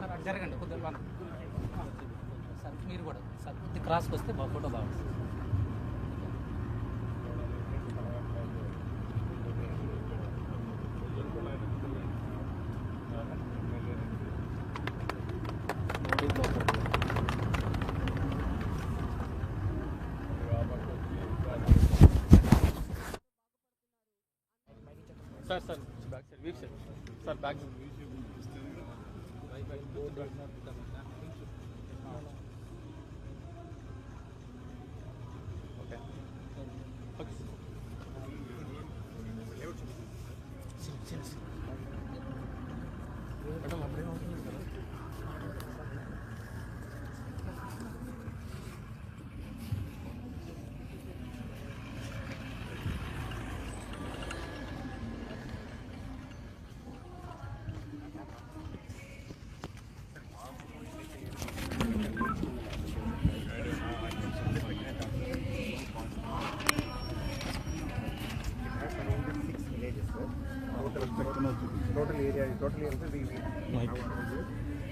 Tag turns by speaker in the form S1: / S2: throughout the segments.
S1: Sir అటు జరగండి కొద్దిగా సార్ మీరు కూడా సార్ కొద్దిగా క్రాస్కి వస్తే ఫోటో బాగుంటుంది. Sir sir back side week side sir back okay okay madam అప్పుడే అవుతుంది సార్.
S2: టోటల్ ఏరియా అంటే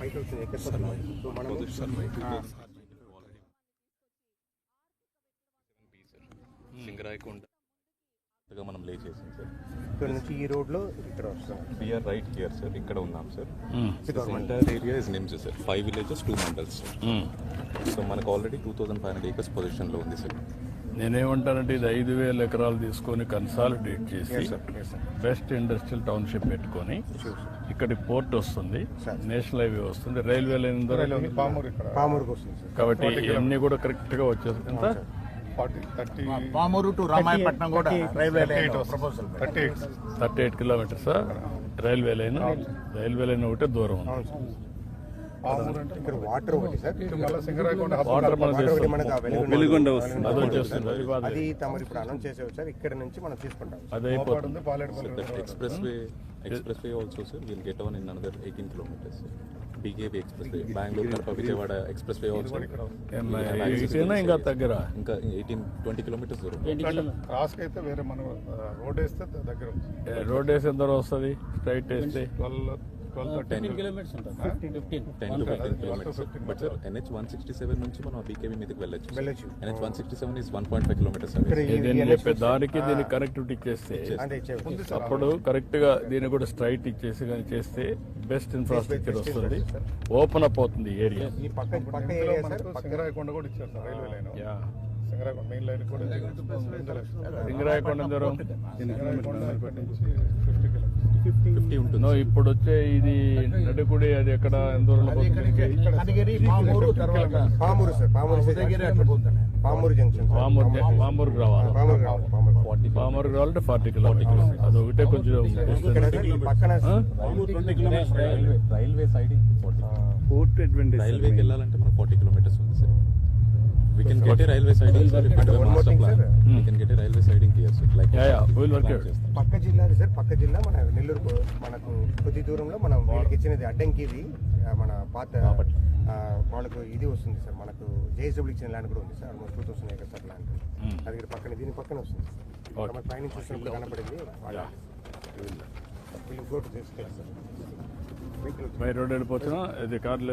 S2: మైక్ వస్తుంది ఎక్కడ సో మనం
S3: సింగరాయకొండ మనం లే చేసాం సార్.
S2: ఇక్కడ నుంచి ఈ రోడ్లో ఇక్కడ వస్తాం.
S3: వీఆర్ రైట్ హియర్ సార్, ఇక్కడ ఉన్నాం sir. Entire area is NIMS sir, 5 villages 2 mandals sir. So మనకు ఆల్రెడీ 2500 acres పొజిషన్లో ఉంది సార్.
S4: నేనేమంటానంటే ఇది 5,000 ఎకరాలు తీసుకొని కన్సాలిడేట్ చేసి బెస్ట్ ఇండస్ట్రియల్ టౌన్షిప్ పెట్టుకొని ఇక్కడ పోర్ట్ వస్తుంది, నేషనల్ హైవే వస్తుంది, రైల్వే లైన్ ద్వారా
S2: పామూరుకి వస్తుంది సార్.
S4: కాబట్టి ఇవన్నీ కూడా కరెక్ట్ గా వచ్చేస్తుంది. ఎంత
S5: పామూరు టు రామాయపట్నం కూడా railway line proposal
S4: 38 kilometers railway line ఒకటే దూరం ఉంది.
S2: ఇక్కడ వాటర్ ఒకటి సార్,
S4: వాటర్ మనం
S2: వెలుగొండ
S4: వస్తుంది, అది వచ్చేస్తుంది.
S2: అది తమరు ఇప్పుడు అనౌన్స్ చేసేవి సార్. ఇక్కడ నుంచి మనం తీసుకుంటాం.
S4: అది అయిపోతుంది.
S3: Express way also sir will get on in another 18 kilometers. BKV express way, Bengaluru Kadapa Vijayawada express way also
S4: ఇంకా దగ్గర
S3: ఇంకా 18-20 kilometers దూరం.
S6: క్రాస్ అయితే వేరే మనం రోడ్ వేస్తే దగ్గర
S4: రోడ్ వేసి ఎంత వస్తుంది, స్ట్రైట్ వేస్తే
S3: 10 kilometers ఉంటుంది. 10 to 15 kilometers. But sir NH 167 నుంచి మనం BKV మీదకి వెళ్ళొచ్చు. NH 167 is 1.5 kilometers away.
S4: చెప్పే దానికి దీనికి కనెక్టివిటీ ఇచ్చేస్తే అప్పుడు కరెక్ట్ గా దీన్ని కూడా స్ట్రైట్ ఇచ్చేసి కానీ చేస్తే బెస్ట్ ఇన్ఫ్రాస్ట్రక్చర్ వస్తుంది, ఓపెన్ అప్ అవుతుంది ఏరియా.
S2: ఈ పక్క ఏరియా సార్,
S6: సింగరాయకొండ కూడా ఇచ్చారు sir railway line. Singarayakonda main line కూడా
S4: సింగరాయకొండ దూరం
S3: 50 ఉంటుంది.
S4: ఇప్పుడు వచ్చే ఇది నడుకుడి అది ఎక్కడ ఎంత దూరంలో
S2: పామూరు సార్, పామూరు జంక్షన్,
S4: పామూరుకి రావాలి. పామూరుకి రావాలంటే 40 kilometers. అది ఒకటే కొంచెం
S2: పక్కన
S3: రైల్వే సైడింగ్ రైల్వేకి వెళ్ళాలంటే మనకు 40 kilometers ఉంది sir. We can get a railway siding sir if under master plan. We can get a railway siding here sir. Like
S4: we'll work it.
S2: పక్క జిల్లా సార్, పక్క జిల్లా మన నెల్లూరు మనకు కొద్ది దూరంలో మనం వీళ్ళకి ఇచ్చినది అడ్డంకిది మన పాత వాళ్ళకు ఇది వస్తుంది సార్. మనకు జేఎస్డబ్ల్యూ ఇచ్చిన ల్యాండ్ కూడా ఉంది sir, almost 2000 acres sir land. అది ఇక్కడ పక్కన దీని పక్కన వస్తుంది సార్. మన పైన చూసినప్పుడు కనపడింది
S4: బై రోడ్ వెళ్ళిపోతున్నా, ఇది కార్లో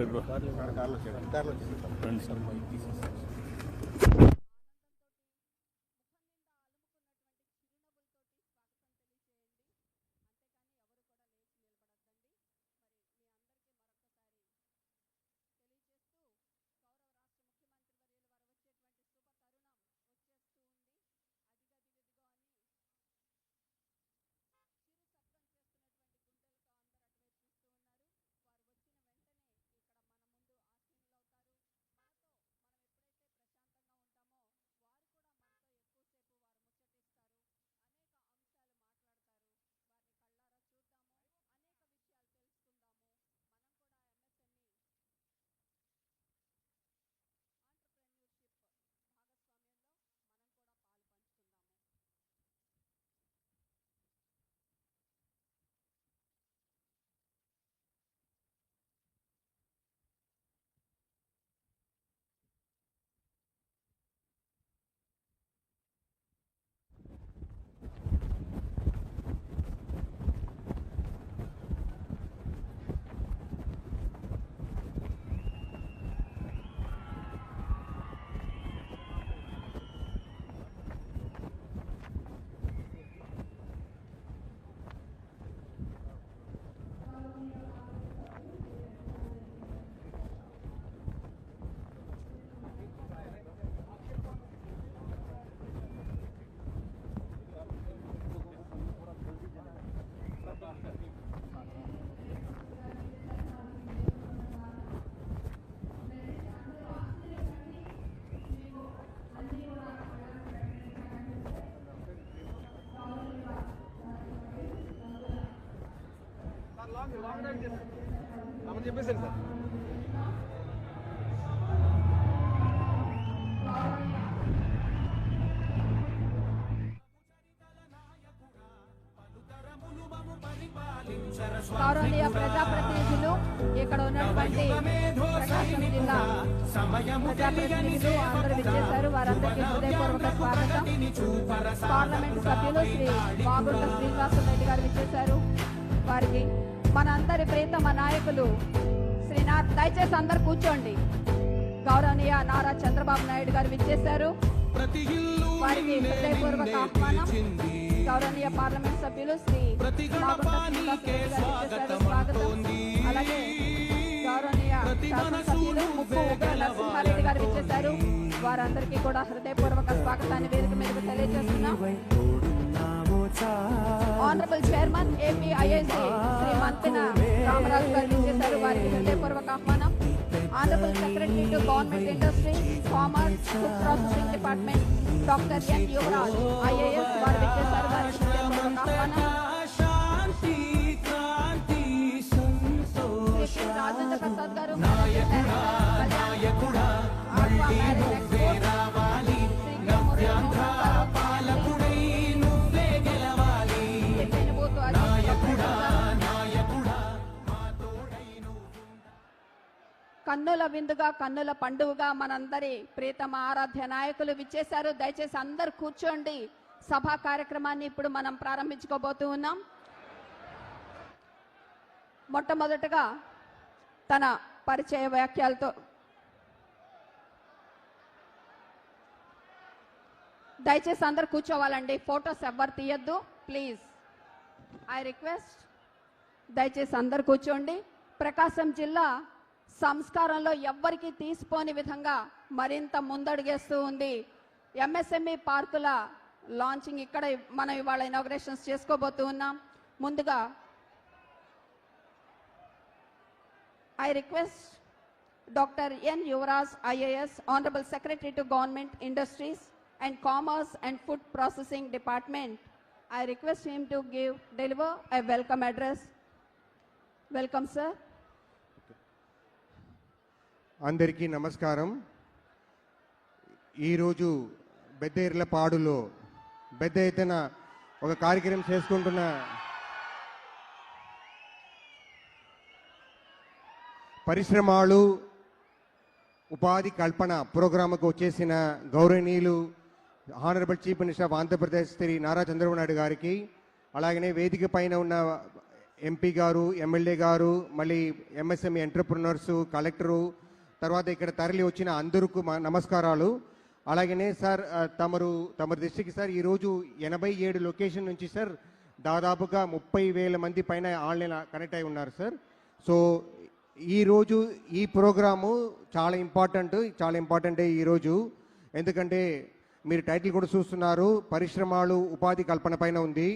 S7: గౌరవనీయ ప్రజాప్రతినిధులు, ఇక్కడ ఉన్నటువంటి ప్రకాశం జిల్లా ప్రజాప్రతినిధులు అందరూ విచ్చేశారు. వారందరికీ హృదయపూర్వక స్వాగతం. పార్లమెంట్ సభ్యులు శ్రీ బాగుంట శ్రీనివాసరెడ్డి గారు విచ్చేశారు. వారికి మనందరి ప్రియతమ నాయకులు శ్రీ దయచేసి అందరు కూర్చోండి. గౌరవనీయ నారా చంద్రబాబు నాయుడు గారు విచ్చేశారు. వారికి హృదయపూర్వక ఆహ్వానం. గౌరవనీయ పార్లమెంట్ సభ్యులు శ్రీ బాగుంట శ్రీనివాసరెడ్డి గారు విచ్చేశారు. స్వాగతం. అలాగే గౌరవనీయ శాసనసభ్యులు ముప్పు ఉగ్ర నరసింహారెడ్డి గారు విచ్చేశారు. వారందరికీ కూడా హృదయపూర్వక స్వాగతాన్ని వేదిక మీదకు తెలియజేస్తున్నాం. Honourable chairman APIIC Shri Manthena Ramaraju garu విచ్చేశారు. వారికి హృదయపూర్వక ఆహ్వానం. Honourable secretary to government industry, commerce, food processing department doctor N Yuvaraj IAS వారు విచ్చేశారు. వారికి హృదయపూర్వక ఆహ్వానం. శ్రీ రాజేంద్ర ప్రసాద్ గారు కన్నుల విందుగా కన్నుల పండుగగా మనందరి ప్రియతమ ఆరాధ్య నాయకులు విచ్చేశారు. దయచేసి అందరు కూర్చోండి. సభా కార్యక్రమాన్ని ఇప్పుడు మనం ప్రారంభించుకోబోతూ ఉన్నాం. మొట్టమొదటగా తన పరిచయ వ్యాఖ్యలతో దయచేసి అందరు కూర్చోవాలండి. ఫోటోస్ ఎవ్వరు తీయద్దు ప్లీజ్. ఐ రిక్వెస్ట్ దయచేసి అందరు కూర్చోండి. ప్రకాశం జిల్లా సంస్కారంలో ఎవ్వరికి తీసిపోని విధంగా మరింత ముందడుగేస్తూ ఉంది. ఎంఎస్ఎంఈ పార్కుల లాంచింగ్ ఇక్కడ మనం ఇవాళ ఇనాగ్రేషన్స్ చేసుకోబోతూ ఉన్నాం. ముందుగా I request Dr. N. Yuvraj, IAS, Honorable Secretary to Government Industries and Commerce and Food Processing Department. I request him to deliver a welcome address. Welcome, sir.
S2: అందరికీ నమస్కారం. ఈరోజు బెద్దేర్లపాడులో పెద్ద ఎత్తున ఒక కార్యక్రమం చేసుకుంటున్న పరిశ్రమలు ఉపాధి కల్పన ప్రోగ్రాముకు వచ్చేసిన గౌరవనీయులు honourable chief minister of Andhra Pradesh Shri Nara Chandrababu Naidu గారికి, అలాగనే వేదిక పైన ఉన్న ఎంపీ గారు, ఎమ్మెల్యే గారు, మళ్ళీ ఎంఎస్ఎంఈ ఎంటర్ప్రినర్సు, కలెక్టరు, తర్వాత ఇక్కడ తరలి వచ్చిన అందరికీ నమస్కారాలు. అలాగనే సార్ తమరి దృష్టికి సార్ ఈరోజు 87 లొకేషన్ నుంచి సార్ దాదాపుగా 30,000 మంది పైన ఆన్లైన్ కనెక్ట్ అయి ఉన్నారు సార్. సో ఈరోజు ఈ ప్రోగ్రాము చాలా ఇంపార్టెంట్ ఈరోజు. ఎందుకంటే మీరు టైటిల్ కూడా చూస్తున్నారు, పరిశ్రమలు ఉపాధి కల్పన పైన ఉంది.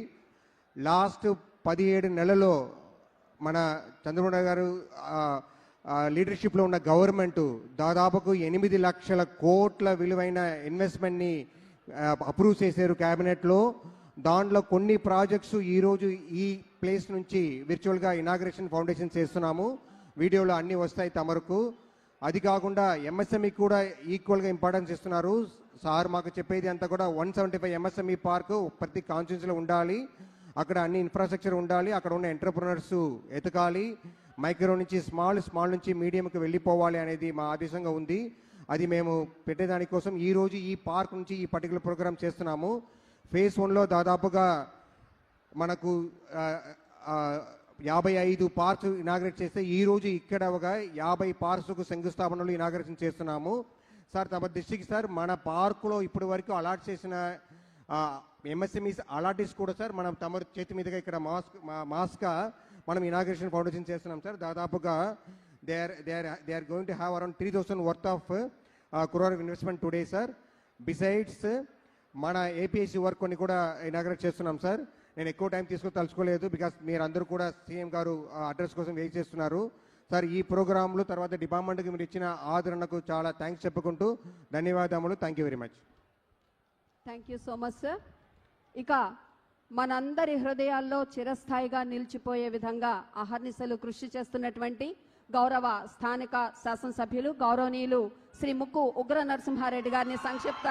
S2: లాస్ట్ 17 నెలలో మన చంద్రబాబు నాయుడు గారు లీడర్షిప్లో ఉన్న గవర్నమెంటు దాదాపుకు 8 లక్షల కోట్ల విలువైన ఇన్వెస్ట్మెంట్ని అప్రూవ్ చేశారు క్యాబినెట్లో. దాంట్లో కొన్ని ప్రాజెక్ట్స్ ఈరోజు ఈ ప్లేస్ నుంచి విర్చువల్గా ఇనాగ్రేషన్ ఫౌండేషన్ చేస్తున్నాము. వీడియోలో అన్నీ వస్తాయి తమరకు. అది కాకుండా ఎంఎస్ఎంఈ కూడా ఈక్వల్గా ఇంపార్టెన్స్ ఇస్తున్నారు. సార్ మాకు చెప్పేది అంతా కూడా 175 ఎంఎస్ఎంఈ పార్కు ప్రతి కాన్స్టిట్యూన్సీలో ఉండాలి. అక్కడ అన్ని ఇన్ఫ్రాస్ట్రక్చర్ ఉండాలి. అక్కడ ఉన్న ఎంటర్ప్రినర్స్ ఎతకాలి. మైక్రో నుంచి స్మాల్ నుంచి మీడియంకి వెళ్ళిపోవాలి అనేది మా ఆదేశంగా ఉంది. అది మేము పెట్టేదానికోసం ఈరోజు ఈ పార్క్ నుంచి ఈ పర్టికులర్ ప్రోగ్రామ్ చేస్తున్నాము. ఫేజ్ 1లో దాదాపుగా మనకు 55 పార్క్స్ ఇనాగ్రేట్ చేస్తే ఈరోజు ఇక్కడ ఒక 50 పార్క్స్కు శంకుస్థాపనలు ఇనాగ్రేషన్ చేస్తున్నాము. సార్ తమ దృష్టికి సార్ మన పార్కులో ఇప్పటి వరకు అలాట్ చేసిన ఎంఎస్ఎంఈస్ అలాటీస్ కూడా సార్ మనం తమ చేతి మీదుగా ఇక్కడ మాస్గా మనం ఇనాగ్రేషన్ ఫౌండేషన్ చేస్తున్నాం సార్. దాదాపుగా they are going to have around 3,000 worth of crore investment today sir. Besides మన ఏపీఎస్సీ వర్క్ కొన్ని కూడా ఇనాగ్రేట్ చేస్తున్నాం సార్. నేను ఎక్కువ టైం తలుచుకోలేదు బికాస్ మీరందరూ కూడా సీఎం గారు అడ్రస్ కోసం వెయిట్ చేస్తున్నారు సార్. ఈ ప్రోగ్రాంలు తర్వాత డిపార్ట్మెంట్కి మీరు ఇచ్చిన ఆదరణకు చాలా థ్యాంక్స్ చెప్పుకుంటూ ధన్యవాదములు. Thank you very much.
S7: Thank you so much sir. ఇక మనందరి హృదయాల్లో చిరస్థాయిగా నిలిచిపోయే విధంగా అహర్నిశలు కృషి చేస్తున్నటువంటి గౌరవ స్థానిక శాసనసభ్యులు గౌరవనీయులు శ్రీ ముక్కు ఉగ్ర నరసింహారెడ్డి గారిని సంక్షిప్త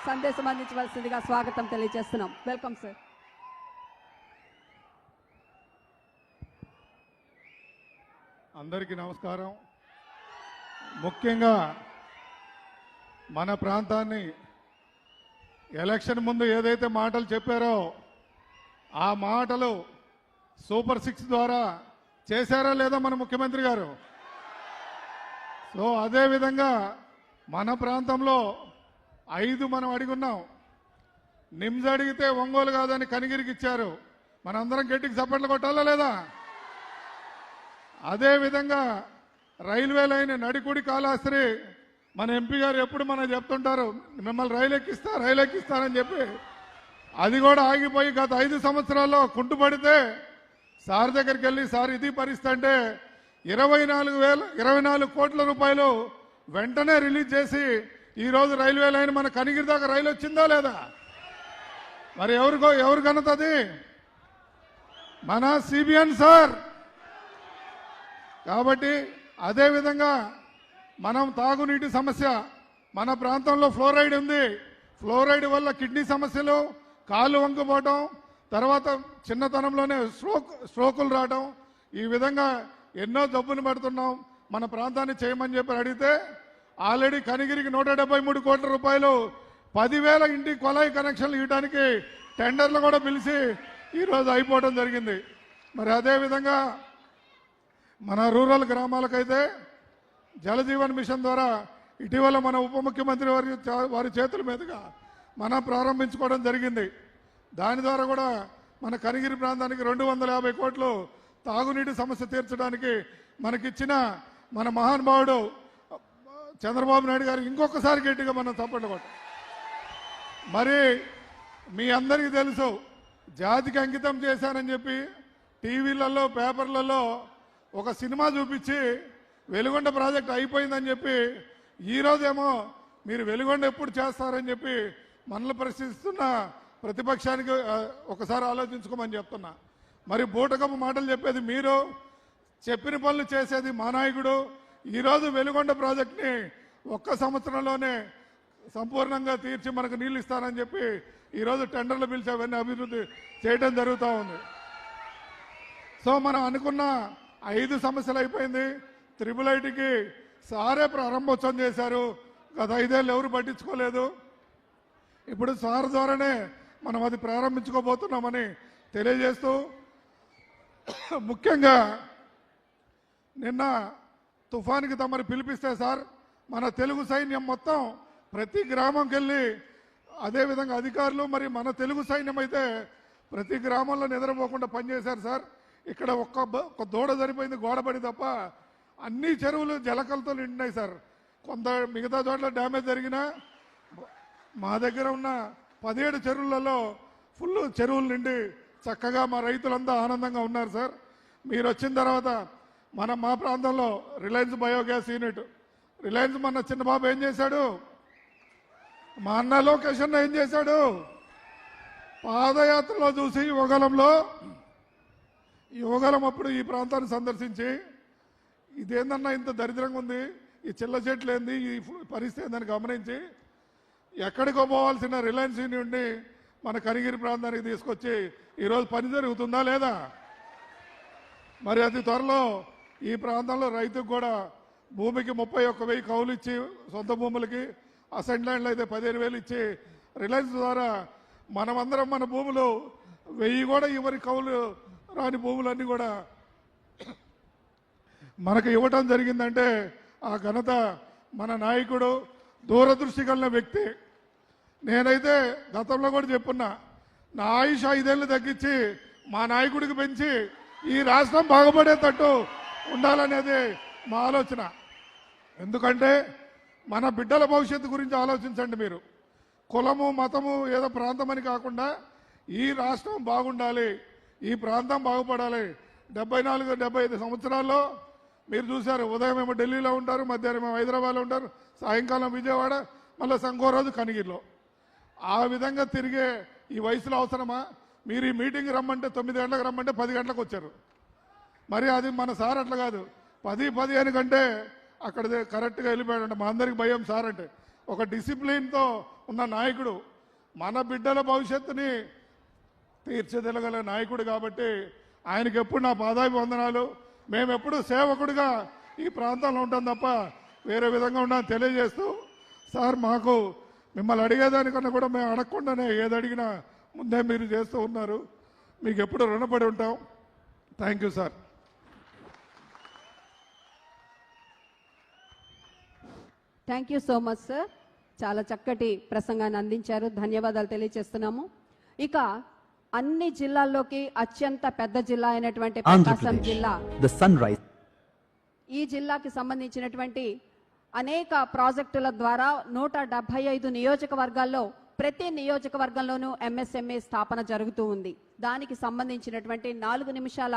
S7: సందేశం అందించవలసిందిగా స్వాగతం తెలియజేస్తున్నాం. Welcome sir.
S6: అందరికీ నమస్కారం. ముఖ్యంగా మన ప్రాంతాన్ని ఎలక్షన్ ముందు ఏదైతే మాటలు చెప్పారో ఆ మాటలు సూపర్ 6 ద్వారా చేశారా లేదా మన ముఖ్యమంత్రి గారు? సో అదేవిధంగా మన ప్రాంతంలో 5 మనం అడిగున్నాం. నిమ్స్ అడిగితే ఒంగోలు కాదని కనిగిరికి ఇచ్చారు. మనందరం గట్టికి చప్పట్లు కొట్టాలా లేదా? అదేవిధంగా రైల్వే లైన్ నడికుడి కాళహస్తి మన ఎంపీ గారు ఎప్పుడు మనం చెప్తుంటారు మిమ్మల్ని రైలు ఎక్కిస్తారని చెప్పి అది కూడా ఆగిపోయి గత 5 సంవత్సరాల్లో కుంటుపడితే సార్ దగ్గరికి వెళ్ళి సార్ ఇది పరిస్థితి అంటే 24 కోట్ల రూపాయలు వెంటనే రిలీజ్ చేసి ఈరోజు రైల్వే లైన్ మన కనిగిరి దాకా రైలు వచ్చిందా లేదా? మరి ఎవరు కనుతది? మన సిబిఎన్ సార్. కాబట్టి అదేవిధంగా మనం తాగునీటి సమస్య, మన ప్రాంతంలో ఫ్లోరైడ్ ఉంది. ఫ్లోరైడ్ వల్ల కిడ్నీ సమస్యలు, కాళ్ళు వంకపోవటం, తర్వాత చిన్నతనంలోనే స్ట్రోకులు రావడం, ఈ విధంగా ఎన్నో జబ్బులు పడుతున్నాం. మన ప్రాంతాన్ని చేయమని చెప్పి అడిగితే ఆల్రెడీ కనిగిరికి 173 కోట్ల రూపాయలు 10,000 ఇంటి కొలాయి కనెక్షన్లు ఇవ్వడానికి టెండర్లు కూడా పిలిచి ఈరోజు అయిపోవడం జరిగింది. మరి అదేవిధంగా మన రూరల్ గ్రామాలకైతే జలజీవన్ మిషన్ ద్వారా ఇటీవల మన ఉప ముఖ్యమంత్రి వారి చేతుల మీదుగా మనం ప్రారంభించుకోవడం జరిగింది. దాని ద్వారా కూడా మన కనిగిరి ప్రాంతానికి 250 కోట్లు తాగునీటి సమస్య తీర్చడానికి మనకిచ్చిన మన మహానుభావుడు చంద్రబాబు నాయుడు గారికి ఇంకొకసారి గట్టిగా మనం చప్పట్లు కొట్టాం. మరి మీ అందరికీ తెలుసు జాతికి అంకితం చేశానని చెప్పి టీవీలలో పేపర్లలో ఒక సినిమా చూపించి వెలుగొండ ప్రాజెక్ట్ అయిపోయిందని చెప్పి ఈరోజేమో మీరు వెలుగొండ ఎప్పుడు చేస్తారని చెప్పి మనల్ని ప్రశ్నిస్తున్న ప్రతిపక్షానికి ఒకసారి ఆలోచించుకోమని చెప్తున్నా. మరి బూటకపు మాటలు చెప్పేది మీరు, చెప్పిన పనులు చేసేది మా నాయకుడు. ఈరోజు వెలుగొండ ప్రాజెక్ట్ని 1 సంవత్సరంలోనే సంపూర్ణంగా తీర్చి మనకు నీళ్ళు ఇస్తానని చెప్పి ఈరోజు టెండర్లు పిలిచి అవన్నీ అభివృద్ధి చేయడం జరుగుతూ ఉంది. సో మనం అనుకున్న 5 సమస్యలు అయిపోయింది. త్రిబుల్ ఐటీకి సారే ప్రారంభోత్సవం చేశారు. గత 5 ఏళ్ళు ఎవరు పట్టించుకోలేదు. ఇప్పుడు సార్ ద్వారానే మనం అది ప్రారంభించుకోబోతున్నామని తెలియజేస్తూ, ముఖ్యంగా నిన్న తుఫాన్కి తమరు పిలిపిస్తే సార్ మన తెలుగు సైన్యం మొత్తం ప్రతి గ్రామంకి వెళ్ళి, అదేవిధంగా అధికారులు మరి మన తెలుగు సైన్యం అయితే ప్రతి గ్రామంలో నిద్రపోకుండా పనిచేశారు సార్. ఇక్కడ ఒక్క దూడ సరిపోయింది గోడపడి తప్ప అన్ని చెరువులు జలకలతో నిండినాయి సార్. కొంత మిగతా చోట్ల డ్యామేజ్ జరిగినా మా దగ్గర ఉన్న 17 చెరువులలో ఫుల్ చెరువులు నిండి చక్కగా మా రైతులంతా ఆనందంగా ఉన్నారు సార్. మీరు వచ్చిన తర్వాత మా ప్రాంతంలో రిలయన్స్ బయోగ్యాస్ యూనిట్, రిలయన్స్ మన చిన్నబాబు ఏం చేశాడు, మా అన్న లోకేష్ అన్న ఏం చేశాడు, పాదయాత్రలో చూసి యువగలం అప్పుడు ఈ ప్రాంతాన్ని సందర్శించి ఇదేందన్నా ఇంత దరిద్రంగా ఉంది, ఈ చిల్ల చెట్లు ఏంది, ఈ పరిస్థితి ఏందని గమనించి ఎక్కడికో పోవాల్సిన రిలయన్స్ యూనిట్ని మన కనిగిరి ప్రాంతానికి తీసుకొచ్చి ఈరోజు పని జరుగుతుందా లేదా? మరి అతి త్వరలో ఈ ప్రాంతంలో రైతుకు కూడా భూమికి 31,000 కౌలు ఇచ్చి, సొంత భూములకి అసెంట్ ల్యాండ్లు అయితే 15,000 ఇచ్చి రిలయన్స్ ద్వారా మనమందరం మన భూములు 1000 కూడా ఎవరి కౌలు రాని భూములన్నీ కూడా మనకు ఇవ్వటం జరిగిందంటే ఆ ఘనత మన నాయకుడు, దూరదృష్టి కలిగిన వ్యక్తి. నేనైతే గతంలో కూడా చెప్పున్నా, నా ఆయుష్ 5 ఏళ్ళు తగ్గించి మా నాయకుడికి పెంచి ఈ రాష్ట్రం బాగుపడేటట్టు ఉండాలనేది మా ఆలోచన. ఎందుకంటే మన బిడ్డల భవిష్యత్తు గురించి ఆలోచించండి మీరు. కులము మతము ఏదో ప్రాంతం అని కాకుండా ఈ రాష్ట్రం బాగుండాలి, ఈ ప్రాంతం బాగుపడాలి. 74-75 సంవత్సరాల్లో మీరు చూశారు, ఉదయం ఏమో ఢిల్లీలో ఉంటారు, మధ్యాహ్నం ఏమో హైదరాబాద్లో ఉంటారు, సాయంకాలం విజయవాడ, మళ్ళీ సంగో రోజు కనిగిరిలో. ఆ విధంగా తిరిగే ఈ వయసులో అవసరమా? మీరు ఈ మీటింగ్ రమ్మంటే 9 గంటలకు రమ్మంటే 10 గంటలకు వచ్చారు. మరి అది మన సార్ అట్లా కాదు, 10-15 కంటే అక్కడ కరెక్ట్గా వెళ్ళిపోయాడంట. మా అందరికి భయం సార్ అంటే. ఒక డిసిప్లిన్తో ఉన్న నాయకుడు, మన బిడ్డల భవిష్యత్తుని తీర్చిదిద్దగల నాయకుడు కాబట్టి ఆయనకి ఎప్పుడు నా పాదాభివందనాలు. మేము ఎప్పుడు సేవకుడిగా ఈ ప్రాంతంలో ఉంటాం తప్ప వేరే విధంగా ఉన్నాం తెలియజేస్తూ, సార్ మాకు మిమ్మల్ని అడిగేదానికన్నా కూడా మేము అడగకుండానే ఏది అడిగినా ముందే మీరు చేస్తూ ఉన్నారు. మీకు ఎప్పుడు రుణపడి ఉంటాం. Thank you sir.
S7: Thank you so much sir. చాలా చక్కటి ప్రసంగాన్ని అందించారు. ధన్యవాదాలు తెలియజేస్తున్నాము. ఇక అన్ని జిల్లాల్లోకి అత్యంత పెద్ద జిల్లా అయినటువంటి ప్రకాశం జిల్లా, ఈ జిల్లాకి సంబంధించినటువంటి అనేక ప్రాజెక్టుల ద్వారా 175 నియోజకవర్గాల్లో ప్రతి నియోజకవర్గంలోనూ ఎంఎస్ఎంఈ స్థాపన జరుగుతూ ఉంది. దానికి సంబంధించినటువంటి 4 నిమిషాల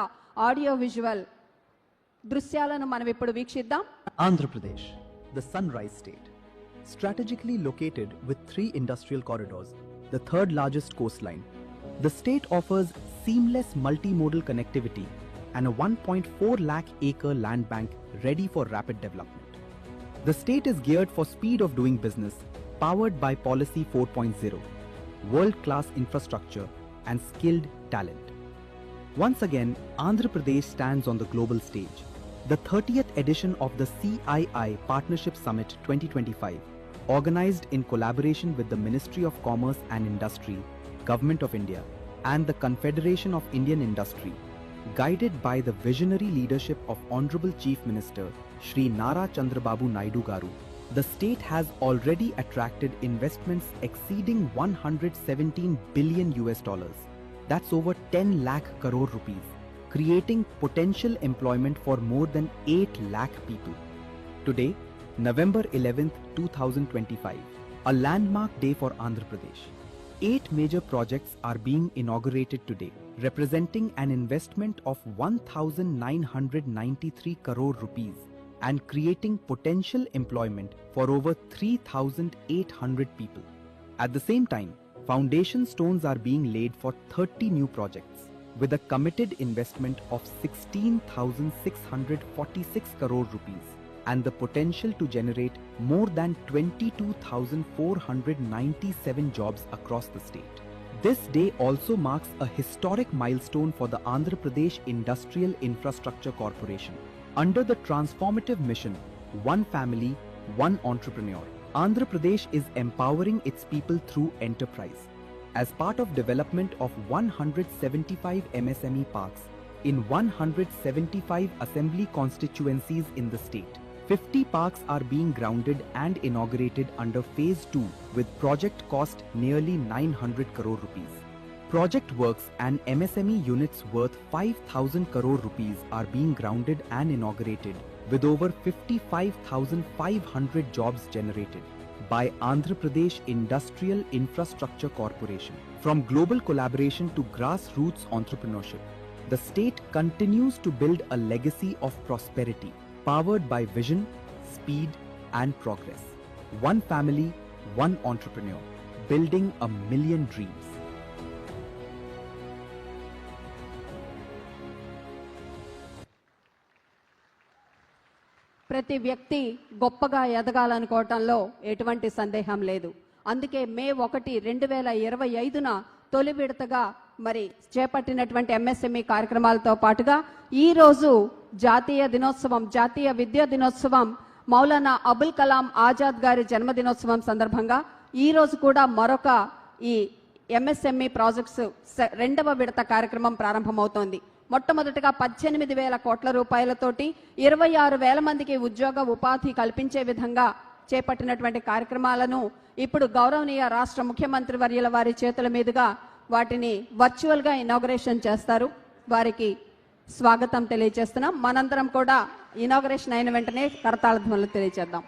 S7: ఆడియో విజువల్ దృశ్యాలను మనం ఇప్పుడు వీక్షిద్దాం.
S8: Andhra Pradesh, the sunrise state, strategically located with 3 industrial corridors, the third largest coastline. The state offers seamless multimodal connectivity and a 1.4 lakh acre land bank ready for rapid development. The state is geared for speed of doing business, powered by Policy 4.0, world-class infrastructure and skilled talent. Once again, Andhra Pradesh stands on the global stage. The 30th edition of the CII Partnership Summit 2025, organized in collaboration with the Ministry of Commerce and Industry, Government of India, and the Confederation of Indian Industry, guided by the visionary leadership of Honorable Chief Minister Shri Nara Chandrababu Naidu Garu, the state has already attracted investments exceeding $117 billion. That's over 10 lakh crore rupees, creating potential employment for more than 8 lakh people. Today, November 11th, 2025, a landmark day for Andhra Pradesh. 8 major projects are being inaugurated today, representing an investment of 1,993 crore rupees and creating potential employment for over 3,800 people. At the same time, foundation stones are being laid for 30 new projects, with a committed investment of 16,646 crore rupees and the potential to generate more than 22,497 jobs across the state. This day also marks a historic milestone for the Andhra Pradesh Industrial Infrastructure Corporation. Under the transformative mission, One Family, One Entrepreneur, Andhra Pradesh is empowering its people through enterprise. As part of development of 175 MSME parks in 175 assembly constituencies in the state, 50 parks are being grounded and inaugurated under Phase 2 with project cost nearly 900 crore rupees. Project works and MSME units worth 5,000 crore rupees are being grounded and inaugurated with over 55,500 jobs generated by Andhra Pradesh Industrial Infrastructure Corporation. From global collaboration to grassroots entrepreneurship, the state continues to build a legacy of prosperity, powered by vision, speed, and progress. One family, one entrepreneur, building a million dreams.
S7: ప్రతి వ్యక్తి గొప్పగా ఎదగాలనుకోవటంలో ఎటువంటి సందేహం లేదు. అందుకే మే 1, 2025న తొలి విడతగా మరి చేపట్టినటువంటి ఎంఎస్ఎంఈ కార్యక్రమాలతో పాటుగా ఈ రోజు జాతీయ దినోత్సవం, జాతీయ విద్యా దినోత్సవం, మౌలానా అబుల్ కలాం ఆజాద్ గారి జన్మదినోత్సవం సందర్భంగా ఈ రోజు కూడా మరొక ఈ ఎంఎస్ఎంఈ ప్రాజెక్ట్స్ 2వ విడత కార్యక్రమం ప్రారంభమవుతోంది. మొట్టమొదటిగా 18,000 కోట్ల రూపాయలతోటి 26,000 మందికి ఉద్యోగ ఉపాధి కల్పించే విధంగా చేపట్టినటువంటి కార్యక్రమాలను ఇప్పుడు గౌరవనీయ రాష్ట్ర ముఖ్యమంత్రి వర్యుల వారి చేతుల మీదుగా వాటిని వర్చువల్ గా ఇనాగరేషన్ చేస్తారు. వారికి స్వాగతం తెలియజేస్తున్నాం. మనందరం కూడా ఇనాగరేషన్ అయిన వెంటనే కరతాళ ధ్వనులు తెలియజేద్దాం.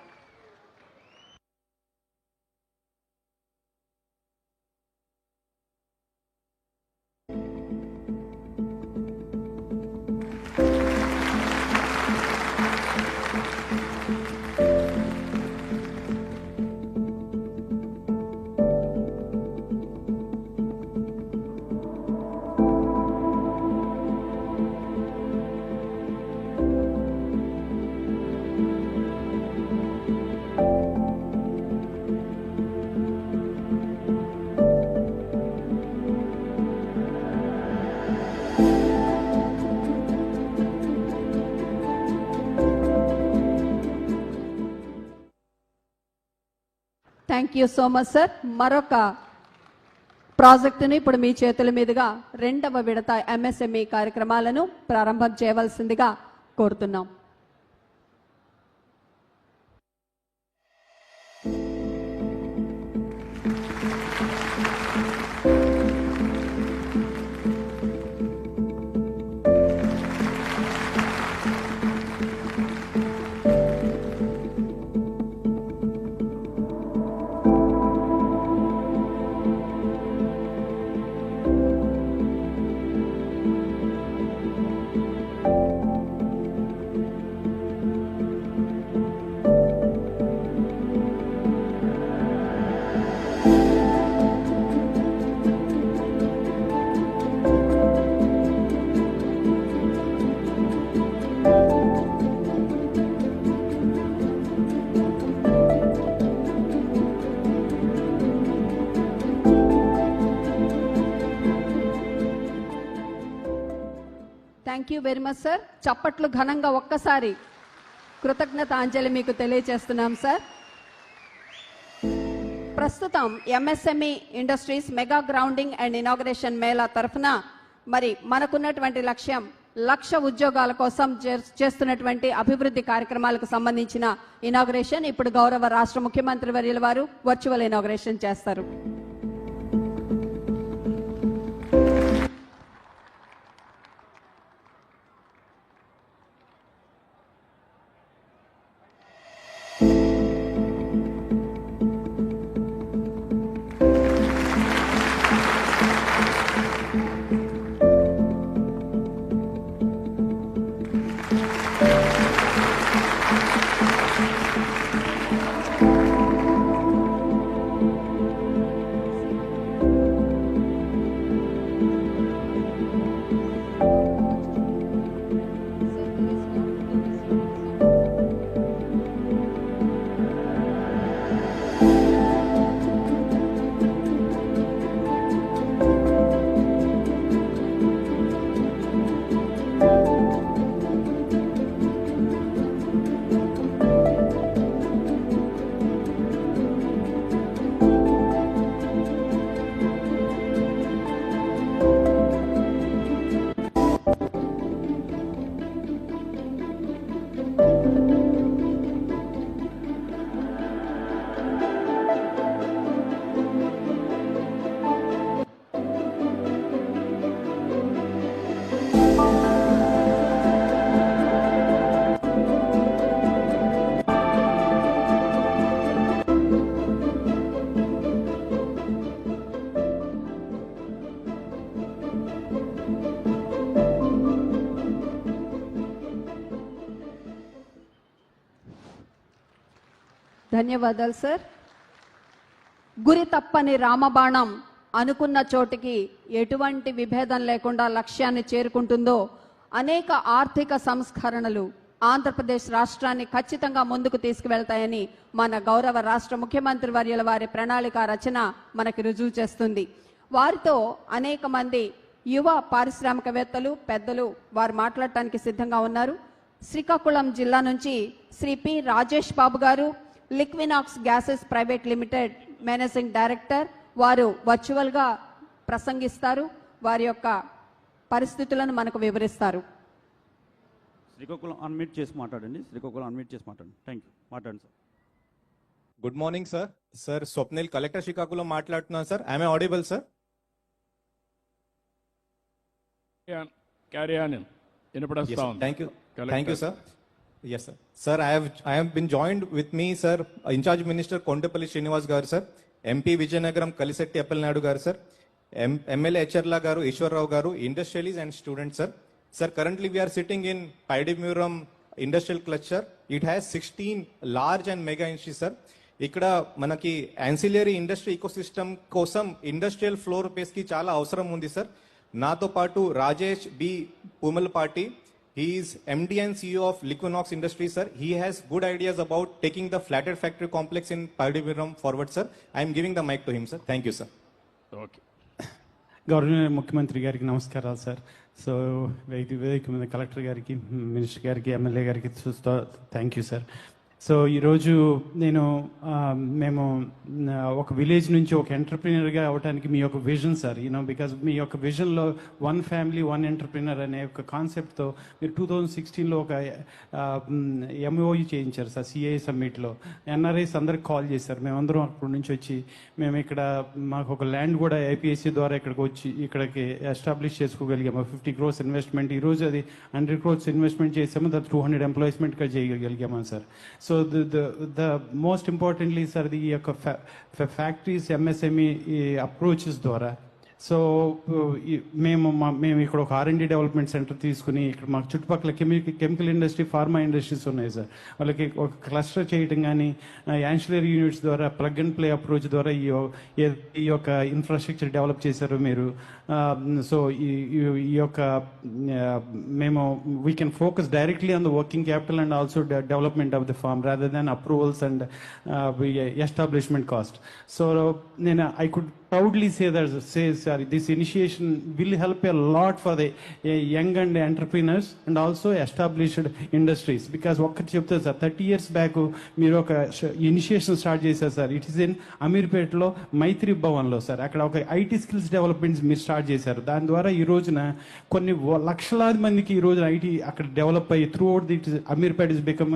S7: Thank you so much sir. మరొక ప్రాజెక్టుని ఇప్పుడు మీ చేతుల మీదుగా 2వ విడత MSME కార్యక్రమాలను ప్రారంభం చేయవలసిందిగా కోరుతున్నాం. Thank you very much sir. చప్పట్లు ఘనంగా ఒక్కసారి కృతజ్ఞతాంజలి మీకు తెలియజేస్తున్నాం సార్. ప్రస్తుతం MSME industries mega grounding and inauguration Mela తరఫున మరి మనకున్నటువంటి లక్ష్యం 1,00,000 ఉద్యోగాల కోసం చేస్తున్నటువంటి అభివృద్ధి కార్యక్రమాలకు సంబంధించిన ఇనాగరేషన్. ఇప్పుడు గౌరవ రాష్ట్ర ముఖ్యమంత్రి వర్యుల వారు వర్చువల్ ఇనాగరేషన్ చేస్తారు. ధన్యవాదాలు సార్. గురి తప్పని రామబాణం అనుకున్న చోటికి ఎటువంటి విభేదం లేకుండా లక్ష్యాన్ని చేరుకుంటుందో అనేక ఆర్థిక సంస్కరణలు ఆంధ్రప్రదేశ్ రాష్ట్రాన్ని ఖచ్చితంగా ముందుకు తీసుకువెళ్తాయని మన గౌరవ రాష్ట్ర ముఖ్యమంత్రి వర్యుల వారి ప్రణాళిక రచన మనకి రుజువు చేస్తుంది. వారితో అనేక మంది యువ పారిశ్రామికవేత్తలు పెద్దలు వారు మాట్లాడటానికి సిద్ధంగా ఉన్నారు. శ్రీకాకుళం జిల్లా నుంచి Shri P Rajesh Babu garu, Liquinox gases private limited managing director, వారు వర్చువల్ గా ప్రసంగిస్తారు. వారి యొక్క పరిస్థితులను మనకు వివరిస్తారు.
S9: శ్రీకాకుళం అన్మ్యూట్ చేసి మాట్లాడండి. శ్రీకాకుళం అన్మ్యూట్ చేసి మాట్లాడండి. Thank you. మాట్లాడండి sir.
S10: Good morning sir. Sir Swapnil, collector Srikakulam మాట్లాడుతున్నాను sir. I'm audible sir?
S4: Carry on.
S10: Thank you. Thank you sir. Yes, sir. Sir, I have been joined with me, sir, in-charge Minister Kondapalli Srinivas garu, sir, MP Vijayanagaram Kalisetti Appalnadu garu, sir, MLA Echarla garu, Ishwar Rao garu, industrialists and students, sir. Sir, currently we are sitting in Paidimuram Industrial Cluster. It has 16 large and mega industries, sir. ఇక్కడ మనకి ancillary industry ecosystem కోసం industrial floor space కి చాలా అవసరం ఉంది sir. నాతో పాటు Rajesh B Poomalapati, he is MD and CEO of Liquinox Industries, sir. He has good ideas about taking the flathead factory complex in Paidimuram forward, sir. I am giving the mic to him, sir. Thank you, sir.
S4: Okay.
S11: Governor ముఖ్యమంత్రి గారికి నమస్కారాలు sir. So వేదిక మీద collector గారికి, minister గారికి, MLA గారికి thank you sir. So ఈరోజు మేము ఒక విలేజ్ నుంచి ఒక ఎంటర్ప్రీనర్గా అవ్వడానికి మీ యొక్క విజన్ సార్, బికాజ్ మీ యొక్క విజన్లో వన్ ఫ్యామిలీ వన్ ఎంటర్ప్రీనర్ అనే ఒక కాన్సెప్ట్తో మీరు 2016లో ఒక MOU చేయించారు సార్ CAI సమ్మిట్లో. NRIs అందరికి కాల్ చేశారు, మేమందరం అక్కడి నుంచి వచ్చి మేము ఇక్కడ మాకు ఒక ల్యాండ్ కూడా IPSC ద్వారా ఇక్కడికి ఎస్టాబ్లిష్ చేసుకోగలిగాము. 50 crores ఇన్వెస్ట్మెంట్, ఈరోజు అది 100 crores ఇన్వెస్ట్మెంట్ చేసాము, దాని 200 ఎంప్లాయ్మెంట్గా చేయగలిగాము sir. So the most importantly sir, ఈ యొక్క ఫ్యాక్టరీస్ MSME అప్రోచెస్ ద్వారా సో మేము ఇక్కడ ఒక R&D డెవలప్మెంట్ సెంటర్ తీసుకుని ఇక్కడ మాకు చుట్టుపక్కల కెమికల్ ఇండస్ట్రీ, ఫార్మా ఇండస్ట్రీస్ ఉన్నాయి సార్. వాళ్ళకి ఒక క్లస్టర్ చేయడం కానీ యాన్సిలరీ యూనిట్స్ ద్వారా ప్లగ్ అండ్ ప్లే అప్రోచ్ ద్వారా ఈ యొక్క ఇన్ఫ్రాస్ట్రక్చర్ డెవలప్ చేశారు మీరు. సో ఈ యొక్క మేము we can focus directly on the working capital and also development of the farm rather than approvals and establishment cost. So I could proudly say this initiation will help a lot for the young and entrepreneurs and also established industries, because ఒక్కటి చెప్తారు sir, 30 years back మీరు ఒక initiation start చేశారు sir. It is in అమీర్పేటలో మైత్రి భవన్లో sir. అక్కడ ఒక IT skills developments మీరు స్టార్ట్ చేశారు. దాని ద్వారా ఈ రోజున కొన్ని లక్షలాది మందికి ఈ రోజున IT అక్కడ డెవలప్ అయ్యి through out the Ameerpet is become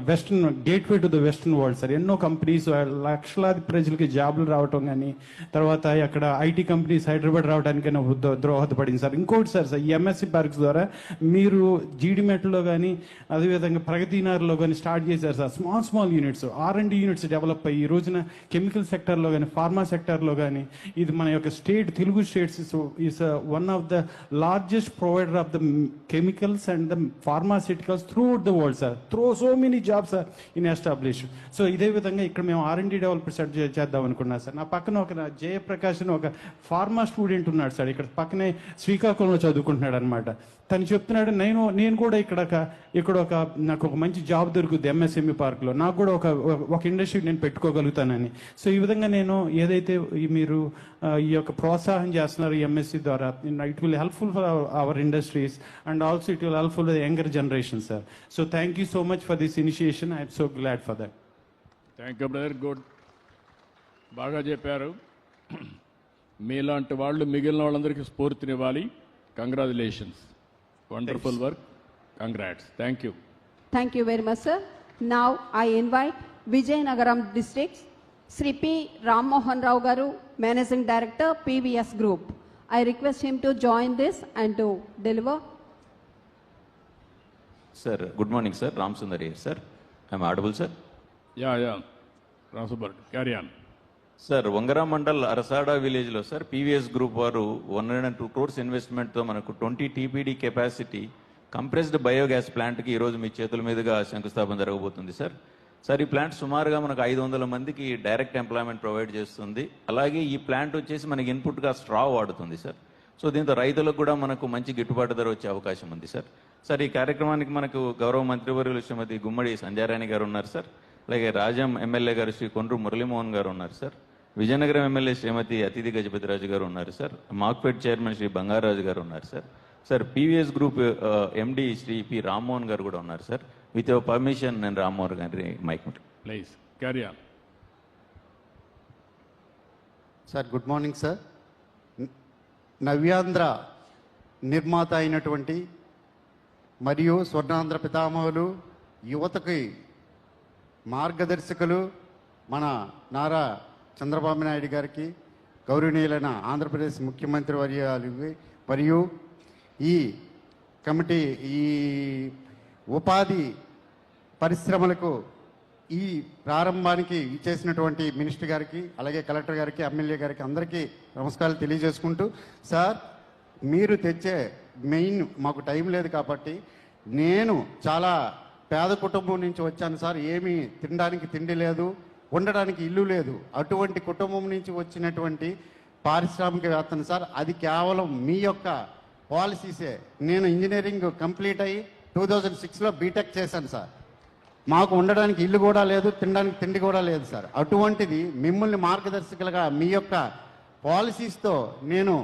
S11: western gateway to the western world sir. ఎన్నో కంపెనీస్ లక్షలాది ప్రజలకి జాబులు రావటం కానీ, తర్వాత అక్కడ IT కంపెనీస్ హైదరాబాద్ రావడానికైనా దోహదపడింది సార్. ఇంకోటి సార్, ఈ MSC పార్క్స్ ద్వారా మీరు జీడిమెట్లో కానీ అదేవిధంగా ప్రగతినగర్లో కానీ స్టార్ట్ చేశారు sir. Small units, R&D units develop అయ్యి ఈ రోజున కెమికల్ సెక్టర్లో కానీ ఫార్మా సెక్టర్లో కానీ ఇది మన యొక్క Telugu states is one of the largest provider of the chemicals and the pharmaceuticals throughout the world sir. So many jobs are in establish. So ఇదే విధంగా ఇక్కడ మేము R&D డెవలప్మెంట్ సెట్ చేద్దాం అనుకున్నాం సార్. నా పక్కన ఒక జయప్రకాష్ అని ఒక ఫార్మా స్టూడెంట్ ఉన్నాడు సార్, ఇక్కడ పక్కనే శ్రీకాకుళంలో చదువుకుంటున్నాడు అనమాట. తను చెప్తున్నాడు, నేను కూడా ఇక్కడ నాకు ఒక మంచి జాబ్ దొరుకుతుంది MSME పార్క్లో, నాకు కూడా ఒక ఇండస్ట్రీ నేను పెట్టుకోగలుగుతానని. సో ఈ విధంగా నేను ఏదైతే మీరు ఈ యొక్క ప్రోత్సాహం చేస్తున్నారు MSC ద్వారా, it will helpful for our industries and also it will helpful for the younger generation sir. So thank you so much for this initiation. I'm so glad for that.
S4: Thank you brother, good, బాగా చెప్పారు. మీలాంటి వాళ్ళు మిగిలిన వాళ్ళందరికీ స్ఫూర్తినివ్వాలి. Congratulations, wonderful work, congrats. Thank you.
S7: Thank you very much, sir. Now I invite Vijayanagaram District, Sri P. Ram Mohan Rao Garu, Managing Director, PVS Group. I request him to join this and to deliver.
S12: Sir, good morning, sir. Ram Sundari here, sir. I'm audible, sir?
S4: Yeah. Ram Sundari, carry on.
S12: Sir, Vangara mandal Arasada విలేజ్లో sir PVS group వారు 102 crores ఇన్వెస్ట్మెంట్తో మనకు 20 TPD capacity compressed biogas ప్లాంట్కి ఈరోజు మీ చేతుల మీదుగా శంకుస్థాపన జరగబోతుంది sir. Sir, ఈ ప్లాంట్ సుమారుగా మనకు 500 మందికి డైరెక్ట్ ఎంప్లాయ్మెంట్ ప్రొవైడ్ చేస్తుంది. అలాగే ఈ ప్లాంట్ వచ్చేసి మనకి ఇన్పుట్గా స్ట్రా వాడుతుంది సార్. సో దీంతో రైతులకు కూడా మనకు మంచి గిట్టుబాటు ధర వచ్చే అవకాశం ఉంది సార్. సార్, ఈ కార్యక్రమానికి మనకు గౌరవ మంత్రివర్యులు శ్రీమతి గుమ్మడి సంధ్యారాణి గారు ఉన్నారు సార్. అలాగే రాజం ఎమ్మెల్యే గారు శ్రీ కొండ్రు మురళీమోహన్ గారు ఉన్నారు సార్. విజయనగరం ఎమ్మెల్యే శ్రీమతి అతిథి గజపతిరాజు గారు ఉన్నారు sir. Markfed chairman Shri Bangaraju garu ఉన్నారు sir. Sir, PVS group MD Shri P. Rammohan garu కూడా ఉన్నారు సార్. విత్ యువర్ పర్మిషన్ నేను Rammohan garu mike
S4: please carry on.
S5: Sir, good morning sir. Navyandhra నిర్మాత అయినటువంటి మరియు స్వర్ణాంధ్ర పితామహులు, యువతకి మార్గదర్శకులు మన నారా చంద్రబాబు నాయుడు గారికి, గౌరవనీయులైన ఆంధ్రప్రదేశ్ ముఖ్యమంత్రి వర్యాలు మరియు ఈ కమిటీ, ఈ ఉపాధి పరిశ్రమలకు ఈ ప్రారంభానికి ఇచ్చేసినటువంటి మినిస్టర్ గారికి, అలాగే కలెక్టర్ గారికి, ఎమ్మెల్యే గారికి అందరికీ నమస్కారాలు తెలియజేసుకుంటూ, సార్ మీరు తెచ్చే మెయిన్ మాకు టైం లేదు కాబట్టి, నేను చాలా పేద కుటుంబం నుంచి వచ్చాను సార్. ఏమీ తినడానికి తిండి లేదు, ఉండడానికి ఇల్లు లేదు. అటువంటి కుటుంబం నుంచి వచ్చినటువంటి పారిశ్రామికవేత్తను సార్. అది కేవలం మీ యొక్క పాలసీసే. నేను ఇంజనీరింగ్ కంప్లీట్ అయ్యి 2006లో బీటెక్ చేశాను సార్. మాకు ఉండడానికి ఇల్లు కూడా లేదు, తినడానికి తిండి కూడా లేదు సార్. అటువంటిది మిమ్మల్ని మార్గదర్శకులుగా మీ యొక్క పాలసీస్తో నేను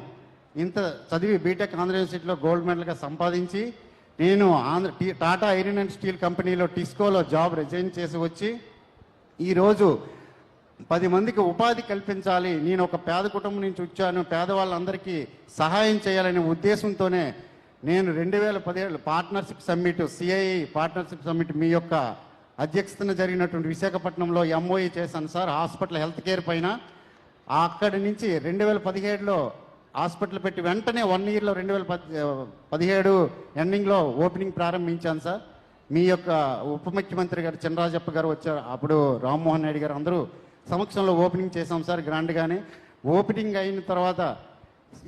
S5: ఇంత చదివి బీటెక్ ఆంధ్ర యూనివర్సిటీలో గోల్డ్ మెడల్గా సంపాదించి నేను టాటా ఐరన్ అండ్ స్టీల్ కంపెనీలో టిస్కోలో జాబ్ రిజైన్ చేసి వచ్చి ఈరోజు 10 మందికి ఉపాధి కల్పించాలి, నేను ఒక పేద కుటుంబం నుంచి వచ్చాను, పేదవాళ్ళందరికీ సహాయం చేయాలనే ఉద్దేశంతోనే నేను 2017 partnership summit, CII partnership summit మీ యొక్క అధ్యక్షతన జరిగినటువంటి విశాఖపట్నంలో ఎంఓఈ చేశాను సార్, హాస్పిటల్ హెల్త్ కేర్ పైన. అక్కడి నుంచి 2017లో హాస్పిటల్ పెట్టి వెంటనే 1 ఇయర్లో 2017 ఎండింగ్లో ఓపెనింగ్ ప్రారంభించాను సార్. మీ యొక్క ఉప ముఖ్యమంత్రి గారు చినరాజప్ప గారు వచ్చారు, అప్పుడు రామ్మోహన్ నాయుడు గారు అందరూ సమక్షంలో ఓపెనింగ్ చేశాం సార్ గ్రాండ్గానే. ఓపెనింగ్ అయిన తర్వాత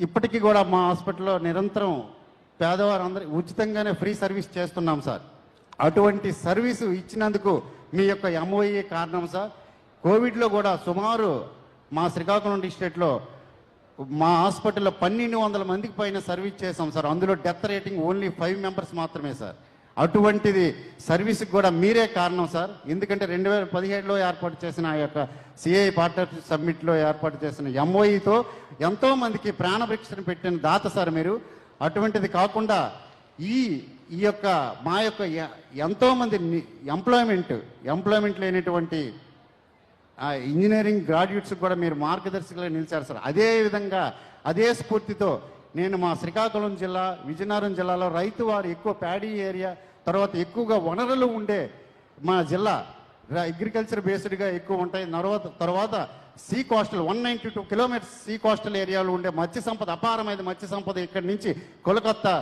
S5: ఇప్పటికీ కూడా మా హాస్పిటల్లో నిరంతరం పేదవారు అందరూ ఉచితంగానే ఫ్రీ సర్వీస్ చేస్తున్నాం సార్. అటువంటి సర్వీసు ఇచ్చినందుకు మీ యొక్క ఎంఓఏ కారణం సార్. కోవిడ్లో కూడా సుమారు మా శ్రీకాకుళం డిస్ట్రిక్ట్లో మా హాస్పిటల్లో 1200 మందికి పైన సర్వీస్ చేసాం సార్. అందులో డెత్ రేటింగ్ ఓన్లీ 5 మెంబర్స్ మాత్రమే సార్. అటువంటిది సర్వీస్కి కూడా మీరే కారణం సార్. ఎందుకంటే 2017లో ఏర్పాటు చేసిన ఆ యొక్క సిఐ పార్ట్నర్షిప్ సమ్మిట్లో ఏర్పాటు చేసిన ఎంఓఈతో ఎంతో మందికి ప్రాణభిక్షను పెట్టిన దాత సార్ మీరు. అటువంటిది కాకుండా ఈ యొక్క మా యొక్క ఎంతోమంది ఎంప్లాయ్మెంట్ లేనటువంటి ఇంజనీరింగ్ గ్రాడ్యుయేట్స్ కూడా మీరు మార్గదర్శకులుగా నిలిచారు సార్. అదే విధంగా అదే స్ఫూర్తితో నేను మా శ్రీకాకుళం జిల్లా, విజయనగరం జిల్లాలో రైతు వారు ఎక్కువ ప్యాడీ ఏరియా, తర్వాత ఎక్కువగా వనరులు ఉండే మా జిల్లా అగ్రికల్చర్ బేస్డ్గా ఎక్కువ ఉంటాయి. తర్వాత sea coastal 192 kilometres sea coastal ఏరియాలో ఉండే మత్స్య సంపద, అపారమైన మత్స్య సంపద ఇక్కడి నుంచి కోల్కత్తా,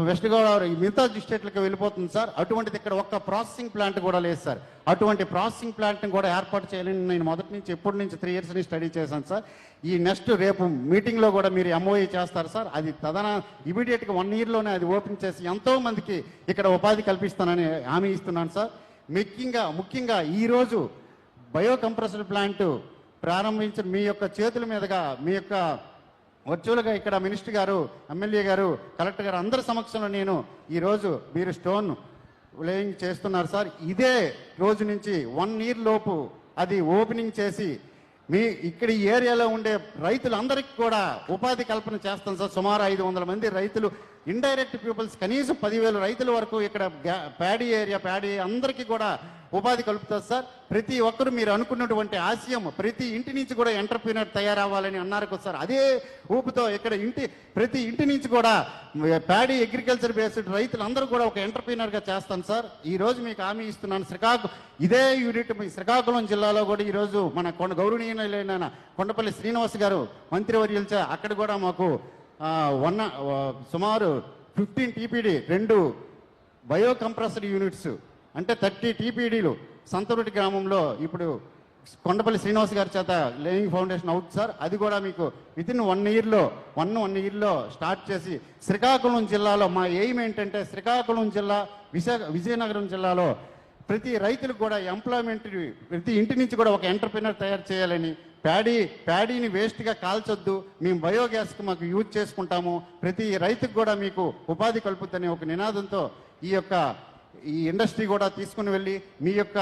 S5: వెస్ట్ గోదావరి మిగతా డిస్ట్రిక్ట్లకు వెళ్ళిపోతుంది సార్. అటువంటిది ఇక్కడ ఒక్క ప్రాసెసింగ్ ప్లాంట్ కూడా లేదు సార్. అటువంటి ప్రాసెసింగ్ ప్లాంట్ని కూడా ఏర్పాటు చేయాలని నేను మొదటి నుంచి ఎప్పటి నుంచి 3 ఇయర్స్ నుంచి స్టడీ చేశాను సార్. ఈ నెక్స్ట్ రేపు మీటింగ్లో కూడా మీరు ఎంఓఏ చేస్తారు సార్. అది ఇమీడియట్గా 1 ఇయర్లోనే అది ఓపెన్ చేసి ఎంతో మందికి ఇక్కడ ఉపాధి కల్పిస్తానని హామీ ఇస్తున్నాను సార్. ముఖ్యంగా ఈరోజు బయో కంప్రెసర్ ప్లాంట్ ప్రారంభించిన మీ యొక్క చేతుల మీదుగా, మీ యొక్క వర్చువల్గా ఇక్కడ మినిస్టర్ గారు, ఎమ్మెల్యే గారు, కలెక్టర్ గారు అందరి సమక్షంలో నేను ఈరోజు మీరు స్టోన్ లేయింగ్ చేస్తున్నారు సార్. ఇదే రోజు నుంచి 1 ఇయర్ లోపు అది ఓపెనింగ్ చేసి మీ ఇక్కడ ఈ ఏరియాలో ఉండే రైతులందరికీ కూడా ఉపాధి కల్పన చేస్తాం సార్. సుమారు 500 మంది రైతులు, ఇండైరెక్ట్ పీపుల్స్ కనీసం 10,000 రైతుల వరకు ఇక్కడ ప్యాడీ అందరికీ కూడా ఉపాధి కలుపుతారు సార్. ప్రతి ఒక్కరు మీరు అనుకున్నటువంటి ఆశయం ప్రతి ఇంటి నుంచి కూడా ఎంటర్ప్రీనర్ తయారవ్వాలని అన్నారు సార్. అదే ఊపుతో ఇక్కడ ప్రతి ఇంటి నుంచి కూడా ప్యాడీ అగ్రికల్చర్ బేస్డ్ రైతులందరూ కూడా ఒక ఎంటర్ప్రీనర్గా చేస్తాను సార్. ఈ రోజు మీకు హామీ ఇస్తున్నాను. ఇదే యూనిట్ మీ శ్రీకాకుళం జిల్లాలో కూడా ఈరోజు మన గౌరవనీయులైన కొండపల్లి శ్రీనివాస్ గారు మంత్రివర్యులచే అక్కడ కూడా మాకు సుమారు 15 టీపీడీ 2 బయో కంప్రెసర్ యూనిట్స్ అంటే 30 టీపీడీలు సంతరుటి గ్రామంలో ఇప్పుడు కొండపల్లి శ్రీనివాస్ గారి చేత లేయింగ్ ఫౌండేషన్ అవుతుంది సార్. అది కూడా మీకు వితిన్ 1 ఇయర్లో స్టార్ట్ చేసి శ్రీకాకుళం జిల్లాలో మా ఎయిమ్ ఏంటంటే శ్రీకాకుళం జిల్లా, విజయనగరం జిల్లాలో ప్రతి రైతులకు కూడా ఎంప్లాయ్మెంట్, ప్రతి ఇంటి నుంచి కూడా ఒక ఎంటర్ప్రినర్ తయారు చేయాలని, ప్యాడీని వేస్ట్గా కాల్చొద్దు, మేము బయోగ్యాస్కి మాకు యూజ్ చేసుకుంటాము, ప్రతి రైతుకు కూడా మీకు ఉపాధి కలుపుతుందనే ఒక నినాదంతో ఈ ఇండస్ట్రీ కూడా తీసుకుని వెళ్ళి మీ యొక్క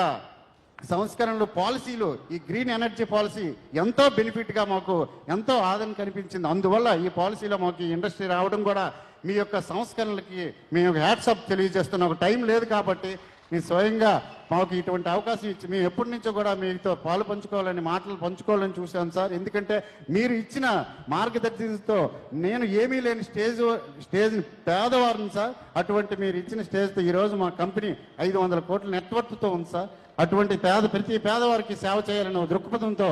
S5: సంస్కరణలు, పాలసీలు, ఈ గ్రీన్ ఎనర్జీ పాలసీ ఎంతో బెనిఫిట్గా మాకు ఎంతో ఆదరణ కనిపించింది. అందువల్ల ఈ పాలసీలో మాకు ఈ ఇండస్ట్రీ రావడం కూడా మీ యొక్క సంస్కరణలకి మేము హ్యాట్సాప్ తెలియజేస్తున్న ఒక టైం లేదు కాబట్టి మీ స్వయంగా మాకు ఇటువంటి అవకాశం ఇచ్చి మేము ఎప్పటి నుంచో కూడా మీతో పాలు పంచుకోవాలని, మాటలు పంచుకోవాలని చూశాను సార్. ఎందుకంటే మీరు ఇచ్చిన మార్గదర్శనంతో నేను ఏమీ లేని స్టేజ్ పేదవారిని సార్. అటువంటి మీరు ఇచ్చిన స్టేజ్తో ఈరోజు మా కంపెనీ 500 కోట్ల నెట్వర్క్తో ఉంది సార్. అటువంటి ప్రతి పేదవారికి సేవ చేయాలనే దృక్పథంతో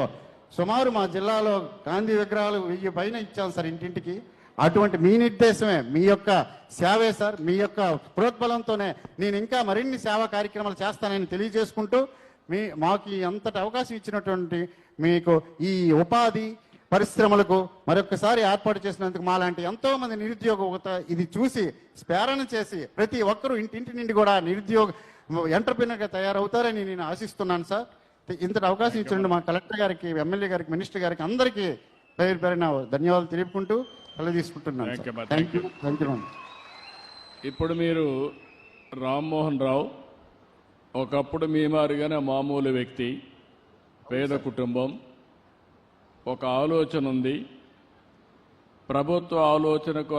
S5: సుమారు మా జిల్లాలో గాంధీ విగ్రహాలు 1000 పైన ఇచ్చాం సార్ ఇంటింటికి. అటువంటి మీ నిర్దేశమే, మీ యొక్క సేవే సార్. మీ యొక్క ప్రోద్బలంతోనే నేను ఇంకా మరిన్ని సేవా కార్యక్రమాలు చేస్తానని తెలియజేసుకుంటూ మాకు అంతటి అవకాశం ఇచ్చినటువంటి మీకు ఈ ఉపాధి పరిశ్రమలకు మరొకసారి ఏర్పాటు చేసినందుకు మాలాంటి ఎంతో మంది నిరుద్యోగ ఇది చూసి స్ఫేరణ చేసి ప్రతి ఒక్కరూ ఇంటింటి నుండి కూడా ఎంటర్ప్రీనర్గా తయారవుతారని నేను ఆశిస్తున్నాను సార్. ఇంతటి అవకాశం ఇచ్చినందుకు మా కలెక్టర్ గారికి, ఎమ్మెల్యే గారికి, మినిస్టర్ గారికి అందరికీ పేరున ధన్యవాదాలు తెలుపుకుంటూ తీసుకుంటున్నాను. Thank you.
S4: ఇప్పుడు మీరు రామ్మోహన్ రావు ఒకప్పుడు మీ మాదిరిగానే మామూలు వ్యక్తి, పేద కుటుంబం, ఒక ఆలోచన ఉంది, ప్రభుత్వ ఆలోచనకు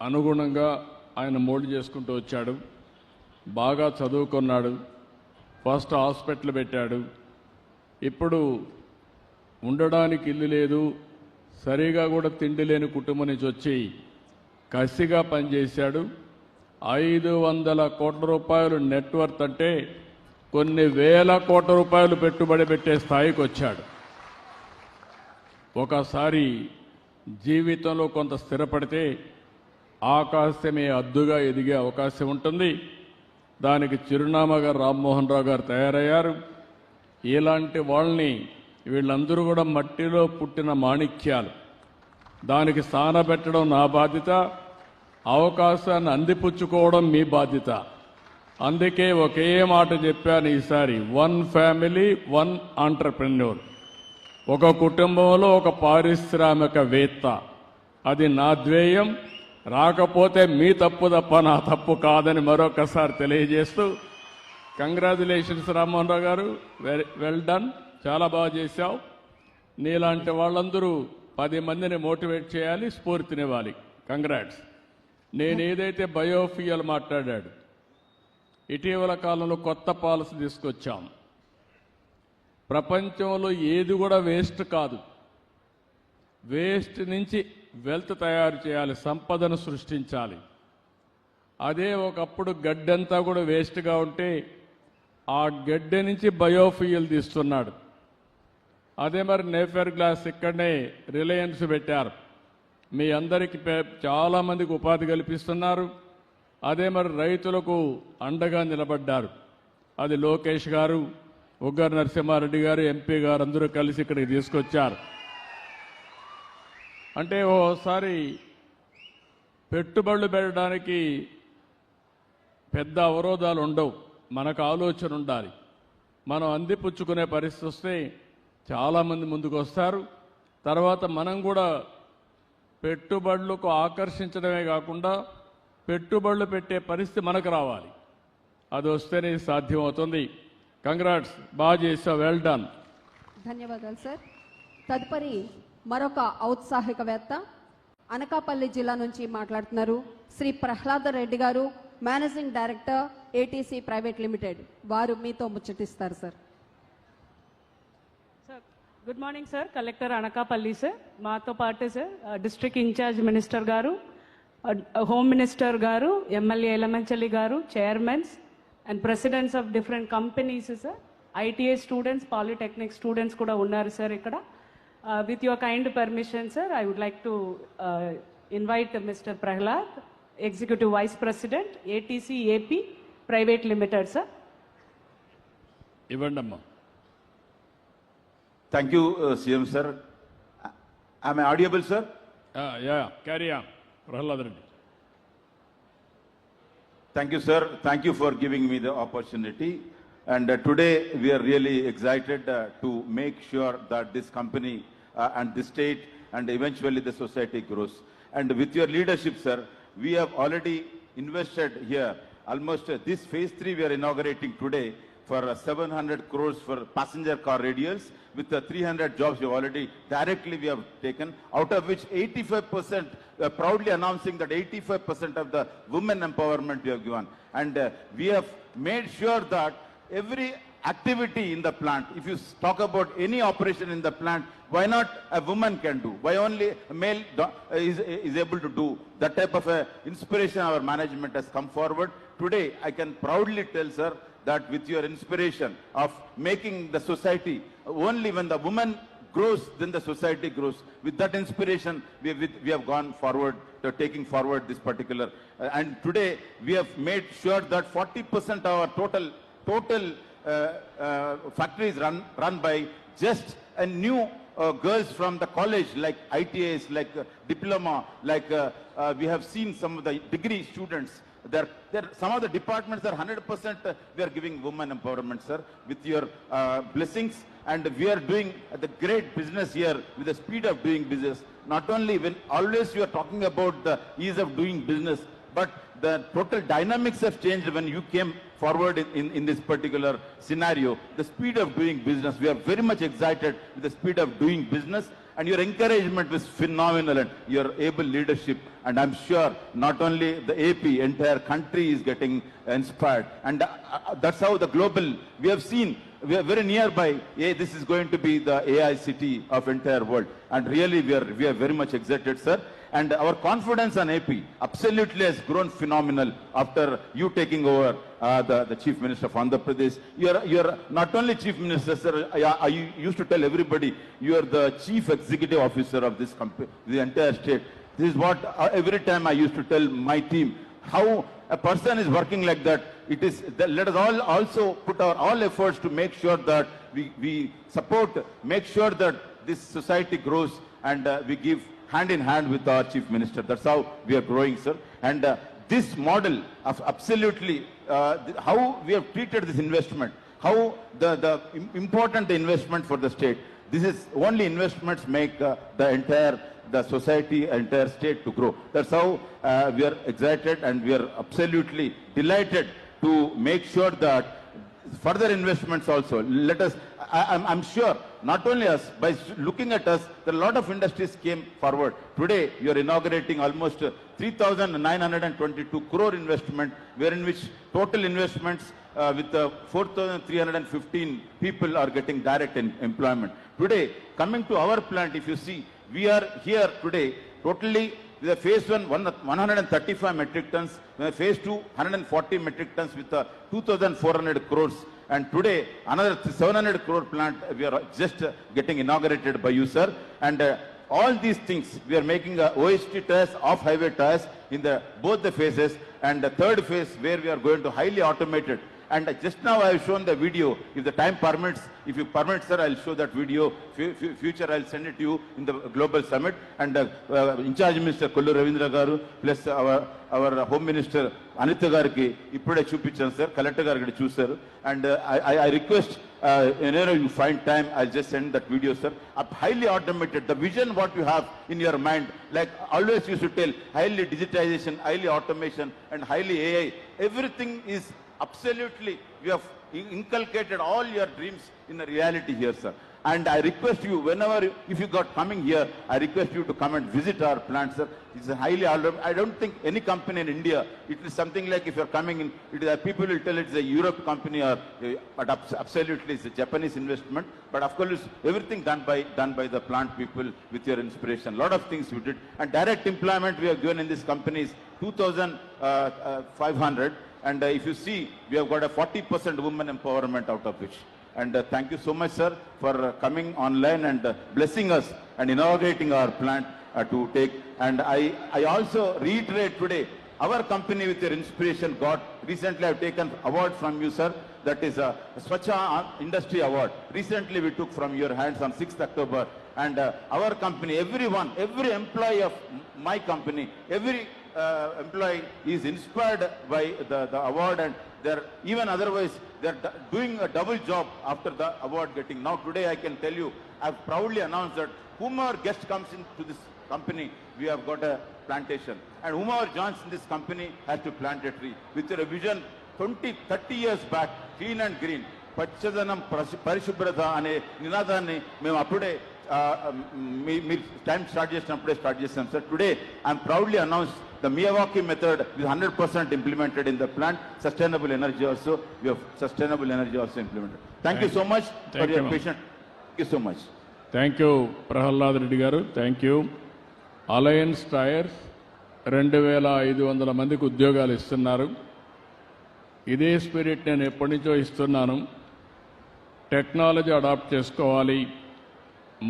S4: అనుగుణంగా ఆయన మోల్డ్ చేసుకుంటూ వచ్చాడు. బాగా చదువుకున్నాడు. ఫస్ట్ హాస్పిటల్ పెట్టాడు. ఇప్పుడు ఉండడానికి ఇల్లు లేదు, సరిగా కూడా తిండి లేని కుటుంబం నుంచి వచ్చి కసిగా పనిచేశాడు. 500 కోట్ల రూపాయలు నెట్వర్త్ అంటే కొన్ని వేల కోట్ల రూపాయలు పెట్టుబడి పెట్టే స్థాయికి వచ్చాడు. ఒకసారి జీవితంలో కొంత స్థిరపడితే ఆకాశమే అద్దుగా ఎదిగే అవకాశం ఉంటుంది. దానికి చిరునామాగా రామ్మోహన్ రావు గారు తయారయ్యారు. ఇలాంటి వాళ్ళని వీళ్ళందరూ కూడా మట్టిలో పుట్టిన మాణిక్యాలు. దానికి స్థానబెట్టడం నా బాధ్యత, అవకాశాన్ని అందిపుచ్చుకోవడం మీ బాధ్యత. అందుకే ఒకే మాట చెప్పాను ఈసారి, 1 ఫ్యామిలీ 1 ఆంటర్‌ప్రెన్యూర్. ఒక కుటుంబంలో ఒక పారిశ్రామికవేత్త. అది నా ధ్యేయం. రాకపోతే మీ తప్పు తప్ప నా తప్పు కాదని మరొకసారి తెలియజేస్తూ, కంగ్రాచులేషన్స్ రామ్మోహన్ రావు గారు, వెల్ డన్, చాలా బాగా చేశావు. నీలాంటి వాళ్ళందరూ 10 మందిని మోటివేట్ చేయాలి, స్ఫూర్తినివ్వాలి. కంగ్రాట్స్. నేను ఏదైతే బయోఫ్యూయల్ మాట్లాడాడు, ఇటీవల కాలంలో కొత్త పాలసీ తీసుకొచ్చాం. ప్రపంచంలో ఏది కూడా వేస్ట్ కాదు. వేస్ట్ నుంచి వెల్త్ తయారు చేయాలి, సంపదను సృష్టించాలి. అదే ఒకప్పుడు గడ్డంతా కూడా వేస్ట్గా ఉంటే ఆ గడ్డి నుంచి బయోఫ్యూయల్ తీస్తున్నాడు. అదే మరి నేఫర్ గ్లాస్ ఇక్కడనే రిలయన్స్ పెట్టారు. మీ అందరికీ చాలామందికి ఉపాధి కల్పిస్తున్నారు. అదే మరి రైతులకు అండగా నిలబడ్డారు. అది లోకేష్ గారు, ఉగ్గర్ నరసింహారెడ్డి గారు, ఎంపీ గారు అందరూ కలిసి ఇక్కడికి తీసుకొచ్చారు. అంటే ఓసారి పెట్టుబడులు పెట్టడానికి పెద్ద అవరోధాలు ఉండవు, మనకు ఆలోచన ఉండాలి. మనం అందిపుచ్చుకునే పరిస్థితి వస్తే చాలామంది ముందుకు వస్తారు. తర్వాత మనం కూడా పెట్టుబడులకు ఆకర్షించడమే కాకుండా పెట్టుబడులు పెట్టే పరిస్థితి మనకు రావాలి. అది వస్తేనే సాధ్యమవుతుంది. కంగ్రాట్స్, బాగా చేసావు, వెల్ డన్.
S7: ధన్యవాదాలు సార్. తదుపరి మరొక ఔత్సాహికవేత్త అనకాపల్లి జిల్లా నుంచి మాట్లాడుతున్నారు Shri Prahlada Reddy garu, managing director ATC private limited. వారు మీతో ముచ్చటిస్తారు sir.
S13: Good morning sir. Collector Anakapalli sir, మాతో పాటు sir district incharge minister garu, home minister garu, MLA Yelamanchili garu, chairmans and presidents of different companies sir, ITI students, polytechnic students కూడా ఉన్నారు సార్ ఇక్కడ. With your kind permission sir, I would like to invite mister Prahlad, executive vice president ATC AP private limited sir.
S4: ఇవ్వండి అమ్మా.
S14: Thank you, CM sir. Am I audible, sir?
S4: Yeah, carry on. Prahlad Reddy.
S14: Thank you, sir. Thank you for giving me the opportunity. And today we are really excited to make sure that this company and the state and eventually the society grows. And with your leadership, sir, we have already invested here almost this phase 3 we are inaugurating today for 700 crores for passenger car radials. With the 300 jobs we already directly we have taken, out of which 85%, proudly announcing that 85% of the women empowerment we have given. And we have made sure that every activity in the plant, if you talk about any operation in the plant, why not a woman can do? Why only a male is able to do? That type of inspiration our management has come forward. Today I can proudly tell, sir, that with your inspiration of making the society, only when the woman grows, then the society grows. With that inspiration, we have gone forward, taking forward this particular. And today, we have made sure that 40% of our total factories run by just a new girls from the college, like ITAs, like diploma, like we have seen some of the degree students. Some of the departments are 100% we are giving women empowerment, sir, with your blessings. And we are doing the great business here with the speed of doing business. Not only when always you are talking about the ease of doing business, but the total dynamics have changed when you came forward in this particular scenario. The speed of doing business, we are very much excited with the speed of doing business, and your encouragement was phenomenal, and your able leadership, and I'm sure not only the AP, entire country is getting inspired, and that's how the global, we have seen, we are very nearby, this is going to be the AI city of entire world, and really we are very much excited, sir. And our confidence on AP absolutely has grown phenomenal after you taking over the Chief Minister of Andhra Pradesh. You're not only Chief Minister, sir, I used to tell everybody, you are the Chief Executive Officer of this company, the entire state. This is what every time I used to tell my team, how a person is working like that. It is that let us all also put our all efforts to make sure that we support, make sure that this society grows, and we give hand in hand with our Chief Minister. That's how we are growing, sir. And this model of absolutely how we have treated this investment, how the important investment for the state. This is only investments make the entire society, entire state to grow. That's how we are excited, and we are absolutely delighted to make sure that further investments also. Let us, I'm sure, not only us, by looking at us, there are a lot of industries came forward. Today, you are inaugurating almost 3,922 crore investment, wherein which total investments with 4,315 people are getting direct employment. Today, coming to our plant, if you see, we are here today, totally, the phase 135 metric tons, phase 2, 140 metric tons with 2,400 crores. And today, another 700 crore plant, we are just getting inaugurated by you, sir. And all these things, we are making OHT tires, off-highway tires in both the phases. And the third phase, where we are going to highly automated. And just now I have shown the video. If the time permits, if you permit, sir, I'll show that video. Future, I'll send it to you in the global summit. And in charge Minister Kollu Ravindra Garu, plus our Home Minister Anitha Gariki, ippude chupichanu, sir. Collector Gariki chusaru. And I request, whenever you find time, I'll just send that video, sir. Highly automated, the vision what you have in your mind, like always used to tell, highly digitization, highly automation, and highly AI. Everything is absolutely, we have inculcated all your dreams in a reality here, sir. And I request you, whenever, if you got coming here, I request you to come and visit our plant, sir. It's a highly, I don't think any company in India, it is something like if you're coming in, it is, people will tell it's a Europe company, or, but absolutely it's a Japanese investment. But of course, everything done by the plant people with your inspiration. A lot of things we did. And direct employment we have given in this company is 2,500. And if you see, we have got a 40% women empowerment out of which. And thank you so much, sir, for coming online and blessing us and inaugurating our plant to take. And I also reiterate today, our company with your inspiration got, recently I have taken award from you, sir. That is a Swachha Industry Award. Recently we took from your hands on 6th October. And our company, everyone, every employee of my company, every employee is inspired by the award, and they're even otherwise they're doing a double job after the award getting. Now today I can tell you, I've proudly announced that whomever guest comes into this company, we have got a plantation, and whomever joins in this company has to plant a tree. With your vision 20-30 years back, clean and green, పచ్చదనం పరిశుభ్రత అనే నినాదాన్ని మేము అప్పుడే మీరు time start చేసినప్పుడే start చేసాం, sir. Today I'm proudly announce the Miyawaki method is 100% implemented in the plant. Sustainable energy also, we have sustainable energy also implemented. Thank you so much for your patience. Thank you so much.
S4: Thank you, Prahalad Reddy garu. Thank you. Alliance Tires 2,500 మందికి ఉద్యోగాలు ఇస్తున్నారు. ఇదే spirit నేను ఎప్పటి నుంచో ఇస్తున్నాను. Technology adapt చేసుకోవాలి,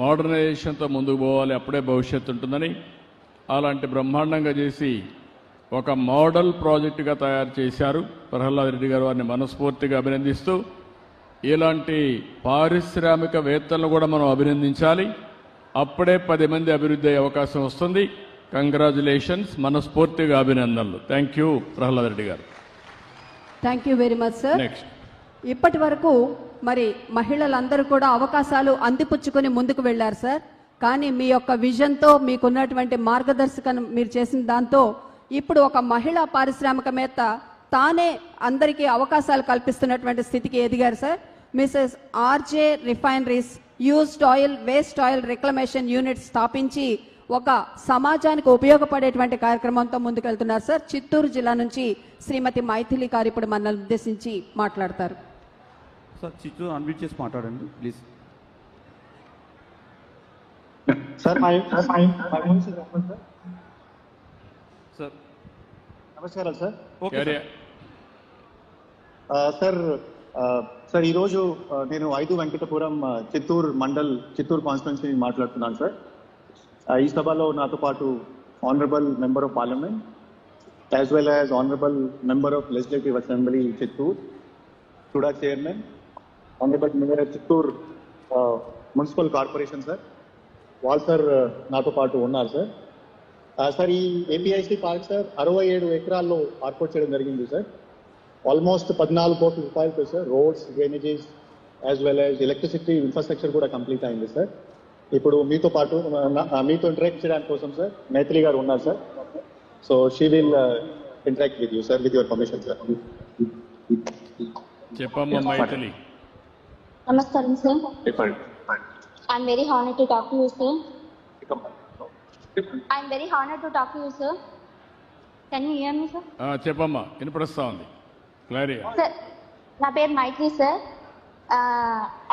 S4: మోడర్నైజేషన్తో ముందుకు పోవాలి, అప్పుడే భవిష్యత్తు ఉంటుందని అలాంటి బ్రహ్మాండంగా చేసి ఒక మోడల్ ప్రాజెక్టుగా తయారు చేశారు ప్రహ్లాద్ రెడ్డి గారు. వారిని మనస్ఫూర్తిగా అభినందిస్తూ, ఇలాంటి పారిశ్రామికవేత్తలను కూడా మనం అభినందించాలి. అప్పుడే 10 మంది అభివృద్ధి అయ్యే అవకాశం వస్తుంది. కంగ్రాచులేషన్స్, మనస్ఫూర్తిగా అభినందనలు. థ్యాంక్ యూ ప్రహ్లాద్ రెడ్డి గారు.
S7: Thank you very much sir.
S4: Next,
S7: ఇప్పటి వరకు మరి మహిళలందరూ కూడా అవకాశాలు అందిపుచ్చుకొని ముందుకు వెళ్లారు సార్. కానీ మీ యొక్క విజన్తో, మీకున్నటువంటి మార్గదర్శకం మీరు చేసిన దాంతో ఇప్పుడు ఒక మహిళా పారిశ్రామికవేత్త తానే అందరికీ అవకాశాలు కల్పిస్తున్నటువంటి స్థితికి ఎదిగారు sir. Mrs RJ refineries used oil waste oil reclamation unit స్థాపించి ఒక సమాజానికి ఉపయోగపడేటువంటి కార్యక్రమంతో ముందుకెళ్తున్నారు సార్. చిత్తూరు జిల్లా నుంచి శ్రీమతి మైథిలి గారు ఇప్పుడు మనల్ని ఉద్దేశించి మాట్లాడతారు.
S9: సార్ చిత్తూరు అన్మ్యూట్ చేసి మాట్లాడండి ప్లీజ్.
S15: సార్ సార్ నమస్కారాలు సార్. సార్ ఈరోజు నేను 5 వెంకటపురం చిత్తూరు మండల్ చిత్తూరు కాన్స్టిట్యున్సీ మాట్లాడుతున్నాను సార్. ఈ సభలో నాతో పాటు honourable member of parliament as well as honourable member of legislative assembly Chittoor, టుడా chairman, honourable mayor Chittoor municipal corporation sir, వాళ్ళు సార్ నాతో పాటు ఉన్నారు సార్. సార్ ఈ ఏపీఐసి పార్క్ సార్ 67 ఎకరాల్లో ఏర్పాటు చేయడం జరిగింది సార్. ఆల్మోస్ట్ 14 కోట్ల రూపాయలతో sir roads, drainages as well as electricity infrastructure కూడా కంప్లీట్ అయింది సార్. ఇప్పుడు మీతో పాటు మీతో ఇంటరాక్ట్ చేయడానికి కోసం సార్ మైథిలి గారు ఉన్నారు sir. So she will interact with you sir with your permission sir.
S4: చెప్పమ్మా మైథిలి.
S16: నమస్కారం sir. I'm very honored to talk to you, sir. I'm very honored to talk to you, sir. Can you hear me, sir?
S4: చెప్పమ్మా, వినపడస్తా ఉంది. Clarity.
S16: Sir, నా పేరు మైత్రి sir.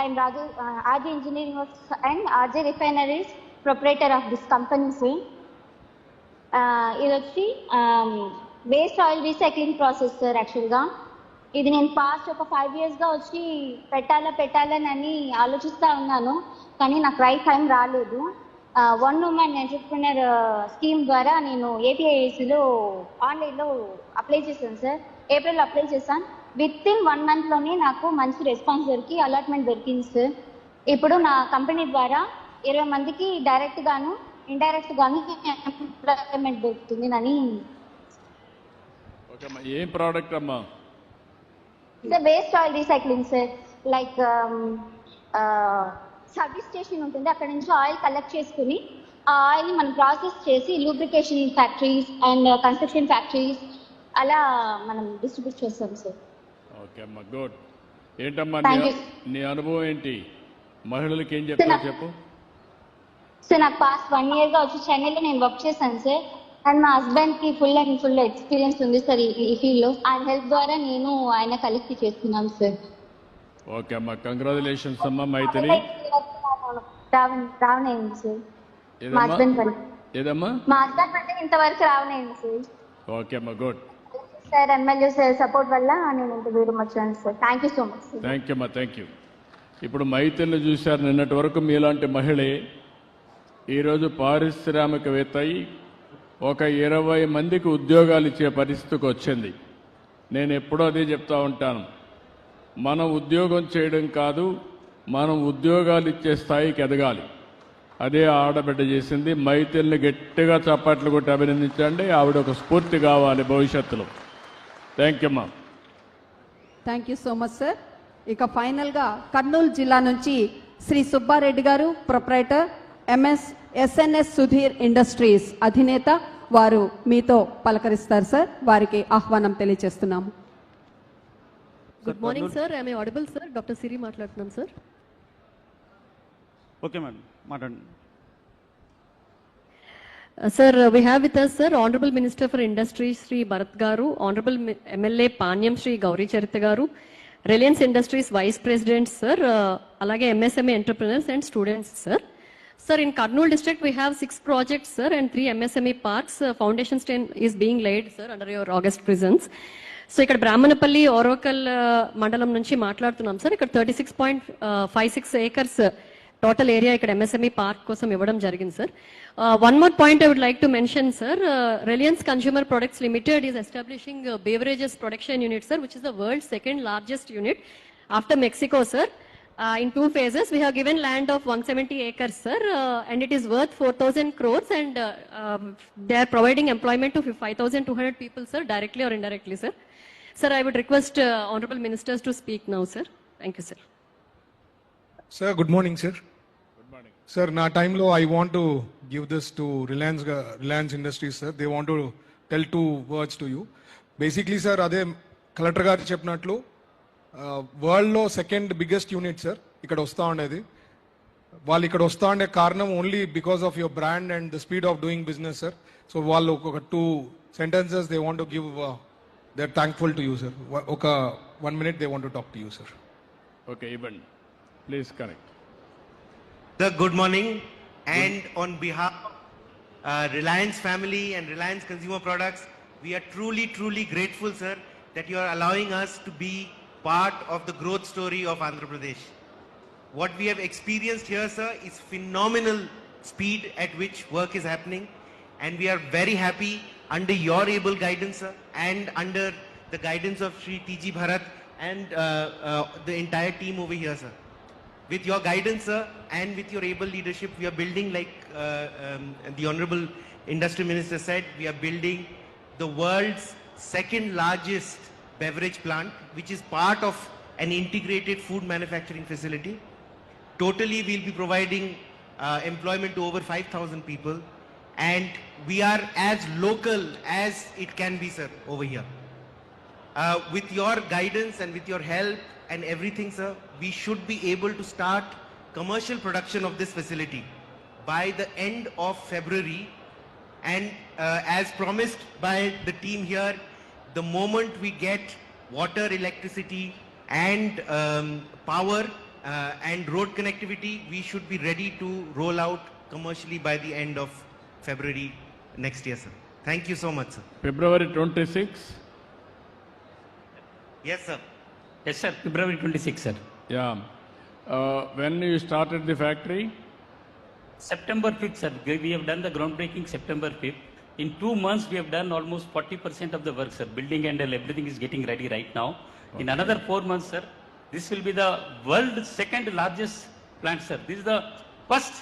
S16: I'm Raju, RJ Engineering and RJ Refineries, proprietor of this company, sir. ఇది వచ్చి waste oil recycling process sir. యాక్చువల్గా ఇది నేను past ఒక 5 yearsగా వచ్చి పెట్టాలని ఆలోచిస్తూ ఉన్నాను, కానీ నాకు రైట్ టైం రాలేదు. వన్ ఉమెన్ ఎంటర్‌ప్రెన్యూర్ స్కీమ్ ద్వారా నేను ఏపీఐసిలో ఆన్లైన్లో అప్లై చేశాను సార్. ఏప్రిల్ అప్లై చేశాను. విత్ ఇన్ 1 monthలోనే నాకు మంచి రెస్పాన్స్ దొరికి అలాట్మెంట్ దొరికింది సార్. ఇప్పుడు నా కంపెనీ ద్వారా 20 మందికి డైరెక్ట్ గాను ఇండైరెక్ట్ గాను ఎంప్లాయ్మెంట్ దొరుకుతుంది అని.
S4: ఏం ప్రోడక్ట్ అమ్మా?
S16: Sir waste oil recycling sir. Like service station ఉంటుంది, అక్కడ నుంచి ఆయిల్ కలెక్ట్ చేసుకుని ఆ ఆయిల్ని మనం ప్రాసెస్ చేసి lubrication factories and construction factories అలా మనం డిస్ట్రిబ్యూట్ చేస్తాం సార్.
S4: ఓకే అమ్మా, గుడ్. ఏంటమ్మా నీ అనుభవం ఏంటి? మహిళలకి ఏం చెప్తావు చెప్పు.
S16: సార్ నాకు పాస్ట్ 1 yearగా వచ్చి చెన్నైలో నేను వర్క్ చేశాను సార్. అండ్ మా హస్బెండ్కి ఫుల్ ఎక్స్పీరియన్స్ ఉంది సార్ ఈ ఫీల్డ్లో. ఆయన హెల్ప్ ద్వారా నేను ఆయన కలిసి చేస్తున్నాను సార్.
S4: ఓకే అమ్మా, కంగ్రాచులేషన్స్ అమ్మా మైథిలి.
S16: రావనైంది సార్ మా హస్బెండ్ వల్ల.
S4: ఏదమ్మా?
S16: మా హస్బెండ్ వల్ల ఇంతవరకు రావనైంది సార్.
S4: ఓకే అమ్మా, good.
S16: Sir MLA sir support వల్ల నేను ఇంత దూరం వచ్చాను sir. Thank you so much sir.
S4: Thank you అమ్మా, థ్యాంక్ యూ. ఇప్పుడు మైథిలిని చూశారు. నిన్నటి వరకు మీలాంటి మహిళే ఈరోజు పారిశ్రామికవేత్త అయి ఒక 20 మందికి ఉద్యోగాలు ఇచ్చే పరిస్థితికి వచ్చింది. నేను ఎప్పుడూ అదే చెప్తా ఉంటాను, మనం ఉద్యోగం చేయడం కాదు, మనం ఉద్యోగాలు ఇచ్చే స్థాయికి ఎదగాలి. అదే ఆడబిడ్డ చేసింది. మైథిలిని గట్టిగా చప్పట్లు కొట్టి అభినందించండి. ఆవిడ ఒక స్ఫూర్తి కావాలి భవిష్యత్తులో. థ్యాంక్ యూ అమ్మా.
S7: Thank you so much sir. ఇక ఫైనల్గా కర్నూలు జిల్లా నుంచి శ్రీ సుబ్బారెడ్డి గారు, ప్రొప్రైటర్ ఎస్ఎన్ఎస్ సుధీర్ ఇండస్ట్రీస్ అధినేత, వారు మీతో పలకరిస్తారు సార్. వారికి ఆహ్వానం తెలియజేస్తున్నాము.
S17: Good morning sir. I'm audible sir? Doctor Siri మాట్లాడుతున్నాను సార్.
S9: ఓకే మేడం, మాట్లాడండి.
S17: Sir we have with us sir honorable minister for industry Sri Bharat garu, honorable MLA Panyam Sri Gauri Charitha garu, Reliance Industries vice president sir, alage MSME entrepreneurs and students sir. Sir, in Kurnool district we have 6 projects sir and 3 MSME parks. Foundation stone is being laid sir under your August presence. So ఇక్కడ బ్రాహ్మణపల్లి ఓరవకల్ మండలం నుంచి మాట్లాడుతున్నాం sir. ఇక్కడ 36.56 acres total area ఇక్కడ MSME park కోసం ఇవ్వడం జరిగింది sir. One more point I would like to mention sir, Reliance consumer products limited is establishing beverages production unit sir, which is the world's second largest unit after Mexico sir. In 2 phases we have given land of 170 acres sir, and it is worth 4,000 crores and they are providing employment to 5,200 people sir, directly or indirectly sir. Sir, I would request honorable ministers to speak now sir. Thank you sir.
S18: Sir, good morning sir.
S4: Good morning.
S18: Sir, na time lo I want to give this to Reliance Industries sir. They want to tell 2 words to you. Basically sir, ade collector గారు చెప్పినట్లు వరల్డ్లో second biggest unit sir ఇక్కడ వస్తూ ఉండేది. వాళ్ళు ఇక్కడ వస్తూ ఉండే కారణం only because of your brand and the speed of doing business sir. So వాళ్ళు ఒక 2 sentences they want to give, they're thankful to you sir. ఒక 1 minute they want to talk to you sir.
S4: Okay, even please connect.
S19: Sir, good morning, and on behalf of Reliance family and Reliance Consumer Products, we are truly grateful sir that you are allowing us to be part of the growth story of Andhra Pradesh. What we have experienced here sir is phenomenal speed at which work is happening, and we are very happy under your able guidance sir, and under the guidance of Shri T.G. Bharat and the entire team over here sir. With your guidance sir and with your able leadership, we are building, like the Honorable Industry Minister said, we are building the world's second largest beverage plant, which is part of an integrated food manufacturing facility. Totally we'll be providing employment to over 5,000 people, and we are as local as it can be sir over here. With your guidance and with your help and everything sir, we should be able to start commercial production of this facility by the end of February, and as promised by the team here, the moment we get water, electricity and power and road connectivity, we should be ready to roll out commercially by the end of February next year sir. Thank you so much sir.
S4: February 26.
S19: Yes sir.
S1: Yes sir, February 26 sir.
S4: Yeah. When you started the factory?
S1: September 5th sir, we have done the groundbreaking September 5th. In 2 months we have done almost 40% of the work sir. Building and everything is getting ready right now. Okay. In another 4 months sir, this will be the world's second largest plant sir. This is the first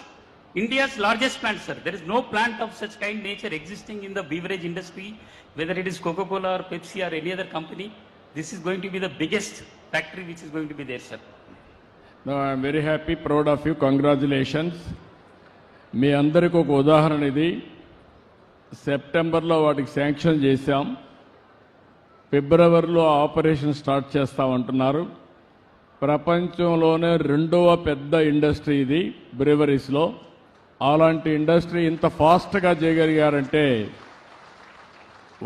S1: India's largest plant sir. There is no plant of such kind nature existing in the beverage industry, whether it is Coca-Cola or Pepsi or any other company. This is going to be the biggest factory which is going to be there sir.
S4: No, I am very happy, proud of you. Congratulations. మీ అందరికి ఒక ఉదాహరణ ఇది. సెప్టెంబర్లో వాటికి sanction చేశాం, ఫిబ్రవరిలో operation start చేస్తామంటున్నారు. ప్రపంచంలోనే 2వ పెద్ద ఇండస్ట్రీ ఇది బ్రీవరీస్లో. అలాంటి ఇండస్ట్రీ ఇంత ఫాస్ట్గా చేయగలిగారంటే,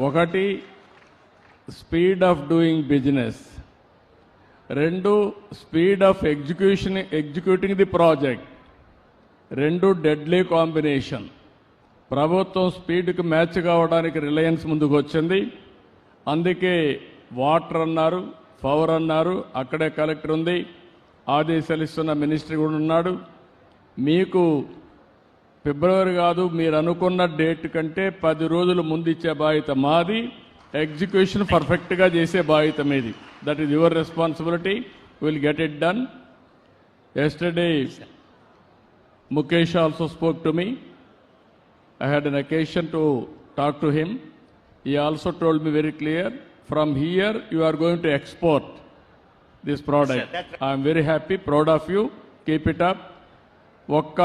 S4: ఒకటి speed of doing business, 2 speed of executing the project, 2 deadly combination. ప్రభుత్వం స్పీడ్కి మ్యాచ్ కావడానికి రిలయన్స్ ముందుకు వచ్చింది. అందుకే వాటర్ అన్నారు, పవర్ అన్నారు, అక్కడే కలెక్టర్ ఉంది, ఆదేశాలు ఇస్తున్న మినిస్టర్ కూడా ఉన్నాడు. మీకు ఫిబ్రవరి కాదు, మీరు అనుకున్న డేట్ కంటే 10 రోజులు ముందు ఇచ్చే బాధ్యత మాది. ఎగ్జిక్యూషన్ పర్ఫెక్ట్గా చేసే బాధ్యత మీది. That is your responsibility. Will get it done. Yesterday, Mukesh also spoke to me. I had an occasion to talk to him. He also told me very clear, from here you are going to export this product. I am very happy, proud of you. Keep it up. ఒక్క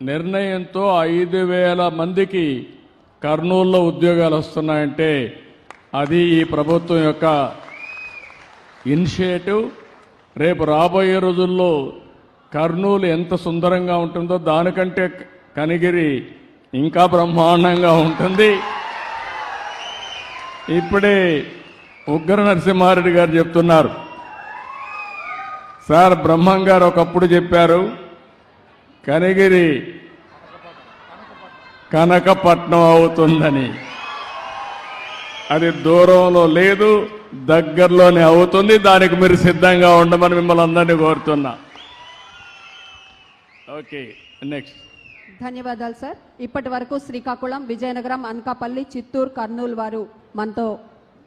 S4: నిర్ణయంతో 5,000 మందికి కర్నూలులో ఉద్యోగాలు వస్తున్నాయంటే అది ఈ ప్రభుత్వం యొక్క ఇనిషియేటివ్. రేపు రాబోయే రోజుల్లో కర్నూలు ఎంత సుందరంగా ఉంటుందో దానికంటే కనిగిరి ఇంకా బ్రహ్మాండంగా ఉంటుంది. ఇప్పుడే ఉగ్ర నరసింహారెడ్డి గారు చెప్తున్నారు, సార్ బ్రహ్మం గారు ఒకప్పుడు చెప్పారు కనిగిరి కనకపట్నం అవుతుందని. అది దూరంలో లేదు, దగ్గరలోనే అవుతుంది. దానికి మీరు సిద్ధంగా ఉండమని మిమ్మల్ని అందరినీ కోరుతున్నా. Okay, next.
S7: ధన్యవాదాలు సార్. ఇప్పటి వరకు శ్రీకాకుళం, విజయనగరం, అనకాపల్లి, చిత్తూరు, కర్నూలు వారు మనతో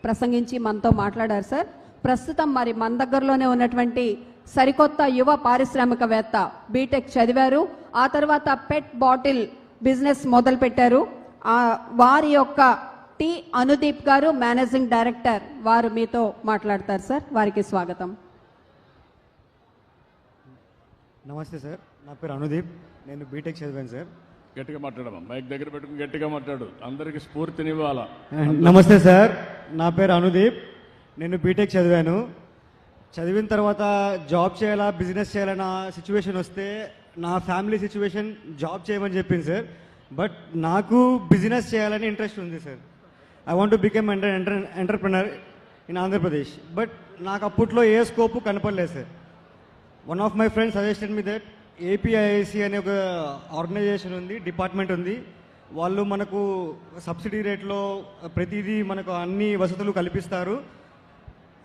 S7: ప్రసంగించి మనతో మాట్లాడారు సార్. ప్రస్తుతం మరి మన దగ్గరలోనే ఉన్నటువంటి సరికొత్త యువ పారిశ్రామికవేత్త, బీటెక్ చదివారు, ఆ తర్వాత పెట్ బాటిల్ బిజినెస్ మొదలు పెట్టారు. వారి యొక్క టి అనుదీప్ గారు, మేనేజింగ్ డైరెక్టర్, వారు మీతో మాట్లాడతారు సార్. వారికి స్వాగతం.
S20: నమస్తే సార్, నా పేరు అనుదీప్, నేను బీటెక్ చదివాను సార్.
S4: గట్టిగా మాట్లాడమా, మైక్ దగ్గర పెట్టుకుని గట్టిగా మాట్లాడు, అందరికి స్ఫూర్తినివ్వాలా.
S20: నమస్తే సార్, నా పేరు అనుదీప్, నేను బీటెక్ చదివాను. చదివిన తర్వాత జాబ్ చేయాలా బిజినెస్ చేయాలన్న సిచ్యువేషన్ వస్తే నా ఫ్యామిలీ సిచ్యువేషన్ జాబ్ చేయమని చెప్పింది సార్. బట్ నాకు బిజినెస్ చేయాలని ఇంట్రెస్ట్ ఉంది sir. I want to become entrepreneur in Andhra Pradesh. But నాకు అప్పట్లో ఏ స్కోపు కనపడలేదు sir. One of my friends suggested me that APIIC అనే ఒక ఆర్గనైజేషన్ ఉంది, డిపార్ట్మెంట్ ఉంది. వాళ్ళు మనకు సబ్సిడీ రేట్లో ప్రతిదీ మనకు అన్ని వసతులు కల్పిస్తారు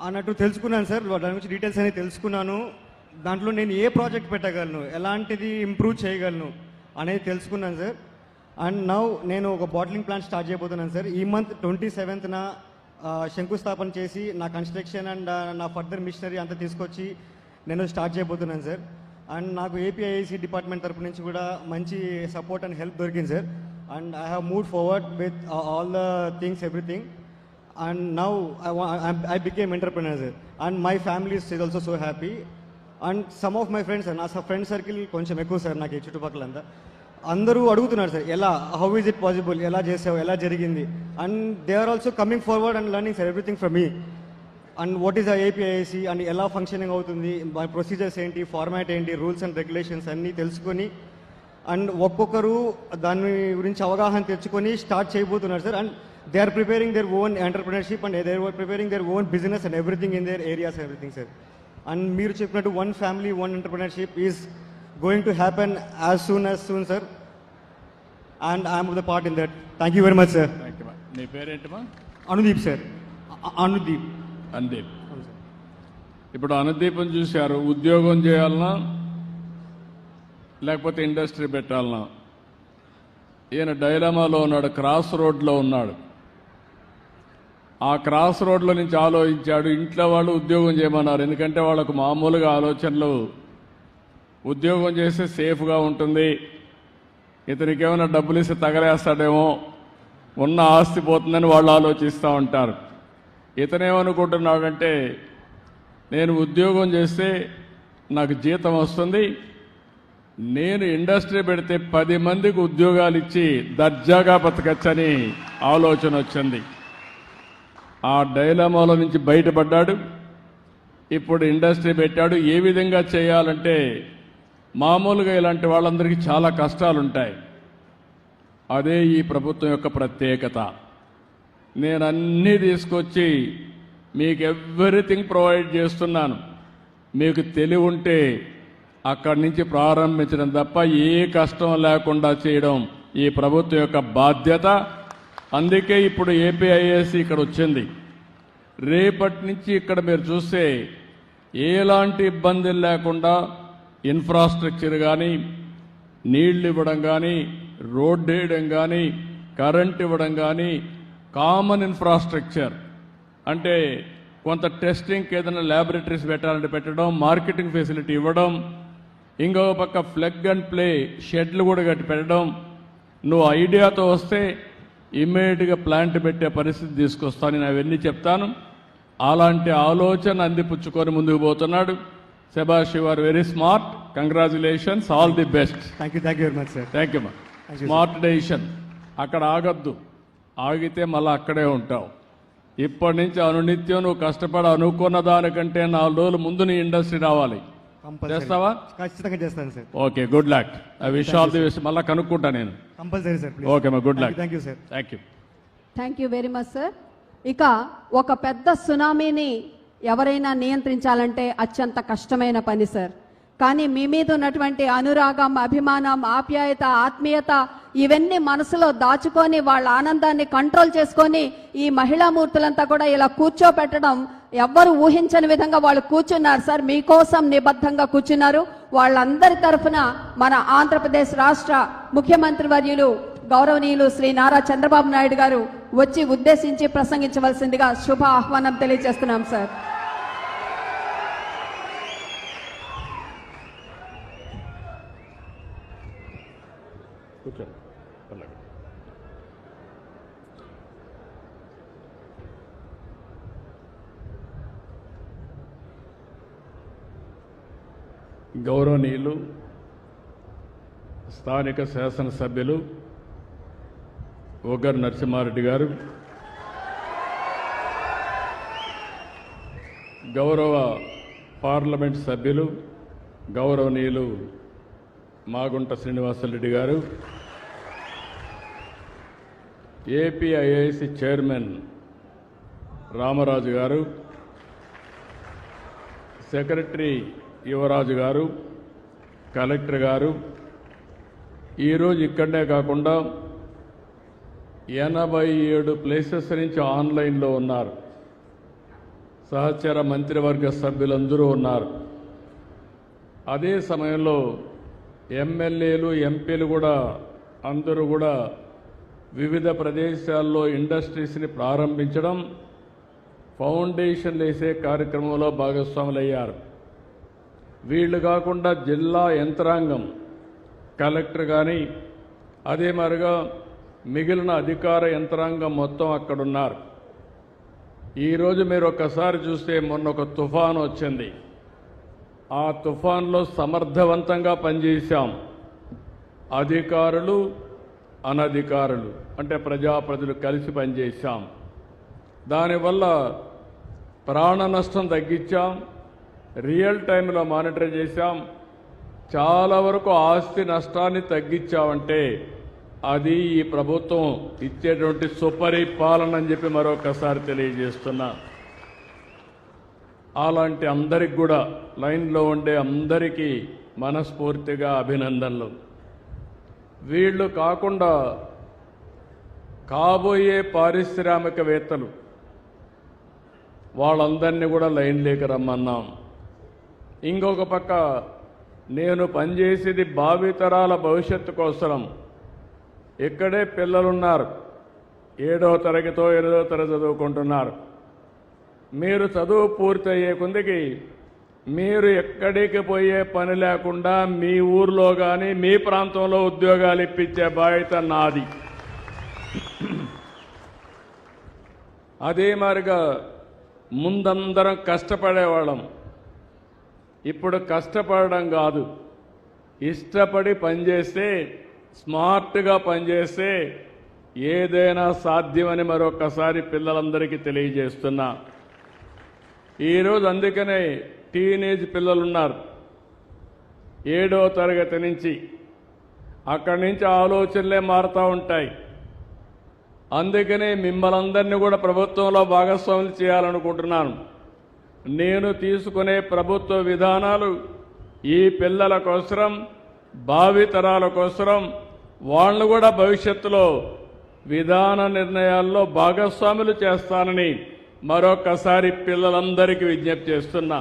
S20: అన్నట్టు తెలుసుకున్నాను సార్. దాని గురించి డీటెయిల్స్ అనేవి తెలుసుకున్నాను. దాంట్లో నేను ఏ ప్రాజెక్ట్ పెట్టగలను, ఎలాంటిది ఇంప్రూవ్ చేయగలను అనేది తెలుసుకున్నాను సార్. అండ్ నౌ నేను ఒక బాటిలింగ్ ప్లాంట్ స్టార్ట్ చేయబోతున్నాను సార్. ఈ మంత్ 27న శంకుస్థాపన చేసి నా కన్స్ట్రక్షన్ అండ్ నా ఫర్దర్ మిషనరీ అంతా తీసుకొచ్చి నేను స్టార్ట్ చేయబోతున్నాను సార్. అండ్ నాకు ఏపీఐసి డిపార్ట్మెంట్ తరపు నుంచి కూడా మంచి సపోర్ట్ అండ్ హెల్ప్ దొరికింది sir. And I have move forward with all the things everything. And now I became entrepreneur sir. And my family is also so happy. And some of my friends sir, నా friend circle కొంచెం ఎక్కువ sir నాకు ఈ చుట్టుపక్కలంతా. అందరూ అడుగుతున్నారు sir, ఎలా, how is it possible, ఎలా చేసావు, ఎలా జరిగింది. And they are also coming forward and learning sir everything from me. And what is the APIC and ఎలా ఫంక్షనింగ్ అవుతుంది, ప్రొసీజర్స్ ఏంటి, ఫార్మాట్ ఏంటి, రూల్స్ అండ్ రెగ్యులేషన్స్ అన్నీ తెలుసుకొని అండ్ ఒక్కొక్కరు దాని గురించి అవగాహన తెచ్చుకొని స్టార్ట్ చేయబోతున్నారు sir. And they are preparing their own entrepreneurship and they are preparing their own business and everything in their areas everything sir. And మీరు చెప్పినట్టు one family one entrepreneurship is going to happen as soon sir, and I am of the part in that. Thank you very much sir.
S4: Thank you. నీ పేరేంటమ్మా?
S20: Anudeep sir. Anudeep.
S4: ఇప్పుడు అనుదీప్ని చూశారు, ఉద్యోగం చేయాలన్నా లేకపోతే industry పెట్టాలన్నా ఈయన డైలమాలో ఉన్నాడు, క్రాస్ రోడ్లో ఉన్నాడు. ఆ క్రాస్ రోడ్లో నుంచి ఆలోచించాడు. ఇంట్లో వాళ్ళు ఉద్యోగం చేయమన్నారు, ఎందుకంటే వాళ్ళకు మామూలుగా ఆలోచనలు ఉద్యోగం చేస్తే సేఫ్గా ఉంటుంది, ఇతనికి ఏమైనా డబ్బులు ఇస్తే తగలేస్తాడేమో, ఉన్న ఆస్తి పోతుందని వాళ్ళు ఆలోచిస్తూ ఉంటారు. ఇతనేమనుకుంటున్నాడంటే నేను ఉద్యోగం చేస్తే నాకు జీతం వస్తుంది, నేను ఇండస్ట్రీ పెడితే 10 మందికి ఉద్యోగాలు ఇచ్చి దర్జాగా బతకచ్చని ఆలోచన వచ్చింది. ఆ డైలమాలో నుంచి బయటపడ్డాడు. ఇప్పుడు ఇండస్ట్రీ పెట్టాడు. ఏ విధంగా చేయాలంటే మామూలుగా ఇలాంటి వాళ్ళందరికీ చాలా కష్టాలుంటాయి. అదే ఈ ప్రభుత్వం యొక్క ప్రత్యేకత. నేను అన్నీ తీసుకొచ్చి మీకు ఎవ్రీథింగ్ ప్రొవైడ్ చేస్తున్నాను. మీకు తెలివి ఉంటే అక్కడి నుంచి ప్రారంభించడం తప్ప ఏ కష్టం లేకుండా చేయడం ఈ ప్రభుత్వం యొక్క బాధ్యత. అందుకే ఇప్పుడు ఏపీఐఏసి ఇక్కడ వచ్చింది. రేపటి నుంచి ఇక్కడ మీరు చూస్తే ఎలాంటి ఇబ్బందులు లేకుండా ఇన్ఫ్రాస్ట్రక్చర్ కానీ, నీళ్లు ఇవ్వడం కానీ, రోడ్డు వేయడం కానీ, కరెంట్ ఇవ్వడం కానీ, కామన్ ఇన్ఫ్రాస్ట్రక్చర్ అంటే కొంత టెస్టింగ్కి ఏదైనా ల్యాబొరేటరీస్ పెట్టాలంటే పెట్టడం, మార్కెటింగ్ ఫెసిలిటీ ఇవ్వడం, ఇంకో పక్క ప్లగ్ అండ్ ప్లే షెడ్లు కూడా కట్టి పెట్టడం. నువ్వు ఐడియాతో వస్తే ఇమ్మీడియట్గా ప్లాంట్ పెట్టే పరిస్థితి తీసుకొస్తాను, నేను అవన్నీ చెప్తాను. అలాంటి ఆలోచన అందిపుచ్చుకొని ముందుకు పోతున్నాడు. Sebash, you are very smart. Congratulations. All the best.
S20: Thank you very much, sir.
S4: Thank you, ma. Smart decision. అక్కడ ఆగద్దు, ఆగితే మళ్ళీ అక్కడే ఉంటావు. ఇప్పటి నుంచి అనునిత్యం నువ్వు కష్టపడి అనుకున్న దానికంటే 4 రోజులు ముందు నీ ఇండస్ట్రీ రావాలి. చేస్తావా?
S20: ఖచ్చితంగా చేస్తాను sir.
S4: Okay, good luck. I wish all the best. మళ్ళీ కనుక్కుంటా నేను.
S20: Compulsory sir.
S4: ఓకే మా, good luck.
S20: Thank you sir.
S4: Thank you.
S7: Thank you very much sir. ఇక ఒక పెద్ద సునామీని ఎవరైనా నియంత్రించాలంటే అత్యంత కష్టమైన పని సార్. కానీ మీ మీద ఉన్నటువంటి అనురాగం, అభిమానం, ఆప్యాయత, ఆత్మీయత ఇవన్నీ మనసులో దాచుకొని వాళ్ళ ఆనందాన్ని కంట్రోల్ చేసుకొని ఈ మహిళా మూర్తులంతా కూడా ఇలా కూర్చోపెట్టడం ఎవ్వరు ఊహించని విధంగా వాళ్ళు కూర్చున్నారు సార్. మీకోసం నిబద్ధంగా కూర్చున్నారు. వాళ్ళందరి తరఫున మన ఆంధ్రప్రదేశ్ రాష్ట్ర ముఖ్యమంత్రి వర్యులు గౌరవనీయులు శ్రీ నారా చంద్రబాబు నాయుడు గారు వచ్చి ఉద్దేశించి ప్రసంగించవలసిందిగా శుభ ఆహ్వానం తెలియజేస్తున్నాం సార్.
S4: గౌరవనీయులు స్థానిక శాసనసభ్యులు ఒగ్గర నరసింహారెడ్డి గారు, గౌరవ పార్లమెంట్ సభ్యులు గౌరవనీయులు మాగుంట శ్రీనివాసరెడ్డి గారు, ఏపీఐఐసి చైర్మన్ రామరాజు గారు, సెక్రటరీ యువరాజు గారు, కలెక్టర్ గారు, ఈరోజు ఇక్కడనే కాకుండా 87 ప్లేసెస్ నుంచి ఆన్లైన్లో ఉన్నారు. సహచర మంత్రివర్గ సభ్యులందరూ ఉన్నారు. అదే సమయంలో ఎమ్మెల్యేలు, ఎంపీలు కూడా అందరూ కూడా వివిధ ప్రదేశాల్లో ఇండస్ట్రీస్ని ప్రారంభించడం, ఫౌండేషన్ వేసే కార్యక్రమంలో భాగస్వాములయ్యారు. వీళ్ళు కాకుండా జిల్లా యంత్రాంగం, కలెక్టర్ కానీ అదే మరిగా మిగిలిన అధికార యంత్రాంగం మొత్తం అక్కడున్నారు. ఈరోజు మీరు ఒక్కసారి చూస్తే మొన్న ఒక తుఫాను వచ్చింది. ఆ తుఫాన్లో సమర్థవంతంగా పనిచేశాం. అధికారులు, అనధికారులు అంటే ప్రజాప్రతినిధులు కలిసి పనిచేశాం. దానివల్ల ప్రాణ నష్టం తగ్గించాం, రియల్ టైంలో మానిటర్ చేశాం, చాలా వరకు ఆస్తి నష్టాన్ని తగ్గించామంటే అది ఈ ప్రభుత్వం ఇచ్చేటువంటి సుపరిపాలన అని చెప్పి మరొకసారి తెలియజేస్తున్నా. అలాంటి అందరికి కూడా లైన్లో ఉండే అందరికీ మనస్ఫూర్తిగా అభినందనలు. వీళ్ళు కాకుండా కాబోయే పారిశ్రామికవేత్తలు వాళ్ళందరినీ కూడా లైన్లోకి రమ్మన్నాం. ఇంకొక పక్క నేను పనిచేసేది భావితరాల భవిష్యత్తు కోసం. ఇక్కడే పిల్లలున్నారు, 7వ తరగతో 8వ తరగతి చదువుకుంటున్నారు. మీరు చదువు పూర్తయ్యే కొందికి మీరు ఎక్కడికి పోయే పని లేకుండా మీ ఊర్లో కానీ మీ ప్రాంతంలో ఉద్యోగాలు ఇప్పించే బాధ్యత నాది. అదే మాదిరిగా ముందందరం కష్టపడేవాళ్ళం. ఇప్పుడు కష్టపడడం కాదు, ఇష్టపడి పనిచేస్తే, స్మార్ట్గా పనిచేస్తే ఏదైనా సాధ్యమని మరొకసారి పిల్లలందరికీ తెలియజేస్తున్నా. ఈరోజు అందుకనే టీనేజ్ పిల్లలున్నారు, 7వ తరగతి నుంచి. అక్కడి నుంచి ఆలోచనలే మారుతూ ఉంటాయి. అందుకనే మిమ్మల్ని అందరినీ కూడా ప్రభుత్వంలో భాగస్వాములు చేయాలనుకుంటున్నాను. నేను తీసుకునే ప్రభుత్వ విధానాలు ఈ పిల్లల కోసరం, భావితరాల కోసరం, వాళ్ళను కూడా భవిష్యత్తులో విధాన నిర్ణయాల్లో భాగస్వాములు చేస్తానని మరొకసారి పిల్లలందరికీ విజ్ఞప్తి చేస్తున్నా.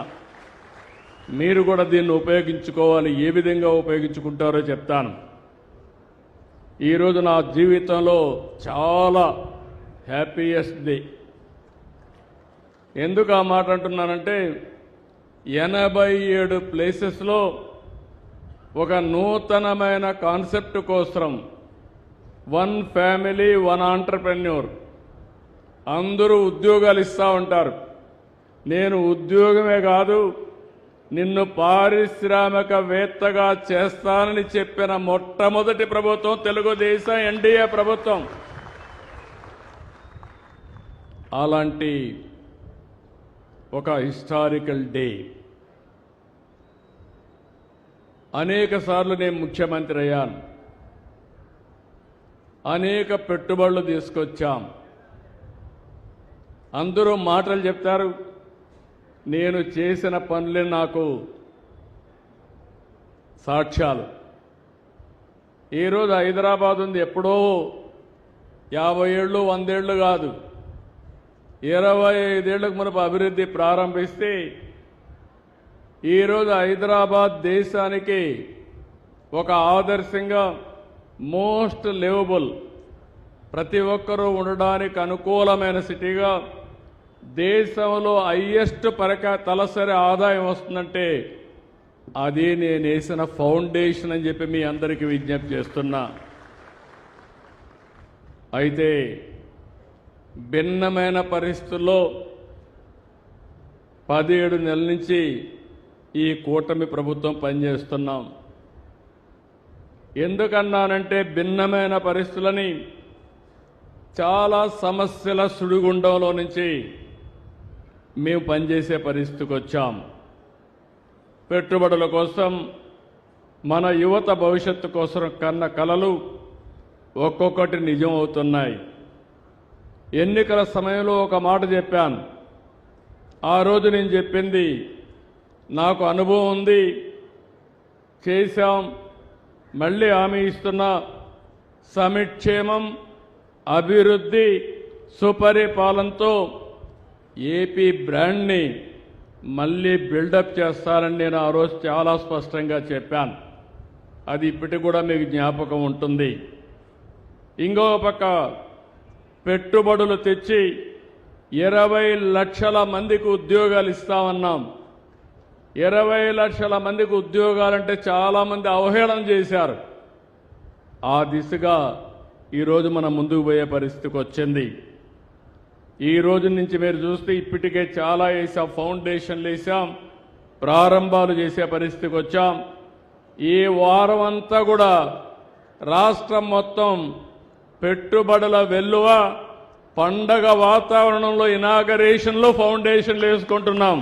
S4: మీరు కూడా దీన్ని ఉపయోగించుకోవాలి. ఏ విధంగా ఉపయోగించుకుంటారో చెప్తాను. ఈరోజు నా జీవితంలో చాలా హ్యాపీయెస్ట్ డే. ఎందుకు ఆ మాట అంటున్నానంటే 87 ప్లేసెస్లో ఒక నూతనమైన కాన్సెప్ట్ కోసం, 1 ఫ్యామిలీ 1 ఆంటర్ప్రెన్యూర్, అందరూ ఉద్యోగాలు ఇస్తూ ఉంటారు. నేను ఉద్యోగమే కాదు, నిన్ను పారిశ్రామికవేత్తగా చేస్తానని చెప్పిన మొట్టమొదటి ప్రభుత్వం తెలుగుదేశం ఎన్డీఏ ప్రభుత్వం. అలాంటి ఒక హిస్టారికల్ డే. అనేక సార్లు నేను ముఖ్యమంత్రి అయ్యాను, అనేక పెట్టుబడులు తీసుకొచ్చాం. అందరూ మాటలు చెప్తారు, నేను చేసిన పనులే నాకు సాక్ష్యాలు. ఈరోజు హైదరాబాద్ ఉంది, ఎప్పుడో 50 ఏళ్ళు 100 ఏళ్ళు కాదు, 25 ఏళ్లకు మునుపు అభివృద్ధి ప్రారంభిస్తే ఈరోజు హైదరాబాద్ దేశానికి ఒక ఆదర్శంగా, మోస్ట్ లివబుల్, ప్రతి ఒక్కరూ ఉండడానికి అనుకూలమైన సిటీగా, దేశంలో హైయెస్ట్ తలసరి ఆదాయం వస్తుందంటే అది నేను వేసిన ఫౌండేషన్ అని చెప్పి మీ అందరికీ విజ్ఞప్తి చేస్తున్నా. అయితే భిన్నమైన పరిస్థితుల్లో 17 నెలల నుంచి ఈ కూటమి ప్రభుత్వం పనిచేస్తున్నాం. ఎందుకన్నానంటే భిన్నమైన పరిస్థితులని, చాలా సమస్యల సుడిగుండంలో నుంచి మేము పనిచేసే పరిస్థితికి వచ్చాం. పెట్టుబడుల కోసం, మన యువత భవిష్యత్తు కోసం కన్న కలలు ఒక్కొక్కటి నిజం అవుతున్నాయి. ఎన్నికల సమయంలో ఒక మాట చెప్పాను. ఆ రోజు నేను చెప్పింది నాకు అనుభవం ఉంది, చేశాం, మళ్ళీ హామీ ఇస్తున్నా. సమిక్షేమం, అభివృద్ధి, సుపరిపాలనతో ఏపీ బ్రాండ్ని మళ్ళీ బిల్డప్ చేస్తారని నేను ఆ రోజు చాలా స్పష్టంగా చెప్పాను. అది ఇప్పటికి కూడా మీకు జ్ఞాపకం ఉంటుంది. ఇంకో పక్క పెట్టుబడులు తెచ్చి 20 లక్షల మందికి ఉద్యోగాలు ఇస్తామన్నాం. 20 లక్షల మందికి ఉద్యోగాలంటే చాలామంది అవహేళన చేశారు. ఆ దిశగా ఈరోజు మనం ముందుకు పోయే పరిస్థితికి వచ్చింది. ఈ రోజు నుంచి మీరు చూస్తే ఇప్పటికే చాలా వేసాం, ఫౌండేషన్లు వేసాం, ప్రారంభాలు చేసే పరిస్థితికి వచ్చాం. ఈ వారం అంతా కూడా రాష్ట్రం మొత్తం పెట్టుబడుల వెల్లువ, పండగ వాతావరణంలో ఇనాగరేషన్లో ఫౌండేషన్లు వేసుకుంటున్నాం.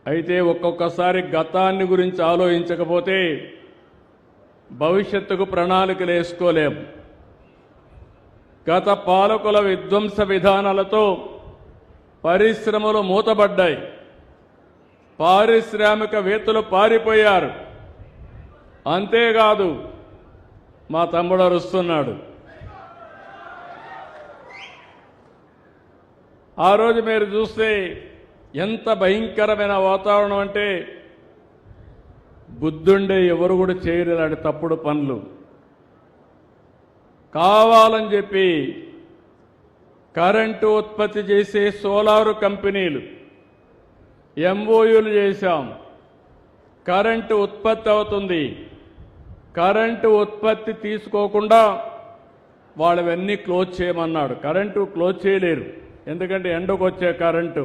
S4: అయితే ఒక్కొక్కసారి గతాన్ని గురించి ఆలోచించకపోతే భవిష్యత్తుకు ప్రణాళికలు వేసుకోలేం. గత పాలకుల విధ్వంస విధానాలతో పరిశ్రమలు మూతబడ్డాయి, పారిశ్రామికవేత్తలు పారిపోయారు. అంతేకాదు, మా తమ్ముడు అరుస్తున్నాడు. ఆ రోజు మీరు చూస్తే ఎంత భయంకరమైన వాతావరణం అంటే బుద్ధుండే ఎవరు కూడా చేయరు ఇలాంటి తప్పుడు పనులు. కావాలని చెప్పి కరెంటు ఉత్పత్తి చేసే సోలారు కంపెనీలు ఎంఓయూలు చేశాం. కరెంటు ఉత్పత్తి అవుతుంది. కరెంటు ఉత్పత్తి తీసుకోకుండా వాళ్ళవన్నీ క్లోజ్ చేయమన్నాడు. కరెంటు క్లోజ్ చేయలేరు, ఎందుకంటే ఎండకు వచ్చే కరెంటు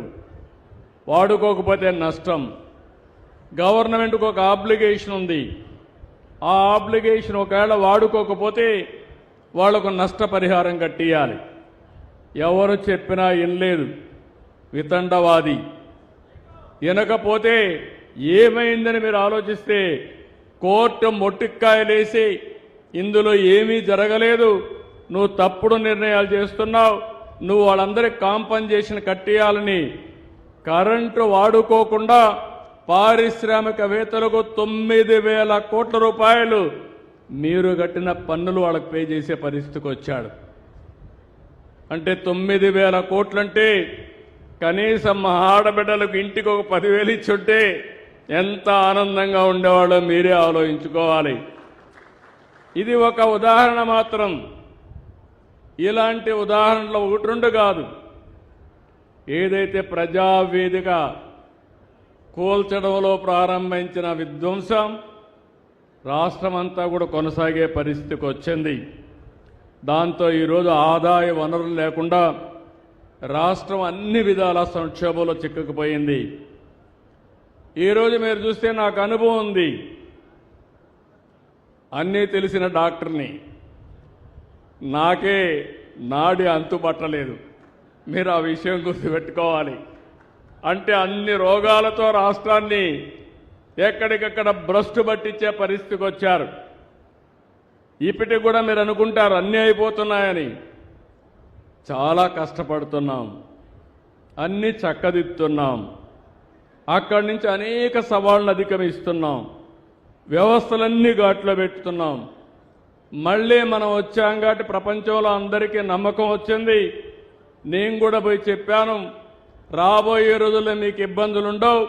S4: వాడుకోకపోతే నష్టం. గవర్నమెంట్కు ఒక ఆబ్లిగేషన్ ఉంది. ఆ ఆబ్లిగేషన్ ఒకవేళ వాడుకోకపోతే వాళ్లకు నష్టపరిహారం కట్టియాలి. ఎవరు చెప్పినా వినలేదు, వితండవాది. వినకపోతే ఏమైందని మీరు ఆలోచిస్తే కోర్టు మొట్టిక్కాయలేసి ఇందులో ఏమీ జరగలేదు, నువ్వు తప్పుడు నిర్ణయాలు చేస్తున్నావు, నువ్వు వాళ్ళందరికీ కాంపన్సేషన్ కట్టియాలని కరెంటు వాడుకోకుండా పారిశ్రామికవేత్తలకు 9,000 కోట్ల రూపాయలు మీరు కట్టిన పన్నులు వాళ్ళకి పే చేసే పరిస్థితికి వచ్చాడు. అంటే 9,000 కోట్లంటే కనీసం మా ఆడబిడ్డలకు ఇంటికి ఒక 10,000 ఇచ్చుంటే ఎంత ఆనందంగా ఉండేవాడో మీరే ఆలోచించుకోవాలి. ఇది ఒక ఉదాహరణ మాత్రం. ఇలాంటి ఉదాహరణలు ఒకటి రెండు కాదు. ఏదైతే ప్రజావేదిక కూల్చడంలో ప్రారంభించిన విధ్వంసం రాష్ట్రమంతా కూడా కొనసాగే పరిస్థితికి వచ్చింది. దాంతో ఈరోజు ఆదాయ వనరులు లేకుండా రాష్ట్రం అన్ని విధాల సంక్షోభంలో చిక్కుకుపోయింది. ఈరోజు మీరు చూస్తే నాకు అనుభవం ఉంది. అన్నీ తెలిసిన డాక్టర్ని, నాకే నాడి అంతుపట్టలేదు. మీరు ఆ విషయం గుర్తుపెట్టుకోవాలి. అంటే అన్ని రోగాలతో రాష్ట్రాన్ని ఎక్కడికక్కడ భ్రష్టు పట్టించే పరిస్థితికి వచ్చారు. ఇప్పటికి కూడా మీరు అనుకుంటారు అన్నీ అయిపోతున్నాయని. చాలా కష్టపడుతున్నాం, అన్నీ చక్కదిద్దుతున్నాం, అక్కడి నుంచి అనేక సవాళ్లను అధిగమిస్తున్నాం, వ్యవస్థలన్నీ ఘాట్లో పెట్టుతున్నాం. మళ్ళీ మనం వచ్చాం కాబట్టి ప్రపంచంలో అందరికీ నమ్మకం వచ్చింది. నేను కూడా పోయి చెప్పాను, రాబోయే రోజుల్లో మీకు ఇబ్బందులు ఉండవు,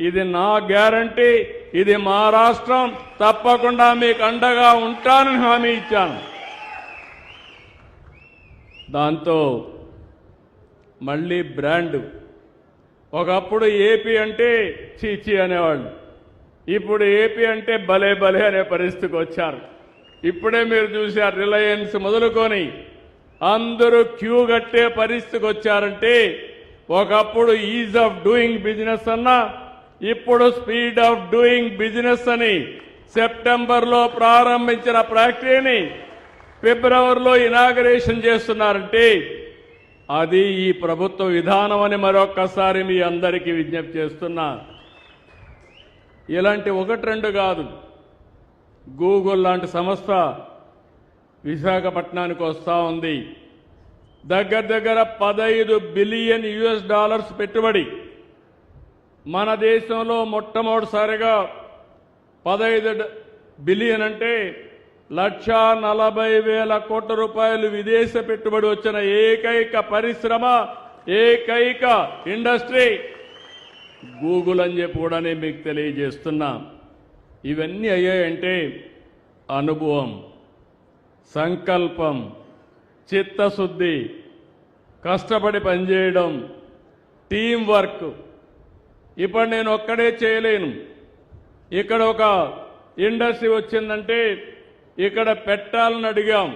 S4: ఇది నా గ్యారంటీ, ఇది మా రాష్ట్రం, తప్పకుండా మీకు అండగా ఉంటానని హామీ ఇచ్చాను. దాంతో మళ్ళీ బ్రాండ్. ఒకప్పుడు ఏపీ అంటే చీచీ అనేవాళ్ళు, ఇప్పుడు ఏపీ అంటే భలే భలే అనే పరిస్థితికి వచ్చారు. ఇప్పుడే మీరు చూశారు, రిలయన్స్ మొదలుకొని అందరూ క్యూ కట్టే పరిస్థితికి వచ్చారంటే ఒకప్పుడు ఈజ్ ఆఫ్ డూయింగ్ బిజినెస్ అన్నా ఇప్పుడు స్పీడ్ ఆఫ్ డూయింగ్ బిజినెస్ అని సెప్టెంబర్లో ప్రారంభించిన ఫ్యాక్టరీని ఫిబ్రవరిలో ఇనాగరేషన్ చేస్తున్నారంటే అది ఈ ప్రభుత్వ విధానం అని మరొక్కసారి మీ అందరికీ విజ్ఞప్తి చేస్తున్నా. ఇలాంటి 1-2 కాదు, గూగుల్ లాంటి సంస్థ విశాఖపట్నానికి వస్తూ ఉంది. దగ్గర 15 బిలియన్ US$ పెట్టుబడి. మన దేశంలో మొట్టమొదటిసారిగా 15 బిలియన్ అంటే 1,40,000 కోట్ల రూపాయలు విదేశ పెట్టుబడి వచ్చిన ఏకైక పరిశ్రమ, ఏకైక ఇండస్ట్రీ గూగుల్ అని చెప్పి కూడా నేను మీకు తెలియజేస్తున్నా. ఇవన్నీ అయ్యాయంటే అనుభవం, సంకల్పం, చిత్తశుద్ధి, కష్టపడి పనిచేయడం, టీం వర్క్. ఇప్పుడు నేను ఒక్కడే చేయలేను. ఇక్కడ ఒక ఇండస్ట్రీ వచ్చిందంటే ఇక్కడ పెట్టాలని అడిగాం.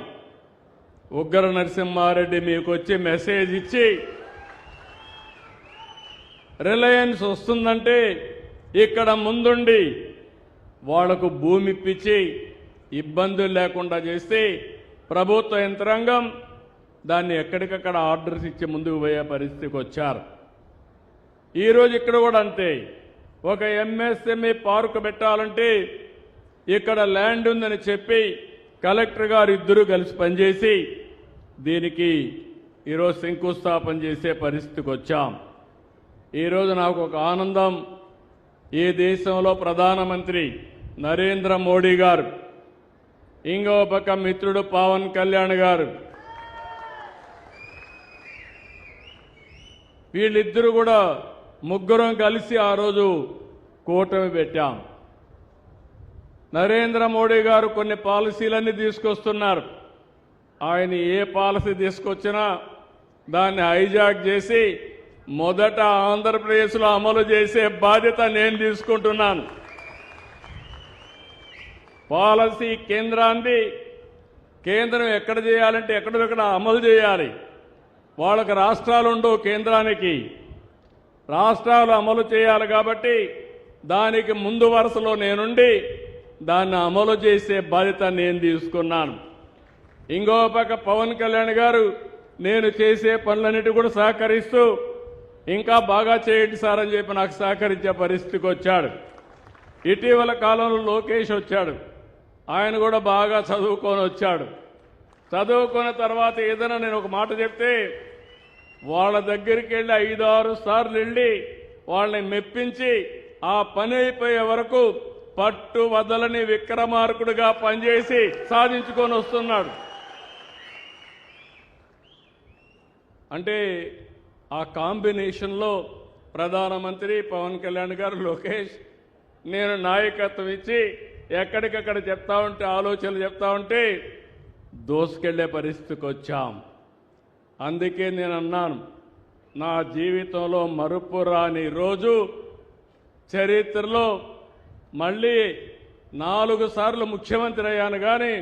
S4: ఉగ్ర నరసింహారెడ్డి మీకు వచ్చి మెసేజ్ ఇచ్చి రిలయన్స్ వస్తుందంటే ఇక్కడ ముందుండి వాళ్లకు భూమి ఇప్పించి ఇబ్బందులు లేకుండా చేస్తే ప్రభుత్వ యంత్రాంగం దాన్ని ఎక్కడికక్కడ ఆర్డర్స్ ఇచ్చి ముందుకు పోయే పరిస్థితికి వచ్చారు. ఈరోజు ఇక్కడ కూడా అంతే. ఒక MSME పార్కు పెట్టాలంటే ఇక్కడ ల్యాండ్ ఉందని చెప్పి కలెక్టర్ గారు ఇద్దరు కలిసి పనిచేసి దీనికి ఈరోజు శంకుస్థాపన చేసే పరిస్థితికి వచ్చాం. ఈరోజు నాకు ఒక ఆనందం, ఈ దేశంలో ప్రధానమంత్రి నరేంద్ర మోడీ గారు, ఇంకో పక్క మిత్రుడు పవన్ కళ్యాణ్ గారు, వీళ్ళిద్దరూ కూడా ముగ్గురం కలిసి ఆ రోజు కూటమి పెట్టాం. నరేంద్ర మోడీ గారు కొన్ని పాలసీలన్నీ తీసుకొస్తున్నారు. ఆయన ఏ పాలసీ తీసుకొచ్చినా దాన్ని హైజాక్ చేసి మొదట ఆంధ్రప్రదేశ్లో అమలు చేసే బాధ్యత నేను తీసుకుంటున్నాను. పాలసీ కేంద్రాన్ని, కేంద్రం ఎక్కడ చేయాలంటే ఎక్కడెక్కడ అమలు చేయాలి. వాళ్ళకు రాష్ట్రాలు ఉండవు, కేంద్రానికి రాష్ట్రాలు అమలు చేయాలి. కాబట్టి దానికి ముందు వరుసలో నేనుండి దాన్ని అమలు చేసే బాధ్యత నేను తీసుకున్నాను. ఇంకో పక్క పవన్ కళ్యాణ్ గారు నేను చేసే పనులన్నిటి కూడా సహకరిస్తూ ఇంకా బాగా చేయండి సార్ అని చెప్పి నాకు సహకరించే పరిస్థితికి వచ్చాడు. ఇటీవల కాలంలో లోకేష్ వచ్చాడు. ఆయన కూడా బాగా చదువుకొని వచ్చాడు. చదువుకున్న తర్వాత ఏదైనా నేను ఒక మాట చెప్తే వాళ్ళ దగ్గరికి వెళ్ళి 5-6 సార్లు వెళ్ళి వాళ్ళని మెప్పించి ఆ పని అయిపోయే వరకు పట్టు వదలని విక్రమార్కుడుగా పనిచేసి సాధించుకొని వస్తున్నాడు. అంటే ఆ కాంబినేషన్లో ప్రధానమంత్రి పవన్ కళ్యాణ్ గారు, లోకేష్, నేను నాయకత్వం ఇచ్చి ఎక్కడికక్కడ చెప్తా ఉంటే, ఆలోచనలు చెప్తా ఉంటే దోసుకెళ్లే పరిస్థితికి వచ్చాం. అందుకే నేను అన్నాను, నా జీవితంలో మరుపురాని రోజు చరిత్రలో మళ్ళీ 4 సార్లు ముఖ్యమంత్రి అయ్యాను, కానీ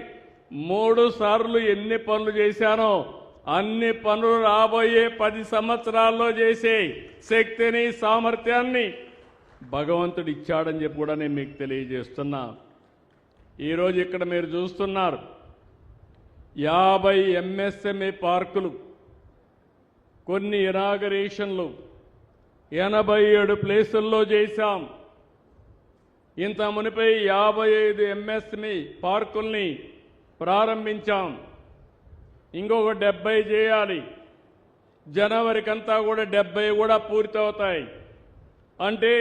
S4: 3 సార్లు ఎన్ని పనులు చేశానో అన్ని పనులు రాబోయే 10 సంవత్సరాల్లో చేసే శక్తిని, సామర్థ్యాన్ని భగవంతుడు ఇచ్చాడని చెప్పి కూడా నేను మీకు తెలియజేస్తున్నా. ఈరోజు ఇక్కడ మీరు చూస్తున్నారు 50 MSME పార్కులు, కొన్ని ఇనాగరేషన్లు 87 ప్లేసుల్లో చేశాం. ఇంత మునిపై 55 MSME పార్కుల్ని ప్రారంభించాం. ఇంకొక 70 చేయాలి. జనవరికంతా కూడా 70 కూడా పూర్తవుతాయి. అంటే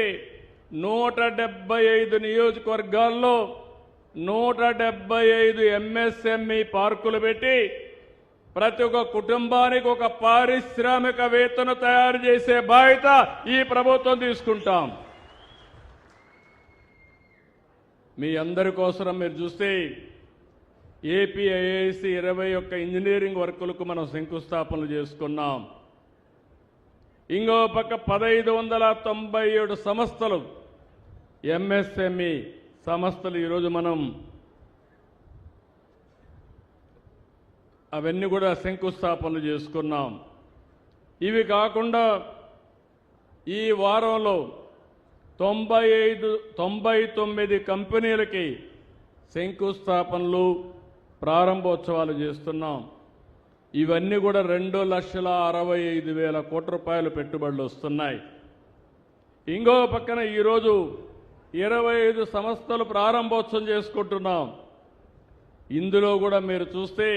S4: 175 నియోజకవర్గాల్లో 175 MSME పార్కులు పెట్టి ప్రతి ఒక్క కుటుంబానికి ఒక పారిశ్రామికవేత్తను తయారు చేసే బాధ్యత ఈ ప్రభుత్వం తీసుకుంటాం. మీ అందరి కోసం మీరు చూస్తే ఏపీ ఐఐసి 21 ఇంజనీరింగ్ వర్కులకు మనం శంకుస్థాపనలు చేసుకున్నాం. ఇంకో పక్క 1597 సంస్థలు, MSME సంస్థలు ఈరోజు మనం అవన్నీ కూడా శంకుస్థాపనలు చేసుకున్నాం. ఇవి కాకుండా ఈ వారంలో 99 కంపెనీలకి శంకుస్థాపనలు, ప్రారంభోత్సవాలు చేస్తున్నాం. ఇవన్నీ కూడా 2,65,000 కోట్ల రూపాయలు పెట్టుబడులు వస్తున్నాయి. ఇంకో పక్కన ఈరోజు 25 సంస్థలు ప్రారంభోత్సవం చేసుకుంటున్నాం. ఇందులో కూడా మీరు చూస్తే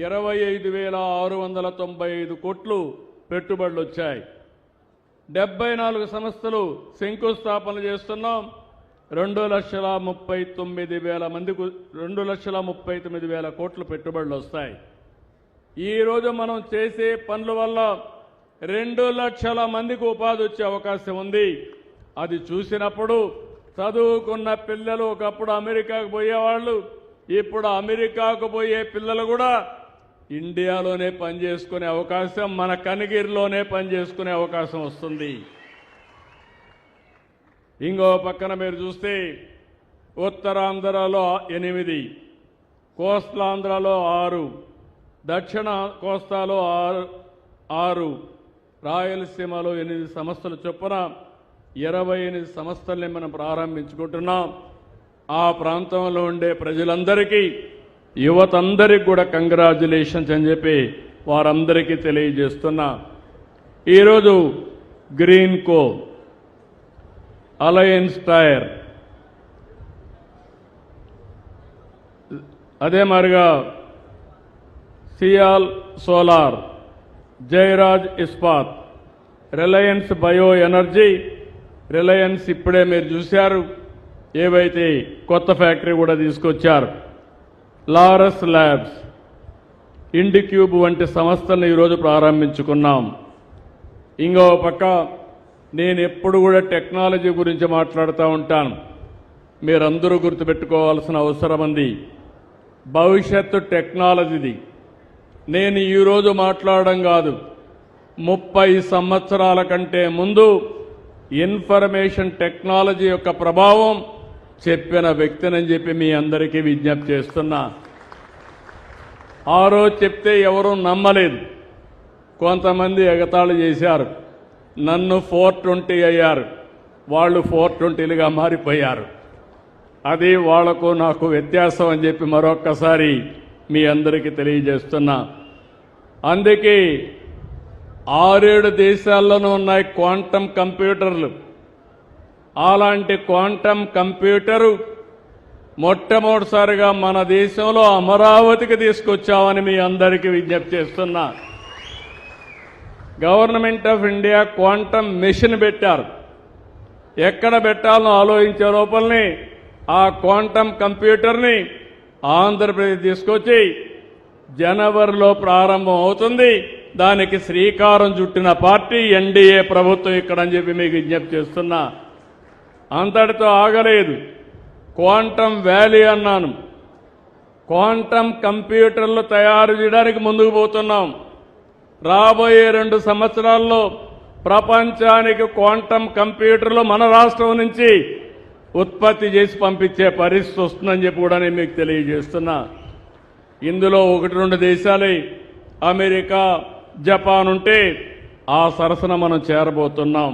S4: 25,695 కోట్లు పెట్టుబడులు వచ్చాయి. 74 సంస్థలు శంకుస్థాపన చేస్తున్నాం. 2,39,000 కోట్లు పెట్టుబడులు వస్తాయి. ఈరోజు మనం చేసే పనుల వల్ల 2 లక్షల మందికి ఉపాధి వచ్చే అవకాశం ఉంది. అది చూసినప్పుడు చదువుకున్న పిల్లలు ఒకప్పుడు అమెరికాకు పోయేవాళ్ళు, ఇప్పుడు అమెరికాకు పోయే పిల్లలు కూడా ఇండియాలోనే పనిచేసుకునే అవకాశం, మన కనిగిరిలోనే పనిచేసుకునే అవకాశం వస్తుంది. ఇంకో పక్కన మీరు చూస్తే ఉత్తరాంధ్రలో 8, కోస్తాంధ్రలో 6, దక్షిణ కోస్తాలో 6, రాయలసీమలో 8 సంస్థలు చొప్పున 28 సంస్థల్ని మనం ప్రారంభించుకుంటున్నాం. ఆ ప్రాంతంలో ఉండే ప్రజలందరికీ, యువతందరికీ కూడా కంగ్రాచులేషన్స్ అని చెప్పి వారందరికీ తెలియజేస్తున్నా. ఈరోజు గ్రీన్ కో, అలయన్స్ టైర్, అదే మాదిరిగా Sial solar, Jayaraj Ispat, Reliance bio energy, Reliance ఇప్పుడే మీరు చూశారు ఏవైతే కొత్త ఫ్యాక్టరీ కూడా తీసుకొచ్చారు, లారస్ ల్యాబ్స్, ఇండిక్యూబ్ వంటి సంస్థలను ఈరోజు ప్రారంభించుకున్నాం. ఇంకో పక్క నేను ఎప్పుడు కూడా టెక్నాలజీ గురించి మాట్లాడుతూ ఉంటాను. మీరందరూ గుర్తుపెట్టుకోవాల్సిన అవసరం ఉంది. భవిష్యత్తు టెక్నాలజీది. నేను ఈరోజు మాట్లాడడం కాదు, 30 సంవత్సరాల కంటే ముందు ఇన్ఫర్మేషన్ టెక్నాలజీ యొక్క ప్రభావం చెప్పిన వ్యక్తినని చెప్పి మీ అందరికీ విజ్ఞప్తి చేస్తున్నా. ఆ రోజు చెప్తే ఎవరూ నమ్మలేదు. కొంతమంది ఎగతాళి చేశారు. నన్ను 420 అయ్యారు, వాళ్ళు 420లుగా మారిపోయారు. అది వాళ్లకు నాకు వ్యత్యాసం అని చెప్పి మరొక్కసారి మీ అందరికీ తెలియజేస్తున్నా. అందుకే 6-7 దేశాల్లోనూ ఉన్నాయి క్వాంటమ్ కంప్యూటర్లు. అలాంటి క్వాంటమ్ కంప్యూటరు మొట్టమొదటిసారిగా మన దేశంలో అమరావతికి తీసుకొచ్చామని మీ అందరికీ విజ్ఞప్తి చేస్తున్నా. Government of India quantum machine పెట్టారు. ఎక్కడ పెట్టాలో ఆలోచించే లోపలనే ఆ క్వాంటమ్ కంప్యూటర్ని ఆంధ్రప్రదేశ్ తీసుకొచ్చి జనవరిలో ప్రారంభం అవుతుంది. దానికి శ్రీకారం చుట్టిన పార్టీ ఎన్డీఏ ప్రభుత్వం ఇక్కడ అని చెప్పి మీకు విజ్ఞప్తి చేస్తున్నా. అంతటితో ఆగలేదు. క్వాంటమ్ వ్యాలీ అన్నాను. క్వాంటమ్ కంప్యూటర్లు తయారు చేయడానికి ముందుకు పోతున్నాం. రాబోయే 2 సంవత్సరాల్లో ప్రపంచానికి క్వాంటమ్ కంప్యూటర్లు మన రాష్ట్రం నుంచి ఉత్పత్తి చేసి పంపించే పరిస్థితి వస్తుందని చెప్పి కూడా నేను మీకు తెలియజేస్తున్నా. ఇందులో 1-2 దేశాలే అమెరికా, జపాన్ ఉంటే ఆ సరసన మనం చేరబోతున్నాం.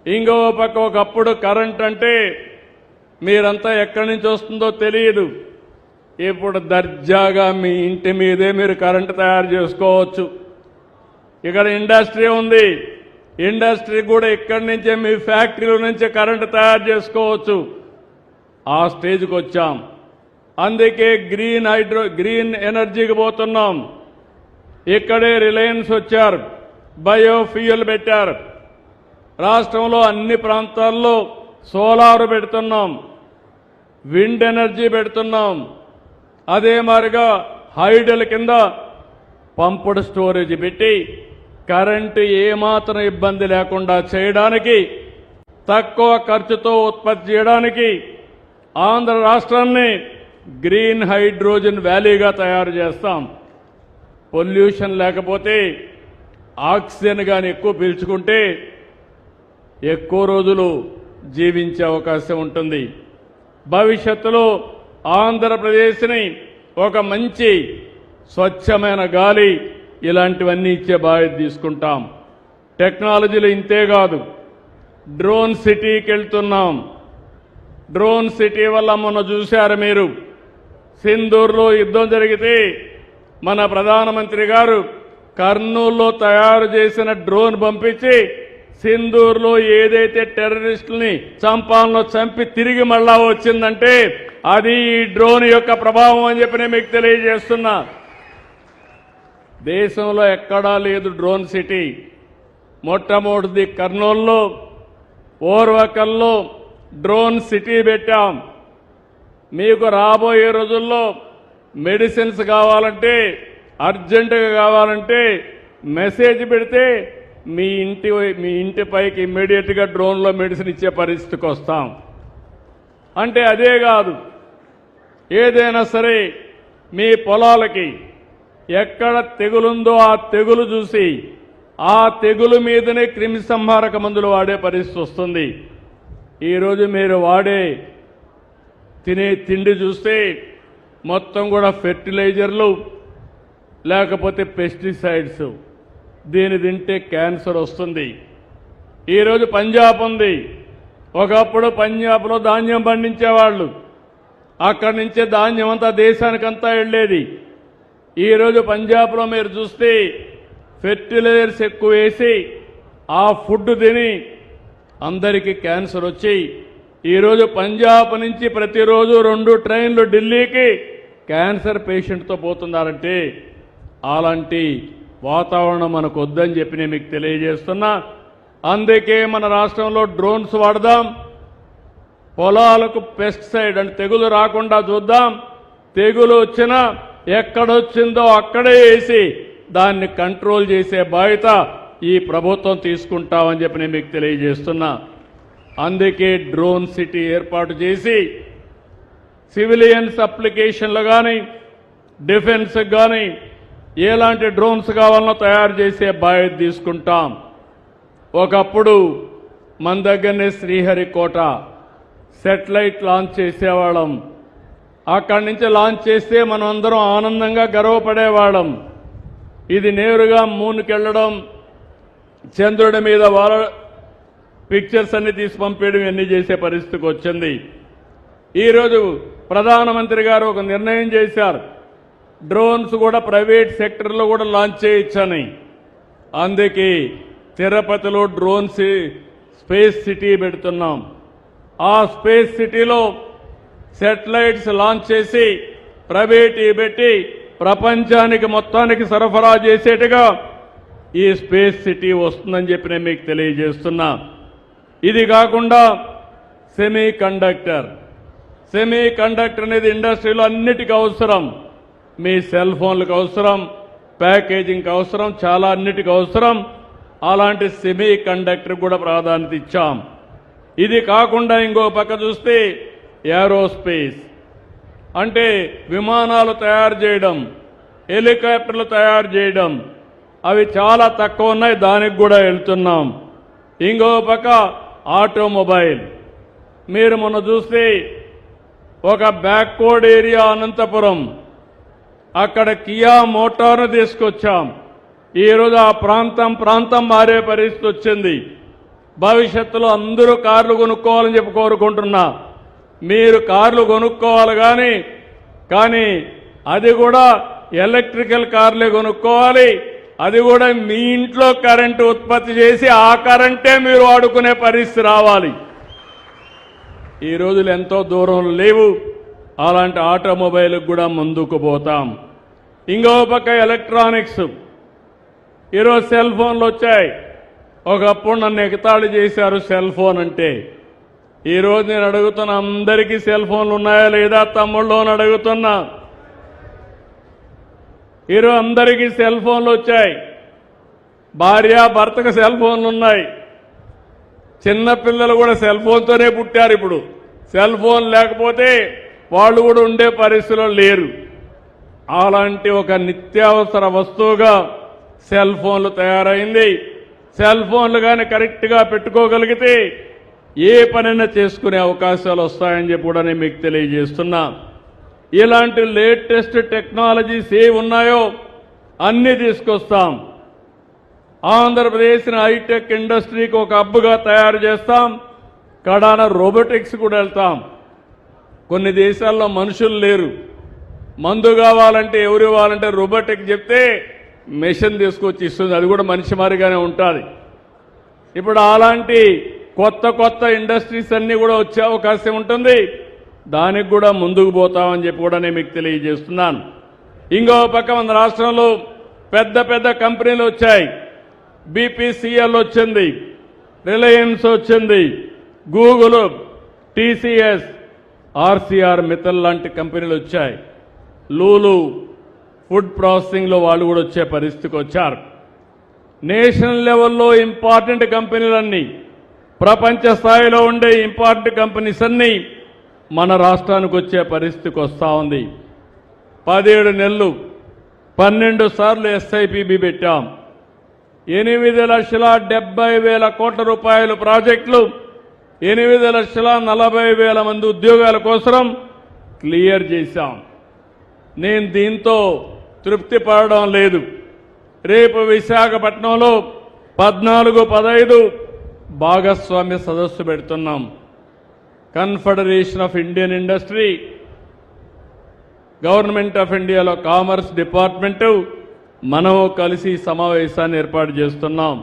S4: ఇంకో పక్క ఒకప్పుడు కరెంట్ అంటే మీరంతా ఎక్కడి నుంచి వస్తుందో తెలియదు. ఇప్పుడు దర్జాగా మీ ఇంటి మీదే మీరు కరెంటు తయారు చేసుకోవచ్చు. ఇక్కడ ఇండస్ట్రీ ఉంది. ఇండస్ట్రీ కూడా ఇక్కడి నుంచే మీ ఫ్యాక్టరీల నుంచే కరెంటు తయారు చేసుకోవచ్చు. ఆ స్టేజ్కి వచ్చాం. అందుకే గ్రీన్ ఎనర్జీకి పోతున్నాం. ఇక్కడే రిలయన్స్ వచ్చారు, బయోఫ్యూయల్ పెట్టారు. రాష్ట్రంలో అన్ని ప్రాంతాల్లో సోలార్ పెడుతున్నాం, విండ్ ఎనర్జీ పెడుతున్నాం. అదే మాదిరిగా హైడల్ కింద పంపుడ్ స్టోరేజ్ పెట్టి కరెంటు ఏమాత్రం ఇబ్బంది లేకుండా చేయడానికి, తక్కువ ఖర్చుతో ఉత్పత్తి చేయడానికి ఆంధ్ర రాష్ట్రాన్ని గ్రీన్ హైడ్రోజన్ వ్యాలీగా తయారు చేస్తాం. పొల్యూషన్ లేకపోతే ఆక్సిజన్ కానీ ఎక్కువ పీల్చుకుంటే ఎక్కువ రోజులు జీవించే అవకాశం ఉంటుంది. భవిష్యత్తులో ఆంధ్రప్రదేశ్ని ఒక మంచి స్వచ్ఛమైన గాలి ఇలాంటివన్నీ ఇచ్చే బాధ్యత తీసుకుంటాం. టెక్నాలజీలు ఇంతే కాదు, డ్రోన్ సిటీకి వెళ్తున్నాం. డ్రోన్ సిటీ వల్ల మొన్న చూశారు మీరు, సింధూర్లో యుద్ధం జరిగితే మన ప్రధానమంత్రి గారు కర్నూలులో తయారు చేసిన డ్రోన్ పంపించి సింధూర్లో ఏదైతే టెర్రరిస్టుల్ని చంపాలనో చంపి తిరిగి మళ్ళా వచ్చిందంటే అది ఈ డ్రోన్ యొక్క ప్రభావం అని చెప్పి నేను మీకు తెలియజేస్తున్నా. దేశంలో ఎక్కడా లేదు డ్రోన్ సిటీ. మొట్టమొదటిది కర్నూలులో ఓర్వకల్లో డ్రోన్ సిటీ పెట్టాం. మీకు రాబోయే రోజుల్లో మెడిసిన్స్ కావాలంటే, అర్జెంటుగా కావాలంటే మెసేజ్ పెడితే మీ ఇంటి పైకి ఇమ్మీడియట్గా డ్రోన్లో మెడిసిన్ ఇచ్చే పరిస్థితికి వస్తాం. అంటే అదే కాదు, ఏదైనా సరే మీ పొలాలకి ఎక్కడ తెగులుందో ఆ తెగులు చూసి ఆ తెగులు మీదనే క్రిమి సంహారక మందులు వాడే పరిస్థితి వస్తుంది. ఈరోజు మీరు వాడే తినే తిండి చూస్తే మొత్తం కూడా ఫెర్టిలైజర్లు లేకపోతే పెస్టిసైడ్స్. దీని తింటే క్యాన్సర్ వస్తుంది. ఈరోజు పంజాబ్ ఉంది. ఒకప్పుడు పంజాబ్లో ధాన్యం పండించేవాళ్ళు, అక్కడి నుంచే ధాన్యం అంతా దేశానికంతా వెళ్ళేది. ఈరోజు పంజాబ్లో మీరు చూస్తే ఫెర్టిలైజర్స్ ఎక్కువ వేసి ఆ ఫుడ్ తిని అందరికీ క్యాన్సర్ వచ్చి ఈరోజు పంజాబ్ నుంచి ప్రతిరోజు 2 ట్రైన్లు ఢిల్లీకి క్యాన్సర్ పేషెంట్తో పోతున్నారంటే అలాంటి వాతావరణం మనకు వద్దని చెప్పి నేను మీకు తెలియజేస్తున్నా. అందుకే మన రాష్ట్రంలో డ్రోన్స్ వాడదాం. పొలాలకు పెస్టిసైడ్ అంటే తెగులు రాకుండా చూద్దాం. తెగులు వచ్చినా ఎక్కడొచ్చిందో అక్కడే వేసి దాన్ని కంట్రోల్ చేసే బాధ్యత ఈ ప్రభుత్వం తీసుకుంటామని చెప్పి నేను మీకు తెలియజేస్తున్నా. అందుకే డ్రోన్ సిటీ ఏర్పాటు చేసి సివిలియన్స్ అప్లికేషన్లు కానీ డిఫెన్స్ కానీ ఎలాంటి డ్రోన్స్ కావాలనో తయారు చేసే బాధ్యత తీసుకుంటాం. ఒకప్పుడు మన దగ్గరనే శ్రీహరికోట సెటిలైట్ లాంచ్ చేసేవాళ్ళం. అక్కడి నుంచి లాంచ్ చేస్తే మనం అందరం ఆనందంగా గర్వపడేవాళ్ళం. ఇది నేరుగా మూన్కి వెళ్ళడం, చంద్రుడి మీద వాళ్ళ పిక్చర్స్ అన్ని తీసి పంపేయడం ఇవన్నీ చేసే పరిస్థితికి వచ్చింది. ఈరోజు ప్రధానమంత్రి గారు ఒక నిర్ణయం చేశారు, డ్రోన్స్ కూడా ప్రైవేట్ సెక్టర్లో కూడా లాంచ్ చేయొచ్చని. అందుకే తిరుపతిలో డ్రోన్ స్పేస్ సిటీ పెడుతున్నాం. ఆ స్పేస్ సిటీలో శాటిలైట్స్ లాంచ్ చేసి ప్రైవేట్ పెట్టి ప్రపంచానికి మొత్తానికి సరఫరా చేసేట్టుగా ఈ స్పేస్ సిటీ వస్తుందని చెప్పి నేను మీకు తెలియజేస్తున్నా. ఇది కాకుండా సెమీ కండక్టర్ అనేది ఇండస్ట్రీలో అన్నిటికీ అవసరం. మీ సెల్ ఫోన్లకు అవసరం, ప్యాకేజింగ్కి అవసరం, చాలా అన్నిటికీ అవసరం. అలాంటి సెమీ కండక్టర్ కూడా ప్రాధాన్యత ఇచ్చాం. ఇది కాకుండా ఇంకో పక్క చూస్తే ఏరోస్పేస్ అంటే విమానాలు తయారు చేయడం, హెలికాప్టర్లు తయారు చేయడం, అవి చాలా తక్కువ ఉన్నాయి, దానికి కూడా వెళ్తున్నాం. ఇంకో పక్క ఆటోమొబైల్. మీరు మొన్న చూస్తే ఒక బ్యాక్వర్డ్ ఏరియా అనంతపురం, అక్కడ కియా మోటార్ను తీసుకొచ్చాం. ఈరోజు ఆ ప్రాంతం మారే పరిస్థితి వచ్చింది. భవిష్యత్తులో అందరూ కార్లు కొనుక్కోవాలని చెప్పి కోరుకుంటున్నా. మీరు కార్లు కొనుక్కోవాలి కానీ అది కూడా ఎలక్ట్రికల్ కార్లే కొనుక్కోవాలి. అది కూడా మీ ఇంట్లో కరెంటు ఉత్పత్తి చేసి ఆ కరెంటే మీరు వాడుకునే పరిస్థితి రావాలి. ఈ రోజులు ఎంతో దూరం లేవు. అలాంటి ఆటోమొబైల్కి కూడా ముందుకు పోతాం. ఇంకో పక్క ఎలక్ట్రానిక్స్. ఈరోజు సెల్ ఫోన్లు వచ్చాయి. ఒకప్పుడు నన్ను ఎగతాళి చేశారు సెల్ ఫోన్ అంటే. ఈరోజు నేను అడుగుతున్నా, అందరికీ సెల్ ఫోన్లు ఉన్నాయా లేదా తమ్ముళ్ళు అని అడుగుతున్నా. ఈరోజు అందరికీ సెల్ ఫోన్లు వచ్చాయి. భార్య భర్తకు సెల్ ఫోన్లు ఉన్నాయి. చిన్న పిల్లలు కూడా సెల్ ఫోన్తోనే పుట్టారు. ఇప్పుడు సెల్ ఫోన్ లేకపోతే వాళ్ళు కూడా ఉండే పరిస్థితిలో లేరు. అలాంటి ఒక నిత్యావసర వస్తువుగా సెల్ ఫోన్లు తయారైంది. సెల్ ఫోన్లు కానీ కరెక్ట్గా పెట్టుకోగలిగితే ఏ పనైనా చేసుకునే అవకాశాలు వస్తాయని చెప్పి కూడా నేను మీకు తెలియజేస్తున్నా. ఇలాంటి లేటెస్ట్ టెక్నాలజీస్ ఏ ఉన్నాయో అన్ని తీసుకొస్తాం. ఆంధ్రప్రదేశ్ని హైటెక్ ఇండస్ట్రీకి ఒక హబ్గా తయారు చేస్తాం. కడాన రోబోటిక్స్ కూడా వెళ్తాం. కొన్ని దేశాల్లో మనుషులు లేరు, మందు కావాలంటే ఎవరు ఇవ్వాలంటే రోబోటిక్ చెప్తే మెషిన్ తీసుకొచ్చి ఇస్తుంది. అది కూడా మనిషి మారిగానే ఉంటుంది. ఇప్పుడు అలాంటి కొత్త కొత్త ఇండస్ట్రీస్ అన్నీ కూడా వచ్చే అవకాశం ఉంటుంది. దానికి కూడా ముందుకు పోతామని చెప్పి కూడా నేను మీకు తెలియజేస్తున్నాను. ఇంకో పక్క మన రాష్ట్రంలో పెద్ద పెద్ద కంపెనీలు వచ్చాయి. బీపీసీఎల్ వచ్చింది, రిలయన్స్ వచ్చింది, గూగుల్, టీసీఎస్, ఆర్సీఆర్ మిత్తల్ లాంటి కంపెనీలు వచ్చాయి. లూలు ఫుడ్ ప్రాసెసింగ్లో వాళ్ళు కూడా వచ్చే పరిస్థితికి వచ్చారు. నేషనల్ లెవెల్లో ఇంపార్టెంట్ కంపెనీలన్నీ, ప్రపంచ స్థాయిలో ఉండే ఇంపార్టెంట్ కంపెనీస్ అన్నీ మన రాష్ట్రానికి వచ్చే పరిస్థితికి వస్తూ ఉంది. 17 నెలలు 12 సార్లు ఎస్ఐపిబి పెట్టాం. 8,70,000 కోట్ల రూపాయల ప్రాజెక్టులు, 8,40,000 మంది ఉద్యోగాల కోసం క్లియర్ చేశాం. నేను దీంతో తృప్తి పడడం లేదు. రేపు విశాఖపట్నంలో 14, 15 భాగస్వామ్య సదస్సు పెడుతున్నాం. Confederation of Indian industry, government of ఇండియాలో కామర్స్ డిపార్ట్మెంటు మనము కలిసి సమావేశాన్ని ఏర్పాటు చేస్తున్నాం.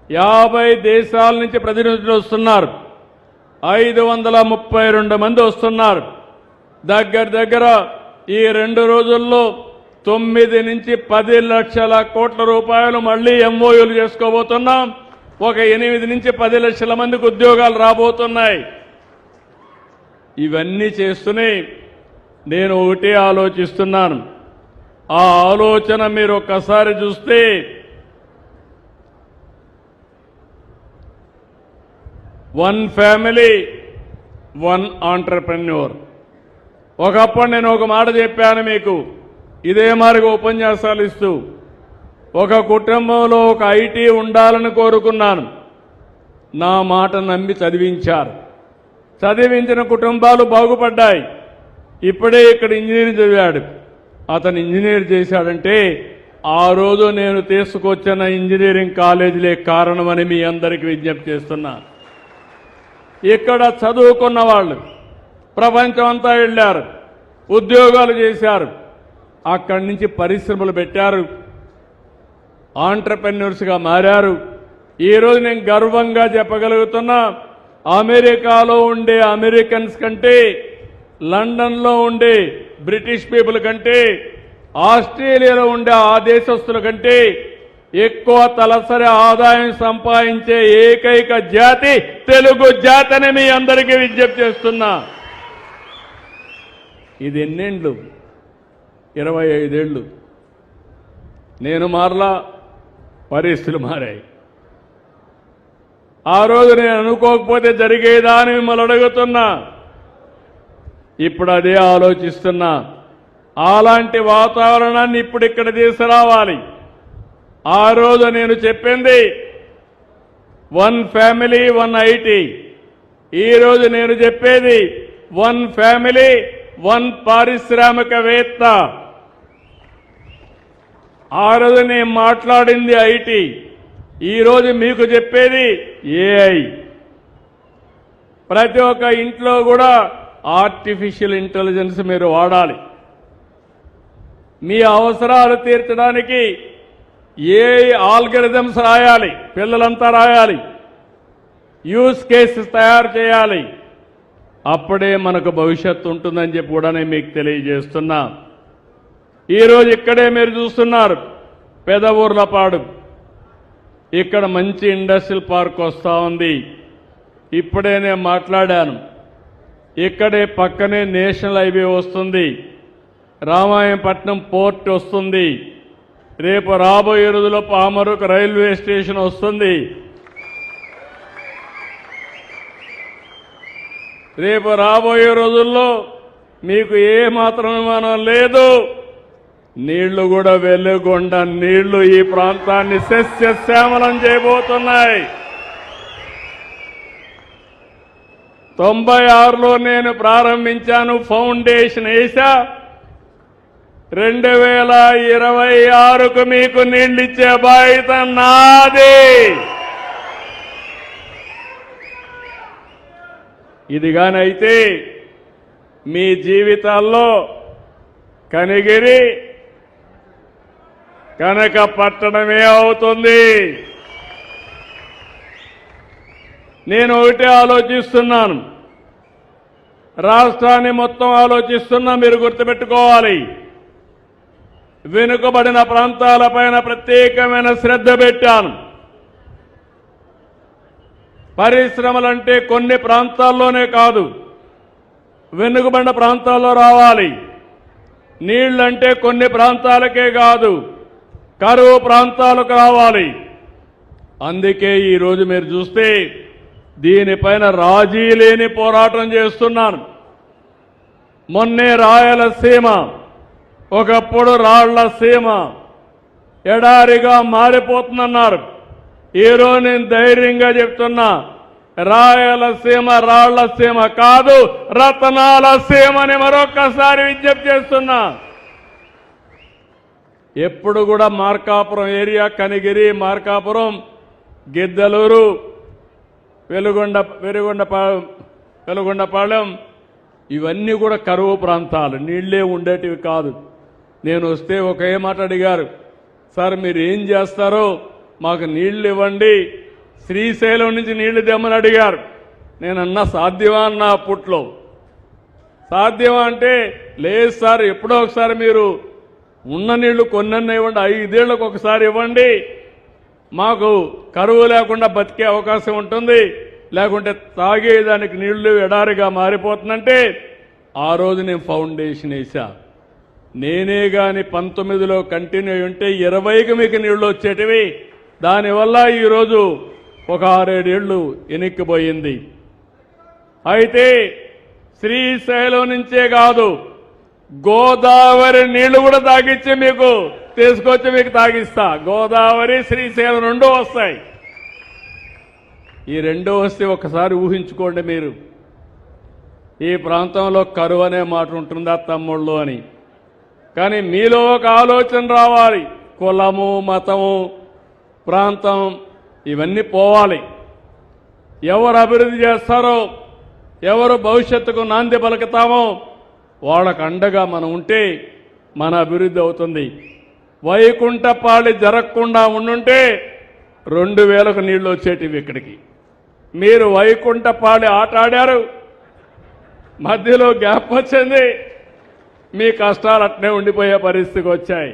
S4: 50 దేశాల నుంచి ప్రతినిధులు వస్తున్నారు. 532 మంది వస్తున్నారు. దగ్గర ఈ 2 రోజుల్లో 9 నుంచి 10 లక్షల కోట్ల రూపాయలు మళ్లీ ఎంఓయూలు చేసుకోబోతున్నాం. ఒక 8 నుంచి 10 లక్షల మందికి ఉద్యోగాలు రాబోతున్నాయి. ఇవన్నీ చేస్తూనే నేను ఒకటే ఆలోచిస్తున్నాను. ఆ ఆలోచన మీరు ఒక్కసారి చూస్తే వన్ ఫ్యామిలీ వన్ ఆంటర్ప్రెన్యూర్. ఒకప్పుడు నేను ఒక మాట చెప్పాను మీకు, ఇదే మార్గ ఉపన్యాసాలు ఇస్తూ, ఒక కుటుంబంలో ఒక ఐటీ ఉండాలని కోరుకున్నాను. నా మాట నమ్మి చదివించారు. చదివించిన కుటుంబాలు బాగుపడ్డాయి. ఇప్పుడే ఇక్కడ ఇంజనీరింగ్ చదివాడు. అతను ఇంజనీర్ చేశాడంటే ఆ రోజు నేను తీసుకొచ్చిన ఇంజనీరింగ్ కాలేజీలే కారణమని మీ అందరికీ విజ్ఞప్తి చేస్తున్నా. ఇక్కడ చదువుకున్న వాళ్ళు ప్రపంచం అంతా వెళ్ళారు, ఉద్యోగాలు చేశారు, అక్కడి నుంచి పరిశ్రమలు పెట్టారు, ఆంటర్ప్రెన్యూర్స్గా మారారు. ఈరోజు నేను గర్వంగా చెప్పగలుగుతున్నా, అమెరికాలో ఉండే అమెరికన్స్ కంటే, లండన్లో ఉండే బ్రిటిష్ పీపుల్ కంటే, ఆస్ట్రేలియాలో ఉండే ఆ దేశస్తుల కంటే ఎక్కువ తలసరి ఆదాయం సంపాదించే ఏకైక జాతి తెలుగు జాతి అని మీ అందరికీ విజ్ఞప్తి చేస్తున్నా. ఇది ఎన్నేండ్లు? 25 ఏళ్ళు. నేను మారలా, పరిస్థితులు మారాయి. ఆ రోజు నేను అనుకోకపోతే జరిగేదా అని మిమ్మల్ని అడుగుతున్నా. ఇప్పుడు అదే ఆలోచిస్తున్నా. అలాంటి వాతావరణాన్ని ఇప్పుడు ఇక్కడ తీసుకురావాలి. ఆ రోజు నేను చెప్పింది వన్ ఫ్యామిలీ వన్ ఐటీ. ఈరోజు నేను చెప్పేది వన్ ఫ్యామిలీ వన్ పారిశ్రామికవేత్త. ఆ రోజు నేను మాట్లాడింది ఐటీ, ఈరోజు మీకు చెప్పేది ఏఐ. ప్రతి ఒక్క ఇంట్లో కూడా ఆర్టిఫిషియల్ ఇంటెలిజెన్స్ మీరు వాడాలి. మీ అవసరాలు తీర్చడానికి ఏఐ ఆల్గరిథమ్స్ రాయాలి, పిల్లలంతా రాయాలి, యూజ్ కేసెస్ తయారు చేయాలి. అప్పుడే మనకు భవిష్యత్తు ఉంటుందని చెప్పి కూడా నేను మీకు తెలియజేస్తున్నా. ఈరోజు ఇక్కడే మీరు చూస్తున్నారు పెదవూర్లపాడు, ఇక్కడ మంచి ఇండస్ట్రియల్ పార్క్ వస్తూ ఉంది. ఇప్పుడే నేను మాట్లాడాను, ఇక్కడే పక్కనే నేషనల్ హైవే వస్తుంది, రామాయణపట్నం పోర్ట్ వస్తుంది, రేపు రాబోయే రోజుల్లో పామరుకు రైల్వే స్టేషన్ వస్తుంది, రేపు రాబోయే రోజుల్లో మీకు ఏ మాత్రం అనుమానం లేదు, నీళ్లు కూడా వెలుగొండ నీళ్లు ఈ ప్రాంతాన్ని సస్యశ్యామలం చేయబోతున్నాయి. 96లో నేను ప్రారంభించాను, ఫౌండేషన్ వేసా. 2026కు మీకు నీళ్లిచ్చే బాధ్యత నాది. ఇది గాని అయితే మీ జీవితాల్లో కనిగిరి కనుక పట్టణమే అవుతుంది. నేను ఒకటే ఆలోచిస్తున్నాను, రాష్ట్రాన్ని మొత్తం ఆలోచిస్తున్నా. మీరు గుర్తుపెట్టుకోవాలి, వెనుకబడిన ప్రాంతాలపైన ప్రత్యేకమైన శ్రద్ధ పెట్టాను. పరిశ్రమలంటే కొన్ని ప్రాంతాల్లోనే కాదు, వెనుకబడిన ప్రాంతాల్లో రావాలి. నీళ్లంటే కొన్ని ప్రాంతాలకే కాదు, కరువు ప్రాంతాలకు రావాలి. అందుకే ఈరోజు మీరు చూస్తే దీనిపైన రాజీ లేని పోరాటం చేస్తున్నాను. మొన్నే రాయలసీమ, ఒకప్పుడు రాళ్ల సీమ ఎడారిగా మారిపోతుందన్నారు. ఈరోజు నేను ధైర్యంగా చెప్తున్నా, రాయలసీమ రాళ్ల సీమ కాదు, రతనాల సీమని మరొక్కసారి విజ్ఞప్తి చేస్తున్నా. ఎప్పుడు కూడా మార్కాపురం ఏరియా, కనిగిరి, మార్కాపురం, గిద్దలూరు, వెలుగొండపాలెం ఇవన్నీ కూడా కరువు ప్రాంతాలు, నీళ్లే ఉండేటివి కాదు. నేను వస్తే ఒకే మాట అడిగారు, సార్ మీరు ఏం చేస్తారో మాకు నీళ్లు ఇవ్వండి, శ్రీశైలం నుంచి నీళ్లు తెమ్మని అడిగారు. నేనన్నా సాధ్యమా అన్న అప్పట్లో. సాధ్యమా అంటే లేదు సార్, ఎప్పుడో ఒకసారి మీరు ఉన్న నీళ్లు కొన్నన్నా ఇవ్వండి, 5 ఏళ్లకు ఒకసారి ఇవ్వండి, మాకు కరువు లేకుండా బతికే అవకాశం ఉంటుంది, లేకుంటే తాగేదానికి నీళ్లు ఎడారిగా మారిపోతుందంటే ఆ రోజు నేను ఫౌండేషన్ వేసా. నేనే గాని 19లో కంటిన్యూ ఉంటే 20కి మీకు నీళ్లు వచ్చేటివి. దానివల్ల ఈరోజు ఒక 6-7 ఏళ్లు ఎనిక్కిపోయింది. అయితే శ్రీశైలం నుంచే కాదు, గోదావరి నీళ్లు కూడా తాగిచ్చి మీకు తీసుకొచ్చి మీకు తాగిస్తా. గోదావరి, శ్రీశైలం 2 వస్తాయి. ఈ 2 వస్తే ఒకసారి ఊహించుకోండి మీరు, ఈ ప్రాంతంలో కరువు అనే మాట ఉంటుందా తమ్ముళ్ళు అని. కానీ మీలో ఒక ఆలోచన రావాలి, కులము, మతము, ప్రాంతం ఇవన్నీ పోవాలి. ఎవరు అభివృద్ధి చేస్తారో, ఎవరు భవిష్యత్తుకు నాంది పలుకుతామో వాళ్ళకు అండగా మనం ఉంటే మన అభివృద్ధి అవుతుంది. వైకుంఠపాళి జరగకుండా ఉండుంటే 2000కు నీళ్లు వచ్చేటివి ఇక్కడికి. మీరు వైకుంఠపాళి ఆట ఆడారు, మధ్యలో గ్యాప్ వచ్చింది, మీ కష్టాలు అట్నే ఉండిపోయే పరిస్థితికి వచ్చాయి.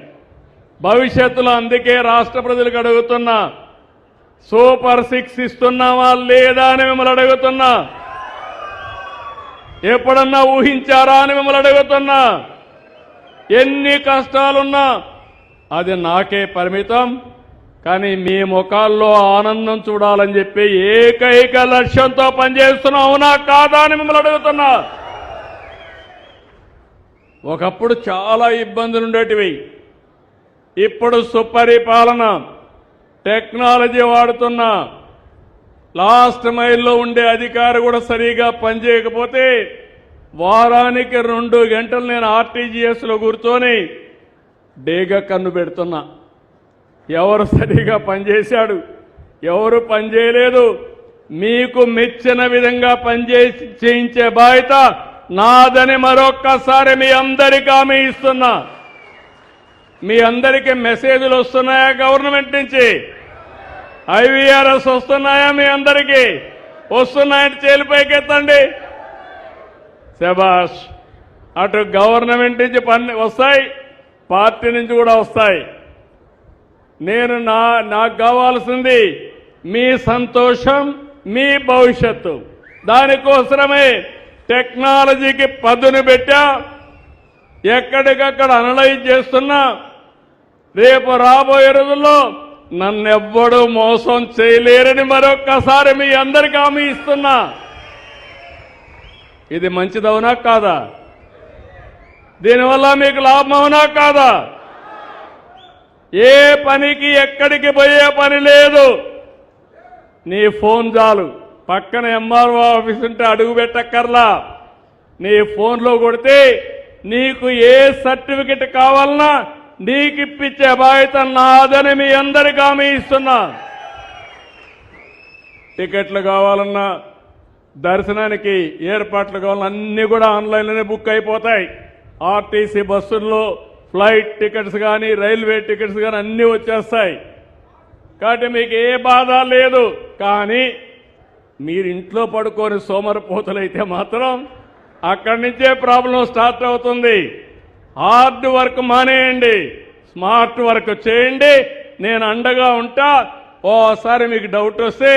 S4: భవిష్యత్తులో అందుకే రాష్ట్ర ప్రజలకు అడుగుతున్నా, సూపర్ 6 ఇస్తున్నావా లేదా అని మిమ్మల్ని అడుగుతున్నా. ఎప్పుడన్నా ఊహించారా అని మిమ్మల్ని అడుగుతున్నా. ఎన్ని కష్టాలున్నా అది నాకే పరిమితం, కానీ మీ ముఖాల్లో ఆనందం చూడాలని చెప్పి ఏకైక లక్ష్యంతో పనిచేస్తున్నాం. అవునా కాదా అని మిమ్మల్ని అడుగుతున్నా. ఒకప్పుడు చాలా ఇబ్బందులు ఉండేటివి, ఇప్పుడు సుపరిపాలన, టెక్నాలజీ వాడుతున్నా. లాస్ట్ మైల్లో ఉండే అధికారి కూడా సరిగా పనిచేయకపోతే వారానికి 2 గంటలు నేను ఆర్టీజీఎస్లో కూర్చొని డేగా కన్ను పెడుతున్నా. ఎవరు సరిగా పనిచేశాడు, ఎవరు పనిచేయలేదు, మీకు మెచ్చిన విధంగా చేయించే బాధ్యత నాదని మరొక్కసారి మీ అందరికీ హామీ ఇస్తున్నా. మీ అందరికీ మెసేజ్లు వస్తున్నాయా గవర్నమెంట్ నుంచి? IVRS వస్తున్నాయా మీ అందరికీ? వస్తున్నాయంటే చేలిపైకెత్తండి. శభాష్. అటు గవర్నమెంట్ నుంచి పని వస్తాయి, పార్టీ నుంచి కూడా వస్తాయి. నేను నాకు కావాల్సింది మీ సంతోషం, మీ భవిష్యత్తు. దానికోసమే టెక్నాలజీకి పదును పెట్టా, ఎక్కడికక్కడ అనలైజ్ చేస్తున్నా. రేపు రాబోయే రోజుల్లో నన్నెవ్వడూ మోసం చేయలేరని మరొక్కసారి మీ అందరికీ హామీ ఇస్తున్నా. ఇది మంచిదవునా కాదా? దీనివల్ల మీకు లాభం అవునా కాదా? ఏ పనికి ఎక్కడికి పోయే పని లేదు. నీ ఫోన్ చాలు, పక్కన MRO ఆఫీస్ ఉంటే అడుగు పెట్టక్కర్లా. నీ ఫోన్లో కొడితే నీకు ఏ సర్టిఫికెట్ కావాలన్నా నీకు ఇప్పించే బాధ్యత నాదని మీ అందరికీ హామీ ఇస్తున్నా. టికెట్లు కావాలన్నా, దర్శనానికి ఏర్పాట్లు కావాలన్నా అన్నీ కూడా ఆన్లైన్లోనే బుక్ అయిపోతాయి. ఆర్టీసీ బస్సుల్లో ఫ్లైట్ టికెట్స్ కానీ రైల్వే టికెట్స్ కానీ అన్నీ వచ్చేస్తాయి. కాబట్టి మీకు ఏ బాధ లేదు. కానీ మీరు ఇంట్లో పడుకొని సోమరిపోతులైతే మాత్రం అక్కడి నుంచే ప్రాబ్లం స్టార్ట్ అవుతుంది. హార్డ్ వర్క్ మానేయండి, స్మార్ట్ వర్క్ చేయండి. నేను అండగా ఉంటా. ఓసారి మీకు డౌట్ వస్తే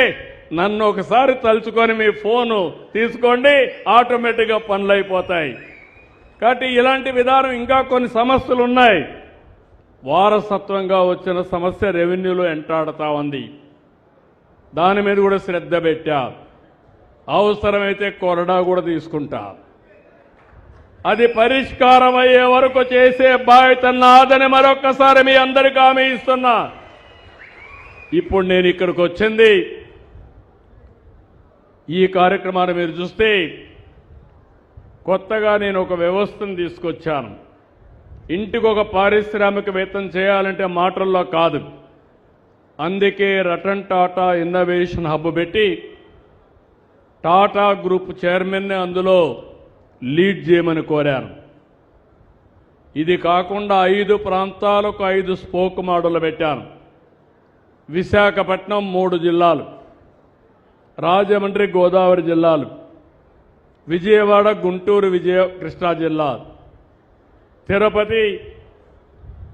S4: నన్ను ఒకసారి తలుచుకొని మీ ఫోను తీసుకోండి, ఆటోమేటిక్గా పనులు అయిపోతాయి. కాబట్టి ఇలాంటి విధానం ఇంకా కొన్ని సమస్యలు ఉన్నాయి. వారసత్వంగా వచ్చిన సమస్య రెవెన్యూలో ఎంటాడుతా ఉంది. దాని మీద కూడా శ్రద్ధ పెట్టా. అవసరమైతే కొరడా కూడా తీసుకుంటా. అది పరిష్కారం అయ్యే వరకు చేసే బాధ్యత నాదని మరొక్కసారి మీ అందరికీ హామీ ఇస్తున్నా. ఇప్పుడు నేను ఇక్కడికి వచ్చింది, ఈ కార్యక్రమాన్ని మీరు చూస్తే కొత్తగా నేను ఒక వ్యవస్థను తీసుకొచ్చాను. ఇంటికి ఒక పారిశ్రామికవేత్తం చేయాలంటే మాటల్లో కాదు. అందుకే రతన్ టాటా ఇన్నోవేషన్ హబ్ పెట్టి టాటా గ్రూప్ చైర్మన్ని అందులో లీడ్ చేయమని కోరాను. ఇది కాకుండా 5 ప్రాంతాలకు 5 స్పోక్ మోడళ్లు పెట్టాను. విశాఖపట్నం 3 జిల్లాలు, రాజమండ్రి గోదావరి జిల్లాలు, విజయవాడ గుంటూరు కృష్ణా జిల్లా, తిరుపతి,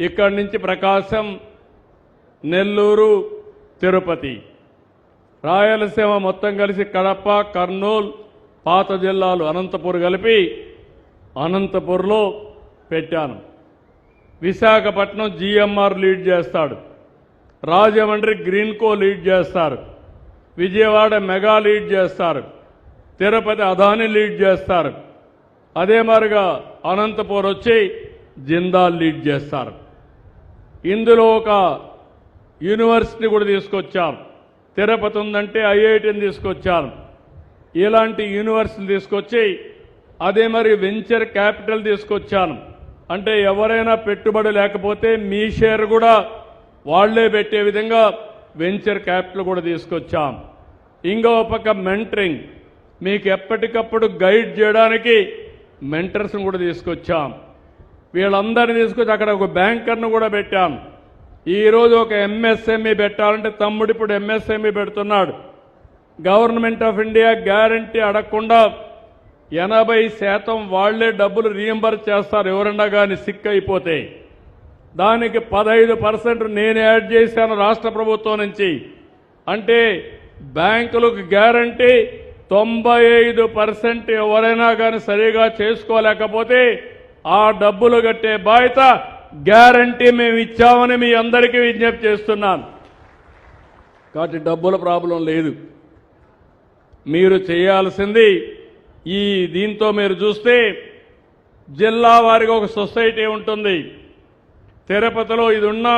S4: ఇక్కడి నుంచి ప్రకాశం, నెల్లూరు, తిరుపతి, రాయలసీమ మొత్తం కలిసి కడప, కర్నూలు, పాత జిల్లాలు అనంతపూర్ కలిపి అనంతపూర్లో పెట్టాను. విశాఖపట్నం జిఎంఆర్ లీడ్ చేస్తాడు, రాజమండ్రి గ్రీన్కో లీడ్ చేస్తారు, విజయవాడ మెగా లీడ్ చేస్తారు, తిరుపతి అదాని లీడ్ చేస్తారు. అదే మాదిరిగా అనంతపూర్ వచ్చి జిందాల్ లీడ్ చేస్తారు. ఇందులో ఒక యూనివర్సిటీ కూడా తీసుకొచ్చాం. తిరుపతి ఉందంటే ఐఐటిని తీసుకొచ్చాను. ఇలాంటి యూనివర్సిటీలు తీసుకొచ్చి అదే మరి వెంచర్ క్యాపిటల్ తీసుకొచ్చాను. అంటే ఎవరైనా పెట్టుబడి లేకపోతే మీ షేర్ కూడా వాళ్లే పెట్టే విధంగా వెంచర్ క్యాపిటల్ కూడా తీసుకొచ్చాం. ఇంకో పక్క మెంటరింగ్, మీకు ఎప్పటికప్పుడు గైడ్ చేయడానికి మెంటర్స్ని కూడా తీసుకొచ్చాం. వీళ్ళందరినీ తీసుకొచ్చి అక్కడ ఒక బ్యాంకర్ను కూడా పెట్టాం. ఈరోజు ఒక ఎంఎస్ఎంఈ పెట్టాలంటే తమ్ముడు ఇప్పుడు ఎంఎస్ఎంఈ పెడుతున్నాడు. గవర్నమెంట్ ఆఫ్ ఇండియా గ్యారంటీ అడగకుండా 80% వాళ్లే డబ్బులు రీఎంబర్స్ చేస్తారు ఎవరన్నా కానీ సిక్ అయిపోతే. దానికి 15% నేను యాడ్ చేశాను రాష్ట్ర ప్రభుత్వం నుంచి. అంటే బ్యాంకులకు గ్యారంటీ 95% ఎవరైనా కానీ సరిగా చేసుకోలేకపోతే ఆ డబ్బులు కట్టే బాధ్యత గ్యారంటీ మేము ఇచ్చామని మీ అందరికీ విజ్ఞప్తి చేస్తున్నాను. కాబట్టి డబ్బుల ప్రాబ్లం లేదు. మీరు చేయాల్సింది దీంతో మీరు చూస్తే జిల్లా వారిగా ఒక సొసైటీ ఉంటుంది. తిరుపతిలో ఇది ఉన్న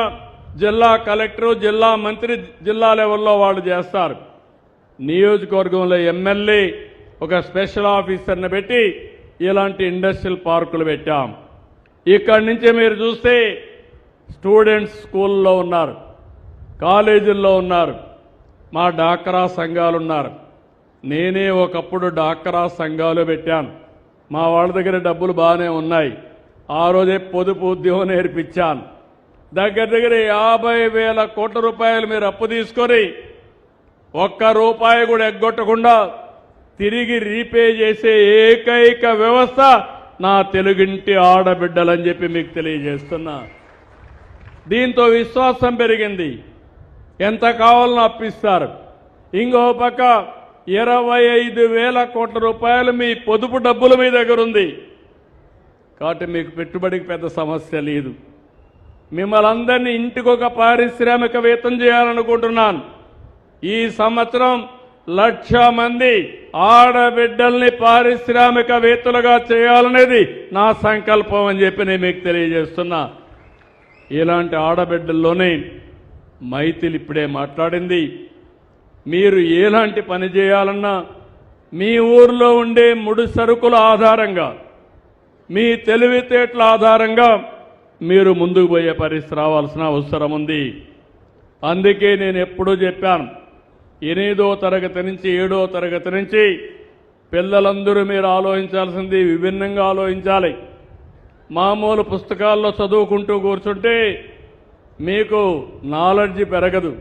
S4: జిల్లా కలెక్టరు, జిల్లా మంత్రి జిల్లా లెవెల్లో వాళ్ళు చేస్తారు. నియోజకవర్గంలో ఎమ్మెల్యే ఒక స్పెషల్ ఆఫీసర్ని పెట్టి ఇలాంటి ఇండస్ట్రియల్ పార్కులు పెట్టాం. ఇక్కడి నుంచి మీరు చూస్తే స్టూడెంట్స్ స్కూల్లో ఉన్నారు, కాలేజీల్లో ఉన్నారు, మా డాక్రా సంఘాలు ఉన్నారు. నేనే ఒకప్పుడు డాక్రా సంఘాలు పెట్టాను. మా వాళ్ళ దగ్గర డబ్బులు బాగానే ఉన్నాయి. ఆ రోజే పొదుపు ఉద్యోగం నేర్పించాను. దగ్గర 50,000 కోట్ల రూపాయలు మీరు అప్పు తీసుకొని ₹1 కూడా ఎగ్గొట్టకుండా తిరిగి రీపే చేసే ఏకైక వ్యవస్థ నా తెలుగింటి ఆడబిడ్డలని చెప్పి మీకు తెలియజేస్తున్నా. దీంతో విశ్వాసం పెరిగింది. ఎంత కావాలనో అప్పిస్తారు. ఇంకో పక్క 25,000 కోట్ల రూపాయలు మీ పొదుపు డబ్బులు మీ దగ్గర ఉంది. కాబట్టి మీకు పెట్టుబడికి పెద్ద సమస్య లేదు. మిమ్మల్ని అందరినీ ఇంటికి ఒక పారిశ్రామికవేత్తం చేయాలనుకుంటున్నాను. ఈ సంవత్సరం 1,00,000 మంది ఆడబిడ్డల్ని పారిశ్రామికవేత్తలుగా చేయాలనేది నా సంకల్పం అని చెప్పి నేను మీకు తెలియజేస్తున్నా. ఇలాంటి ఆడబిడ్డల్లోనే మైథిలి ఇప్పుడే మాట్లాడింది. మీరు ఎలాంటి పని చేయాలన్నా మీ ఊర్లో ఉండే ముడి సరుకుల ఆధారంగా, మీ తెలివితేటల ఆధారంగా మీరు ముందుకు పోయే పరిస్థితి రావాల్సిన అవసరం ఉంది. అందుకే నేను ఎప్పుడూ చెప్పాను, 8వ తరగతి నుంచి 7వ తరగతి నుంచి పిల్లలందరూ మీరు ఆలోచించాల్సింది విభిన్నంగా ఆలోచించాలి. మామూలు పుస్తకాల్లో చదువుకుంటూ కూర్చుంటే మీకు నాలెడ్జ్ పెరగదు.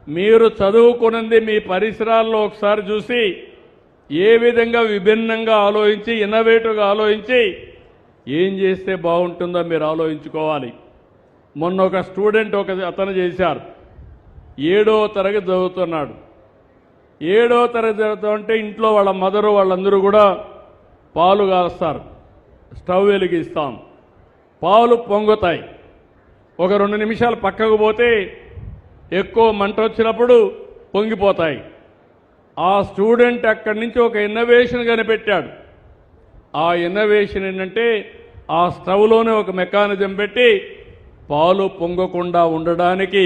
S4: మీరు చదువుకున్నది మీ పరిసరాల్లో ఒకసారి చూసి ఏ విధంగా విభిన్నంగా ఆలోచించి ఇన్నోవేటివ్గా ఆలోచించి ఏం చేస్తే బాగుంటుందో మీరు ఆలోచించుకోవాలి. మొన్న ఒక స్టూడెంట్ అతను చేశారు, 7వ తరగతి చదువుతున్నాడు. 7వ తరగతి చదువుతుంటే ఇంట్లో వాళ్ళ మదరు వాళ్ళందరూ కూడా పాలు కాస్తారు, స్టవ్ వెలిగిస్తాం, పాలు పొంగుతాయి. ఒక 2 నిమిషాలు పక్కకు పోతే ఎక్కువ మంట వచ్చినప్పుడు పొంగిపోతాయి. ఆ స్టూడెంట్ అక్కడి నుంచి ఒక ఇన్నోవేషన్ కనిపెట్టాడు. ఆ ఇన్నోవేషన్ ఏంటంటే ఆ స్టవ్లోనే ఒక మెకానిజం పెట్టి పాలు పొంగకుండా ఉండడానికి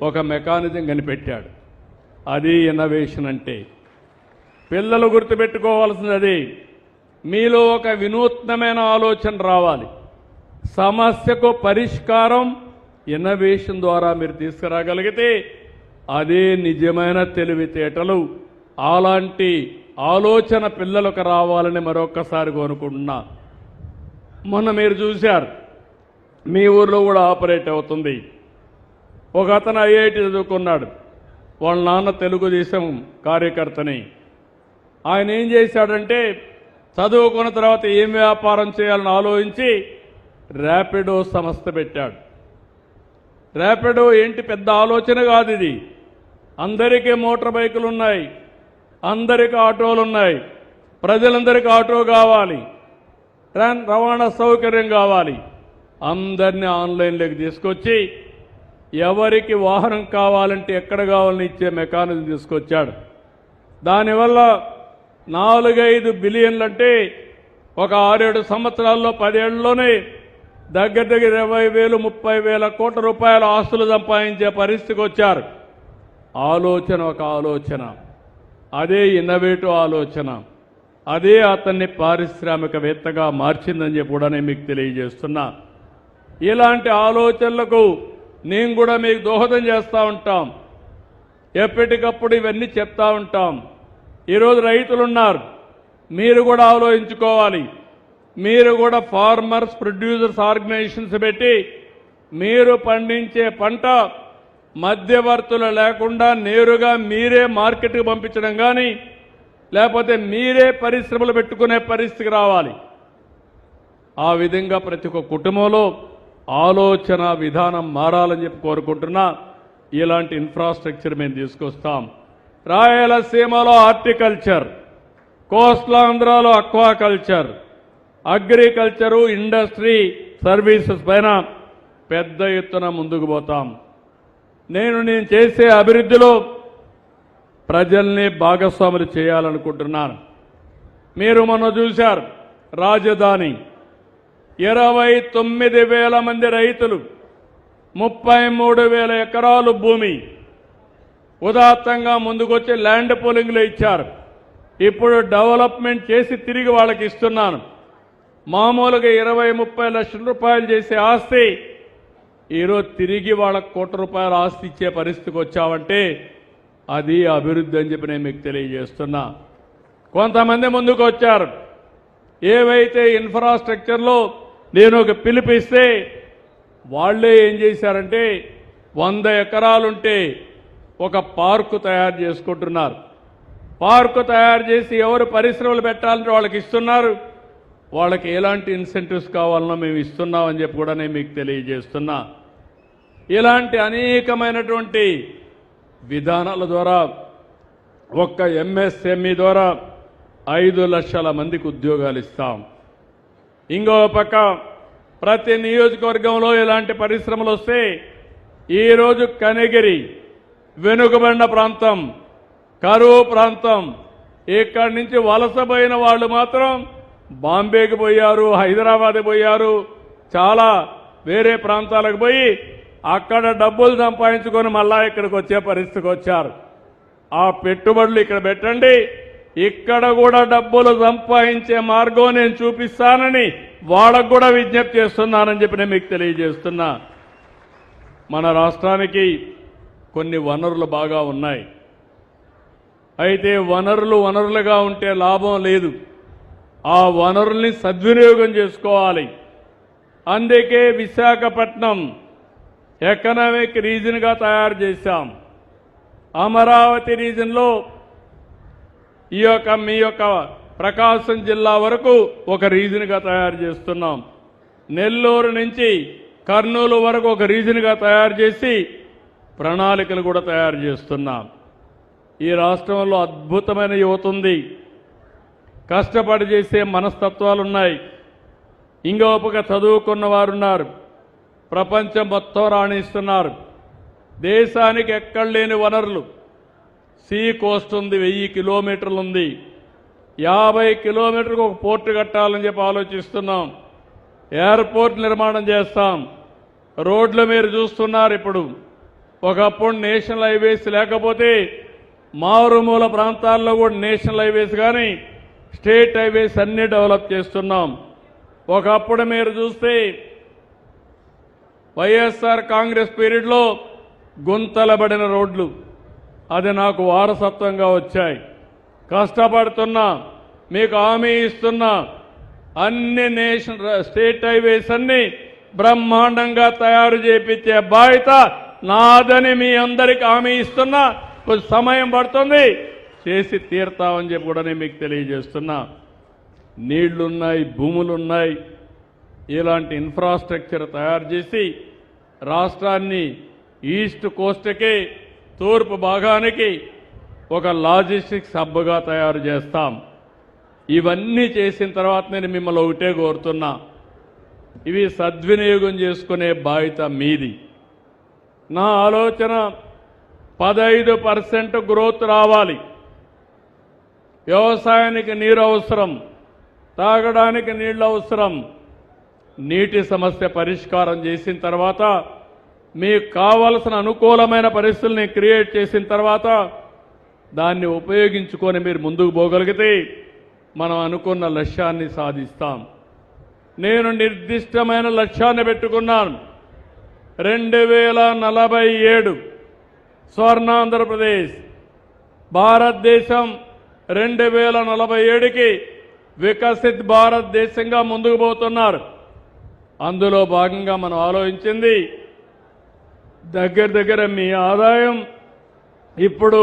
S4: ఒక మెకానిజం కనిపెట్టాడు. అది ఇన్నోవేషన్ అంటే. పిల్లలు గుర్తుపెట్టుకోవాల్సింది అది. మీలో ఒక వినూత్నమైన ఆలోచన రావాలి. సమస్యకు పరిష్కారం ఇన్నోవేషన్ ద్వారా మీరు తీసుకురాగలిగితే అదే నిజమైన తెలివితేటలు. అలాంటి ఆలోచన పిల్లలకు రావాలని మరొక్కసారి కోరుకుంటున్నా. మొన్న మీరు చూశారు, మీ ఊర్లో కూడా ఆపరేట్ అవుతుంది. ఒక అతను ఐఐటి చదువుకున్నాడు, వాళ్ళ నాన్న తెలుగుదేశం కార్యకర్తని. ఆయన ఏం చేశాడంటే చదువుకున్న తర్వాత ఏం వ్యాపారం చేయాలని ఆలోచించి ర్యాపిడో సంస్థ పెట్టాడు. ర్యాపిడో ఏంటి పెద్ద ఆలోచన కాదు ఇది. అందరికీ మోటార్ బైకులు ఉన్నాయి, అందరికీ ఆటోలు ఉన్నాయి, ప్రజలందరికీ ఆటో కావాలి, రవాణా సౌకర్యం కావాలి. అందరినీ ఆన్లైన్లోకి తీసుకొచ్చి ఎవరికి వాహనం కావాలంటే ఎక్కడ కావాలని ఇచ్చే మెకానిజం తీసుకొచ్చాడు. దానివల్ల 4-5 బిలియన్లు అంటే ఒక 6-7 సంవత్సరాల్లో 10 ఏళ్లలోనే దగ్గర 20,000-30,000 కోట్ల రూపాయల ఆస్తులు సంపాదించే పరిస్థితికి వచ్చారు. ఆలోచన ఒక ఆలోచన, అదే ఇన్నోవేటివ్ ఆలోచన, అదే అతన్ని పారిశ్రామికవేత్తగా మార్చిందని చెప్పి కూడా నేను మీకు తెలియజేస్తున్నా. ఇలాంటి ఆలోచనలకు నేను కూడా మీకు దోహదం చేస్తూ ఉంటాం. ఎప్పటికప్పుడు ఇవన్నీ చెప్తా ఉంటాం. ఈరోజు రైతులు ఉన్నారు, మీరు కూడా ఆలోచించుకోవాలి. మీరు కూడా ఫార్మర్స్ ప్రొడ్యూసర్స్ ఆర్గనైజేషన్స్ పెట్టి మీరు పండించే పంట మధ్యవర్తులు లేకుండా నేరుగా మీరే మార్కెట్కి పంపించడం కానీ లేకపోతే మీరే పరిశ్రమలు పెట్టుకునే పరిస్థితికి రావాలి. ఆ విధంగా ప్రతి ఒక్క కుటుంబంలో ఆలోచన విధానం మారాలని చెప్పి కోరుకుంటున్నా. ఇలాంటి ఇన్ఫ్రాస్ట్రక్చర్ మేము తీసుకొస్తాం. రాయలసీమలో హార్టికల్చర్, కోస్ట్లాంధ్రాలో అక్వాకల్చర్, అగ్రికల్చరు, ఇండస్ట్రీ, సర్వీసెస్ పైన పెద్ద ఎత్తున ముందుకు పోతాం. నేను చేసే అభివృద్ధిలో ప్రజల్ని భాగస్వాములు చేయాలనుకుంటున్నాను. మీరు మొన్న చూశారు, రాజధాని 29,000 మంది రైతులు, 33,000 ఎకరాలు భూమి ఉదాత్తంగా ముందుకొచ్చి ల్యాండ్ పూలింగ్లో ఇచ్చారు. ఇప్పుడు డెవలప్మెంట్ చేసి తిరిగి వాళ్ళకి ఇస్తున్నాను. మామూలుగా 20-30 లక్షల రూపాయలు చేసే ఆస్తి ఈరోజు తిరిగి వాళ్ళకు ₹1,00,00,000 ఆస్తి ఇచ్చే పరిస్థితికి వచ్చామంటే అది అభివృద్ధి అని చెప్పి నేను మీకు తెలియజేస్తున్నా. కొంతమంది ముందుకు వచ్చారు. ఏవైతే ఇన్ఫ్రాస్ట్రక్చర్లో నేను ఒక పిలిపిస్తే వాళ్ళే ఏం చేశారంటే 100 ఎకరాలుంటే ఒక పార్కు తయారు చేసుకుంటున్నారు. పార్కు తయారు చేసి ఎవరు పరిశ్రమలు పెట్టాలంటే వాళ్ళకి ఇస్తున్నారు. వాళ్ళకి ఎలాంటి ఇన్సెంటివ్స్ కావాలన్నా మేము ఇస్తున్నామని చెప్పి కూడా నేను మీకు తెలియజేస్తున్నా. ఇలాంటి అనేకమైనటువంటి విధానాల ద్వారా ఒక్క ఎంఎస్ఎంఈ ద్వారా 5 లక్షల మందికి ఉద్యోగాలు ఇస్తాం. ఇంకో పక్క ప్రతి నియోజకవర్గంలో ఇలాంటి పరిశ్రమలు వస్తే ఈరోజు కనిగిరి వెనుకబడిన ప్రాంతం, కరువు ప్రాంతం, ఇక్కడి నుంచి వలసపోయిన వాళ్ళు మాత్రం బాంబేకి పోయారు, హైదరాబాద్ పోయారు, చాలా వేరే ప్రాంతాలకు పోయి అక్కడ డబ్బులు సంపాదించుకొని మళ్ళా ఇక్కడికి వచ్చే పరిస్థితికి వచ్చారు. ఆ పెట్టుబడులు ఇక్కడ పెట్టండి, ఇక్కడ కూడా డబ్బులు సంపాదించే మార్గం నేను చూపిస్తానని వాళ్ళకు కూడా విజ్ఞప్తి చేస్తున్నానని చెప్పి నేను మీకు తెలియజేస్తున్నా. మన రాష్ట్రానికి కొన్ని వనరులు బాగా ఉన్నాయి. అయితే వనరులుగా ఉంటే లాభం లేదు. ఆ వనరుల్ని సద్వినియోగం చేసుకోవాలి. అందుకే విశాఖపట్నం ఎకనామిక్ రీజన్గా తయారు చేశాం. అమరావతి రీజన్లో మీ యొక్క ప్రకాశం జిల్లా వరకు ఒక రీజన్గా తయారు చేస్తున్నాం. నెల్లూరు నుంచి కర్నూలు వరకు ఒక రీజన్గా తయారు చేసి ప్రణాళికలు కూడా తయారు చేస్తున్నాం. ఈ రాష్ట్రంలో అద్భుతమైన యువత ఉంది. కష్టపడి చేసే మనస్తత్వాలున్నాయి. ఇంకోపక చదువుకున్న వారు ఉన్నారు. ప్రపంచం మొత్తం రాణిస్తున్నారు. దేశానికి ఎక్కడ లేని వనరులు. సీ కోస్ట్ ఉంది, 1000 కిలోమీటర్లు ఉంది. 50 కిలోమీటర్లకు ఒక పోర్టు కట్టాలని చెప్పి ఆలోచిస్తున్నాం. ఎయిర్పోర్ట్ నిర్మాణం చేస్తాం. రోడ్లు మీరు చూస్తున్నారు. ఇప్పుడు ఒకప్పుడు నేషనల్ హైవేస్ లేకపోతే మారుమూల ప్రాంతాల్లో కూడా నేషనల్ హైవేస్ కానీ స్టేట్ హైవేస్ అన్ని డెవలప్ చేస్తున్నాం. ఒకప్పుడు మీరు చూస్తే వైఎస్ఆర్ కాంగ్రెస్ పీరియడ్లో గుంతలబడిన రోడ్లు, అది నాకు వారసత్వంగా వచ్చాయి. కష్టపడుతున్నా, మీకు హామీ ఇస్తున్నా, అన్ని స్టేట్ హైవేస్ అన్ని బ్రహ్మాండంగా తయారు చేయించే బాధ్యత నాదని మీ అందరికి హామీ ఇస్తున్నా. కొంచెం సమయం పడుతుంది, చేసి తీరుతామని చెప్పి కూడా నేను మీకు తెలియజేస్తున్నా. నీళ్లున్నాయి, భూములున్నాయి. ఇలాంటి ఇన్ఫ్రాస్ట్రక్చర్ తయారు చేసి రాష్ట్రాన్ని ఈస్ట్ కోస్ట్కి, తూర్పు భాగానికి ఒక లాజిస్టిక్స్ హబ్గా తయారు చేస్తాం. ఇవన్నీ చేసిన తర్వాత నేను మిమ్మల్ని ఒకటే కోరుతున్నా, ఇవి సద్వినియోగం చేసుకునే బాధ్యత మీది. నా ఆలోచన 15% గ్రోత్ రావాలి. వ్యవసాయానికి నీరు అవసరం, తాగడానికి నీళ్లు అవసరం. నీటి సమస్య పరిష్కారం చేసిన తర్వాత, మీకు కావలసిన అనుకూలమైన పరిస్థితుల్ని క్రియేట్ చేసిన తర్వాత దాన్ని ఉపయోగించుకొని మీరు ముందుకు పోగలిగితే మనం అనుకున్న లక్ష్యాన్ని సాధిస్తాం. నేను నిర్దిష్టమైన లక్ష్యాన్ని పెట్టుకున్నాను. 2047 స్వర్ణాంధ్రప్రదేశ్. భారతదేశం 2047కి వికసిత్ భారతదేశంగా ముందుకు పోతున్నారు. అందులో భాగంగా మనం ఆలోచించింది దగ్గర మీ ఆదాయం ఇప్పుడు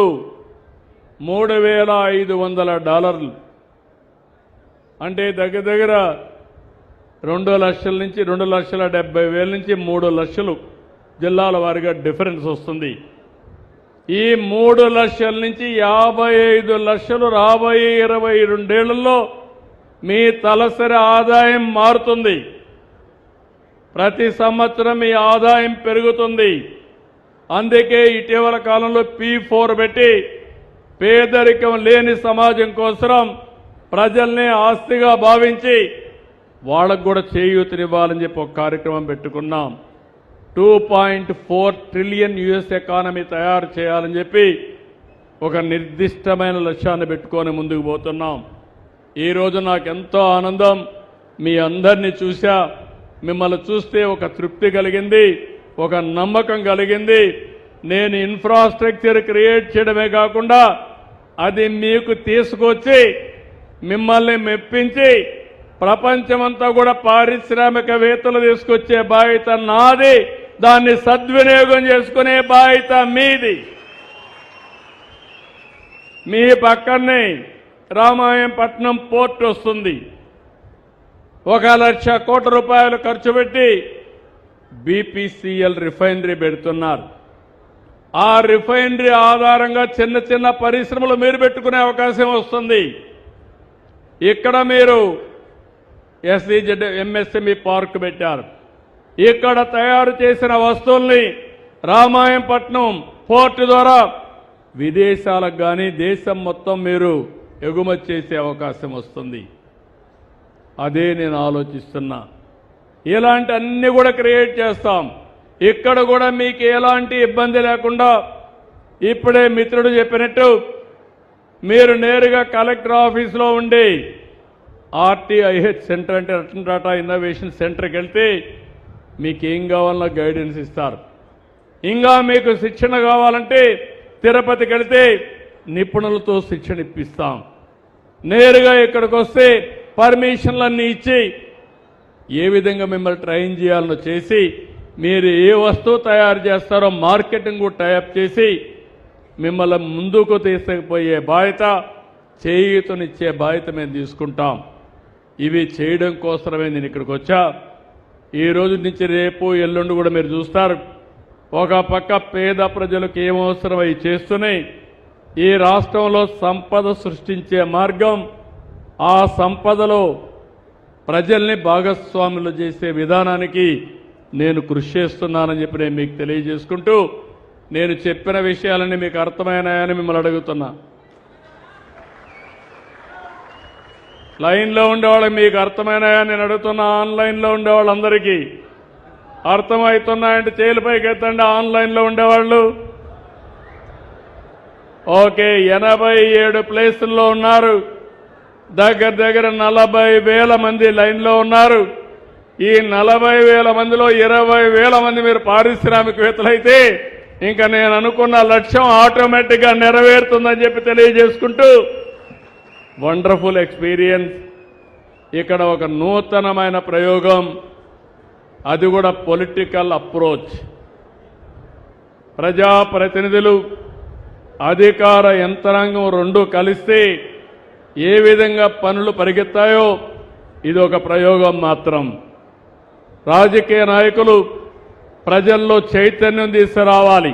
S4: $3,500, అంటే దగ్గర 2 లక్షల నుంచి 2,70,000 నుంచి 3 లక్షలు జిల్లాల వారీగా డిఫరెన్స్ వస్తుంది. ఈ 3 లక్షల నుంచి 55 లక్షలు రాబోయే 22 ఏళ్లలో మీ తలసరి ఆదాయం మారుతుంది. ప్రతి సంవత్సరం మీ ఆదాయం పెరుగుతుంది. అందుకే ఇటీవల కాలంలో P4 పెట్టి పేదరికం లేని సమాజం కోసం ప్రజల్ని ఆస్తిగా భావించి వాళ్ళకు కూడా చేయూతనివ్వాలని చెప్పి ఒక కార్యక్రమం పెట్టుకున్నాం. 2.4 ట్రిలియన్ US ఎకానమీ తయారు చేయాలని చెప్పి ఒక నిర్దిష్టమైన లక్ష్యాన్ని పెట్టుకొని ముందుకు పోతున్నాం. ఈరోజు నాకు ఎంతో ఆనందం. మీ అందరినీ చూశా. మిమ్మల్ని చూస్తే ఒక తృప్తి కలిగింది, ఒక నమ్మకం కలిగింది. నేను ఇన్ఫ్రాస్ట్రక్చర్ క్రియేట్ చేయడమే కాకుండా అది మీకు తీసుకొచ్చి మిమ్మల్ని మెప్పించి ప్రపంచమంతా కూడా పారిశ్రామికవేత్తలు తీసుకొచ్చే బాధ్యత నాది. దాన్ని సద్వినియోగం చేసుకునే బాధ్యత మీది. మీ పక్కనే రామాయంపట్నం పోర్ట్ వస్తుంది. 1,00,000 కోట్ల రూపాయలు ఖర్చు పెట్టి BPCL రిఫైనరీ పెడుతున్నారు. ఆ రిఫైనరీ ఆధారంగా చిన్న పరిశ్రమలు మీరు పెట్టుకునే అవకాశం వస్తుంది. ఇక్కడ మీరు SEZ MSME పార్క్ పెట్టారు. ఇక్కడ తయారు చేసిన వస్తువుల్ని రామాయంపట్నం పోర్టు ద్వారా విదేశాలకు కానీ దేశం మొత్తం మీరు ఎగుమతి చేసే అవకాశం వస్తుంది. అదే నేను ఆలోచిస్తున్నా. ఇలాంటి అన్ని కూడా క్రియేట్ చేస్తాం. ఇక్కడ కూడా మీకు ఎలాంటి ఇబ్బంది లేకుండా ఇప్పుడే మిత్రుడు చెప్పినట్టు మీరు నేరుగా కలెక్టర్ ఆఫీసులో ఉండి RTIH సెంటర్ అంటే రతన్ టాటా ఇన్నోవేషన్ సెంటర్కి వెళ్తే మీకు ఏం కావాలన్నా గైడెన్స్ ఇస్తారు. ఇంకా మీకు శిక్షణ కావాలంటే తిరుపతికి వెళ్తే నిపుణులతో శిక్షణ ఇప్పిస్తాం. నేరుగా ఇక్కడికి వస్తే పర్మిషన్లన్నీ ఇచ్చి ఏ విధంగా మిమ్మల్ని ట్రైన్ చేయాలనో చేసి మీరు ఏ వస్తువు తయారు చేస్తారో మార్కెటింగ్ కూడా టైఅప్ చేసి మిమ్మల్ని ముందుకు తీసుకుపోయే బాధ్యత, చేయూతనిచ్చే బాధ్యత మేము తీసుకుంటాం. ఇవి చేయడం కోసమే నేను ఇక్కడికి వచ్చా. ఈ రోజు నుంచి రేపు ఎల్లుండి కూడా మీరు చూస్తారు. ఒక పక్క పేద ప్రజలకు ఏమవసరం అవి చేస్తూనే ఈ రాష్ట్రంలో సంపద సృష్టించే మార్గం, ఆ సంపదలో ప్రజల్ని భాగస్వాములు చేసే విధానానికి నేను కృషి చేస్తున్నానని చెప్పి నేను మీకు తెలియజేసుకుంటూ, నేను చెప్పిన విషయాలన్నీ మీకు అర్థమైనాయని మిమ్మల్ని అడుగుతున్నా. లైన్లో ఉండేవాళ్ళకి మీకు అర్థమైనాయని నేను అడుగుతున్నా. ఆన్లైన్లో ఉండేవాళ్ళందరికీ అర్థమవుతున్నాయంటే చేతులపైకి ఎత్తండి. ఆన్లైన్లో ఉండేవాళ్ళు ఓకే. 87 ప్లేసుల్లో ఉన్నారు. దగ్గర దగ్గర 40,000 మంది లైన్లో ఉన్నారు. ఈ 40,000 మందిలో 20,000 మంది మీరు పారిశ్రామికవేత్తలైతే ఇంకా నేను అనుకున్న లక్ష్యం ఆటోమేటిక్గా నెరవేరుతుందని చెప్పి తెలియజేసుకుంటూ, వండర్ఫుల్ ఎక్స్పీరియన్స్. ఇక్కడ ఒక నూతనమైన ప్రయోగం, అది కూడా పొలిటికల్ అప్రోచ్. ప్రజాప్రతినిధులు, అధికార యంత్రాంగం రెండు కలిస్తే ఏ విధంగా పనులు పరిగెత్తాయో ఇది ఒక ప్రయోగం మాత్రం. రాజకీయ నాయకులు ప్రజల్లో చైతన్యం తీసుకురావాలి.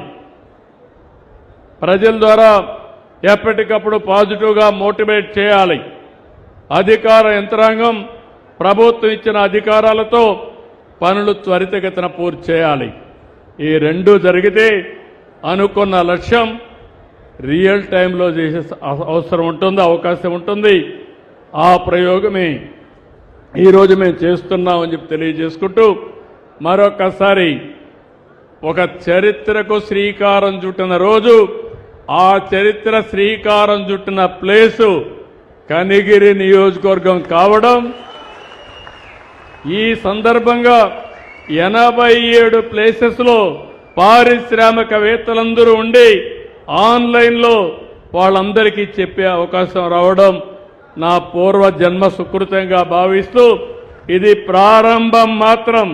S4: ప్రజల ద్వారా ఎప్పటికప్పుడు పాజిటివ్గా మోటివేట్ చేయాలి. అధికార యంత్రాంగం ప్రభుత్వం ఇచ్చిన అధికారాలతో పనులు త్వరితగతిన పూర్తి చేయాలి. ఈ రెండు జరిగితే అనుకున్న లక్ష్యం రియల్ టైంలో చేసే అవసరం ఉంటుంది, అవకాశం ఉంటుంది. ఆ ప్రయోగమే ఈరోజు మేము చేస్తున్నామని చెప్పి తెలియజేసుకుంటూ, మరొకసారి ఒక చరిత్రకు శ్రీకారం చుట్టిన రోజు, ఆ చరిత్ర శ్రీకారం చుట్టిన ప్లేసు కనిగిరి నియోజకవర్గం కావడం, ఈ సందర్భంగా 87 ప్లేసెస్లో పారిశ్రామికవేత్తలందరూ ఉండి ఆన్లైన్లో వాళ్ళందరికీ చెప్పే అవకాశం రావడం నా పూర్వ జన్మ సుకృతంగా భావిస్తూ, ఇది ప్రారంభం మాత్రం.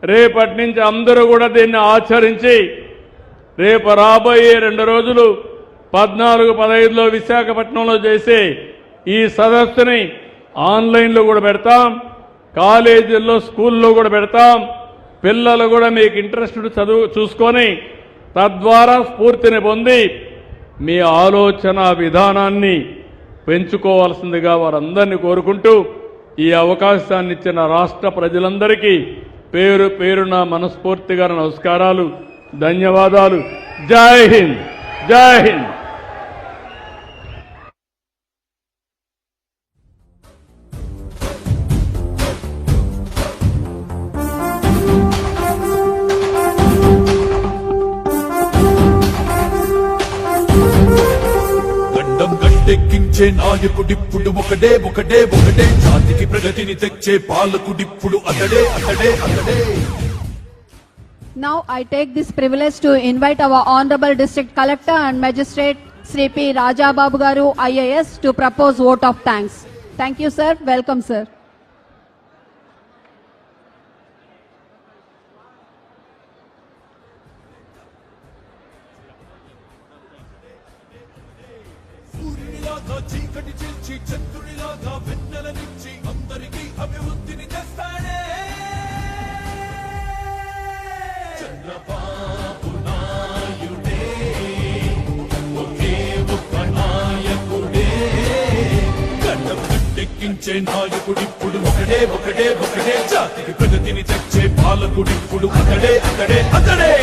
S4: రేపటి నుంచి అందరూ కూడా దీన్ని ఆచరించి రేపు రాబోయే 2 రోజులు 14, 15లో విశాఖపట్నంలో చేసే ఈ సదస్సుని ఆన్లైన్లో కూడా పెడతాం, కాలేజీల్లో స్కూల్లో కూడా పెడతాం. పిల్లలు కూడా మీకు ఇంట్రెస్ట్ చదువు చూసుకొని తద్వారా స్ఫూర్తిని పొంది మీ ఆలోచన విధానాన్ని పెంచుకోవాల్సిందిగా వారందరినీ కోరుకుంటూ, ఈ అవకాశాన్ని ఇచ్చిన రాష్ట్ర ప్రజలందరికీ పేరు పేరున మనస్ఫూర్తిగా నమస్కారాలు, ధన్యవాదాలు. జై హింద్, జై హింద్.
S21: ఎక్కించే నాయకుడిప్పుడు ఒకడే ఒకడే ఒకడే, జాతికి ప్రగతిని తెచ్చే పాలకుడిప్పుడు అతడే అతడే అతడే.
S7: Now I take this privilege to invite our Honorable District Collector and Magistrate Sri P. Rajababu Garu IAS to propose vote of thanks. Thank you, sir. Welcome, sir.
S21: చీకటి చిల్చి చంద్రుడిలాగా వెన్నెల నుంచి అందరికీ అభివృద్ధిని తెస్తాడే చంద్రబాబు నాయుడే, ఒకే ఒక్క నాయకుడే. గడ్డం గట్టెక్కించే నాయకుడిప్పుడు ఒకడే ఒకడే ఒకడే, జాతికి ప్రగతిని తెచ్చే పాలకుడిప్పుడు అతడే అతడే అతడే.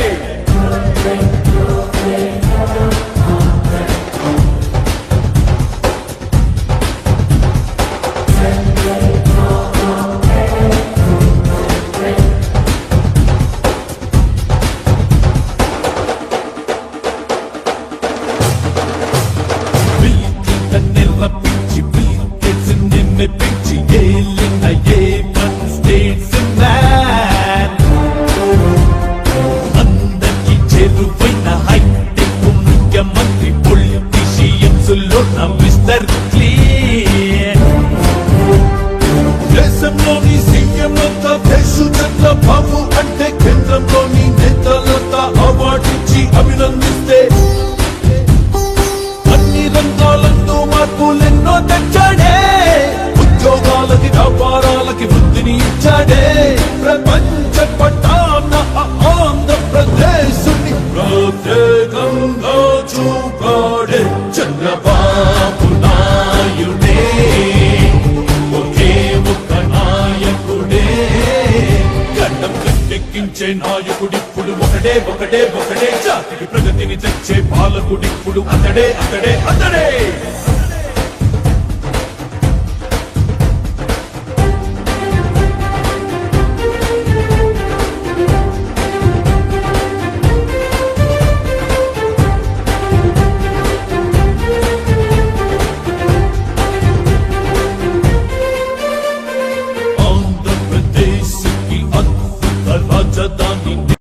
S21: అందరికి చేరువైన హైటెక్ ముఖ్యమంత్రి పొలిటీషియన్స్ లో మిస్టర్ క్లీన్, దేశంలోని సీఎం పంచపటాన ఆంధ్రప్రదేశ్ ప్రత్యేకంగా చూపాడే చంద్రబాబు నాయుడే, ఒకే ఒక్క నాయకుడే. గడ్డం గట్టెక్కించే నాయకుడిప్పుడు ఒకడే ఒకడే ఒకడే, జాతికి ప్రగతిని తెచ్చే పాలకుడిప్పుడు అతడే అతడే అతడే.